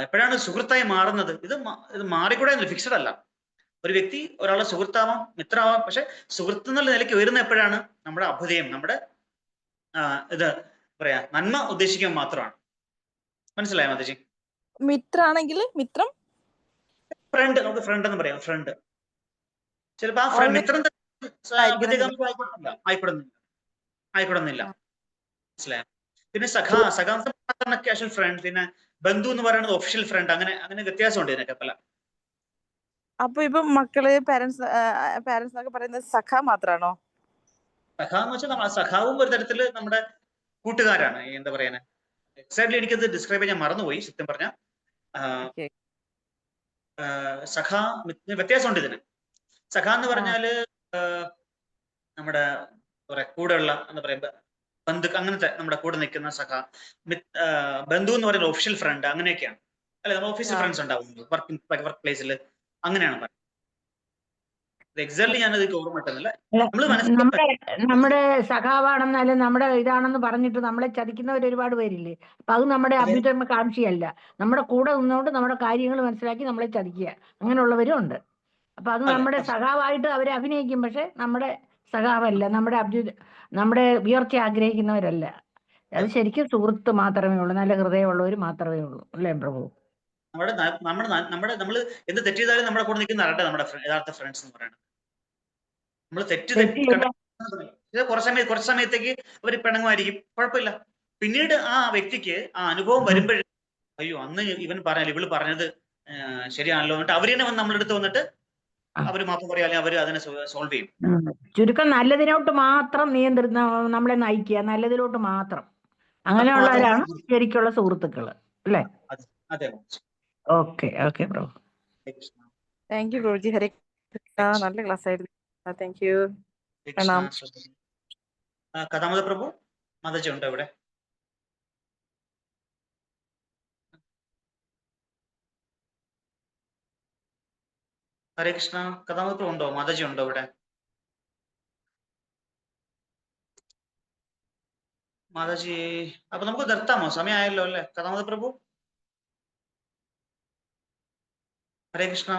എപ്പോഴാണ് സുഹൃത്തായി മാറുന്നത്? ഇത് മാറിക്കൂടെ, ഫിക്സഡ് അല്ല. ഒരു വ്യക്തി ഒരാളെ സുഹൃത്താവാം, മിത്രമാവാം. പക്ഷെ സുഹൃത്ത് എന്നുള്ള നിലയ്ക്ക് വരുന്ന എപ്പോഴാണ്? നമ്മുടെ അഭ്യുദയം, നമ്മുടെ ഇത് പറയാ നന്മ ഉദ്ദേശിക്കാൻ മാത്രമാണ്. മനസ്സിലായോ മാതാജി? മിത്രാണെങ്കിൽ മിത്രം ഫ്രണ്ട്, നമുക്ക് ഫ്രണ്ട് എന്ന് പറയാം. ഫ്രണ്ട് ചിലപ്പോ ആ മിത്രം ആയിക്കൊടുന്നില്ല. മനസ്സിലായോ? പിന്നെ സഖാ കാഷ്വൽ ഫ്രണ്ട്, പിന്നെ ബന്ധു എന്ന് പറയുന്നത് ഒഫീഷ്യൽ ഫ്രണ്ട്. അങ്ങനെ വ്യത്യാസമുണ്ട് ഇതിനൊക്കെ പല. അപ്പൊ ഇപ്പൊ മക്കള്, പാരന്റ്സ് എന്നൊക്കെ പറയുന്നത് സഖ മാത്രാണോ? സഖ എന്ന് വെച്ചാൽ സഖാവും ഒരു തരത്തില് നമ്മുടെ കൂട്ടുകാരാണ്. എന്താ പറയാ, എക്സാക്ട്ലി എനിക്കത് ഡിസ്ക്രൈബ് ചെയ്യാൻ മറന്നുപോയി സത്യം പറഞ്ഞ. സഖ വ്യത്യാസമുണ്ട് ഇതിന്. സഖ എന്ന് പറഞ്ഞാല് നമ്മുടെ കൂടെയുള്ള എന്താ പറയാ ബന്ധു, അങ്ങനത്തെ നമ്മുടെ കൂടെ നിൽക്കുന്ന സഖ. ബന്ധു എന്ന് പറയുന്നത് ഒഫീഷ്യൽ ഫ്രണ്ട്, അങ്ങനെയൊക്കെയാണ് അല്ലെ? നമ്മൾ ഓഫീസിൽ ഫ്രണ്ട്സ് ഉണ്ടാവും, വർക്ക് പ്ലേസിൽ, അങ്ങനെയാണ് പറയുന്നത്. എക്സാക്ട്ലി ഞാനത് ഓർമ്മ കിട്ടുന്നില്ല. നമ്മുടെ സഖാവാണെന്നാലും നമ്മുടെ ഇതാണെന്ന് പറഞ്ഞിട്ട് നമ്മളെ ചതിക്കുന്നവർ ഒരുപാട് പേരില്ലേ? അപ്പൊ അത് നമ്മുടെ അഭ്യുദയകാംക്ഷിയല്ല. നമ്മുടെ കൂടെ നിന്നുകൊണ്ട് നമ്മുടെ കാര്യങ്ങൾ മനസ്സിലാക്കി നമ്മളെ ചതിക്കുക, അങ്ങനെയുള്ളവരും ഉണ്ട്. അപ്പൊ അത് നമ്മുടെ സഖാവായിട്ട് അവരെ അഭിനയിക്കും, പക്ഷെ നമ്മുടെ സഖാവല്ല, നമ്മുടെ ഉയർച്ച ആഗ്രഹിക്കുന്നവരല്ല. അത് ശരിക്കും സുഹൃത്ത് മാത്രമേ ഉള്ളൂ, നല്ല ഹൃദയമുള്ളവർ മാത്രമേ ഉള്ളൂ അല്ലേ പ്രഭു? നമ്മൾ എന്ത് തെറ്റ് ചെയ്താലും നമ്മുടെ കൂടെ നിൽക്കുന്ന നമ്മുടെ യഥാർത്ഥ ഫ്രണ്ട്സ് എന്ന് പറയുന്നത്. നമ്മൾ കുറച്ച് സമയത്തേക്ക് അവർ പിണങ്ങുമായിരിക്കും, കുഴപ്പമില്ല. പിന്നീട് ആ വ്യക്തിക്ക് ആ അനുഭവം വരുമ്പോഴേ, അയ്യോ അന്ന് ഇവള് പറഞ്ഞത് ശരിയാണല്ലോ എന്നിട്ട് അവര് തന്നെ നമ്മുടെ അടുത്ത് വന്നിട്ട് അവര് മാപ്പ് പറയാ, അല്ലെങ്കിൽ അവര് അതിനെ സോൾവ് ചെയ്യും. ചുരുക്കം നല്ലതിനോട്ട് മാത്രം നമ്മളെ നയിക്കുക, നല്ലതിലോട്ട് മാത്രം. അങ്ങനെയുള്ളവരാണ് ശരിക്കുള്ള സുഹൃത്തുക്കള് അല്ലേ? അതെ. Okay Prabhu. Thank you Prabhuji. Hare Krishna. നല്ല ക്ലാസ് ആയിരുന്നു. Thank you. കഥാമത പ്രഭു, മാതാജി ഉണ്ടോ ഇവിടെ? ഹരേ കൃഷ്ണ. കഥാമത പ്രഭു ഉണ്ടോ? മാതാജി ഉണ്ടോ ഇവിടെ? മാതാജി, അപ്പൊ നമുക്ക് നിർത്താമോ? സമയമായല്ലോ അല്ലേ? കഥാമത പ്രഭു. ഹരേ Krishna.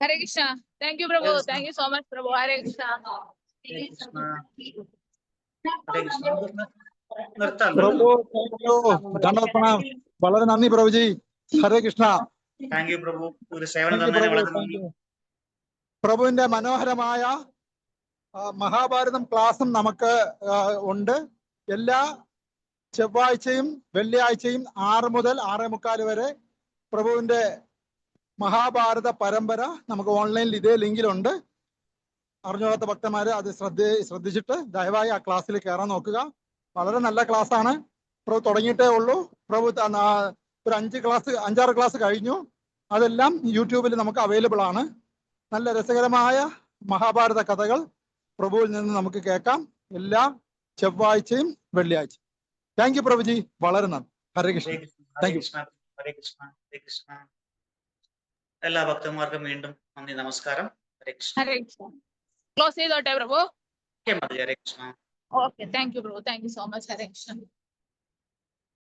Hare Krishna. Thank you, Prabhu. Thank you so much, Prabhu. Hare Krishna. ഹരേ കൃഷ്ണ. ഹരേ കൃഷ്ണ. നിർത്താമല്ലോ. പ്രഭു ധന്യവാദ പ്രണാം. വളരെ നന്ദി പ്രഭുജി. ഹരേ കൃഷ്ണ. താങ്ക് യു പ്രഭു. ഒരു സേവനം Thank you, തന്നതിന് പ്രഭു. വളരെ Thank നന്ദി. you. പ്രഭുവിന്റെ മനോഹരമായ മഹാഭാരതം ക്ലാസ്സും നമുക്ക് ഉണ്ട്. എല്ലാ ചൊവ്വാഴ്ചയും വെള്ളിയാഴ്ചയും 6 മുതൽ 6:45 വരെ പ്രഭുവിന്റെ മഹാഭാരത പരമ്പര നമുക്ക് ഓൺലൈനിൽ ഇതേ ലിങ്കിലുണ്ട്. അറിഞ്ഞാത്ത ഭക്തന്മാര് അത് ശ്രദ്ധിച്ചിട്ട് ദയവായി ആ ക്ലാസ്സിൽ കയറാൻ നോക്കുക. വളരെ നല്ല ക്ലാസ് ആണ്. പ്രഭു തുടങ്ങിയിട്ടേ ഉള്ളൂ. പ്രഭു ഒരു 5-6 ക്ലാസ് കഴിഞ്ഞു. അതെല്ലാം യൂട്യൂബിൽ നമുക്ക് അവൈലബിൾ ആണ്. നല്ല രസകരമായ മഹാഭാരത കഥകൾ പ്രഭുവിൽ നിന്ന് നമുക്ക് കേൾക്കാം എല്ലാ ചൊവ്വാഴ്ചയും വെള്ളിയാഴ്ചയും. Thank you പ്രഭുജി. വളരെ നന്ദി. ഹരേ കൃഷ്ണ. ഹരേ കൃഷ്ണ. ഹരേ കൃഷ്ണ. ഹരേ കൃഷ്ണ. എല്ലാ ഭക്തന്മാർക്കും വീണ്ടും നന്ദി, നമസ്കാരം. ഹരേ കൃഷ്ണ. Hare Krishna. Close ചെയ്തോട്ടെ, Prabhu. Okay Mataji. Hare Krishna. Okay. Thank you, Prabhu. Thank you so much. Hare Krishna.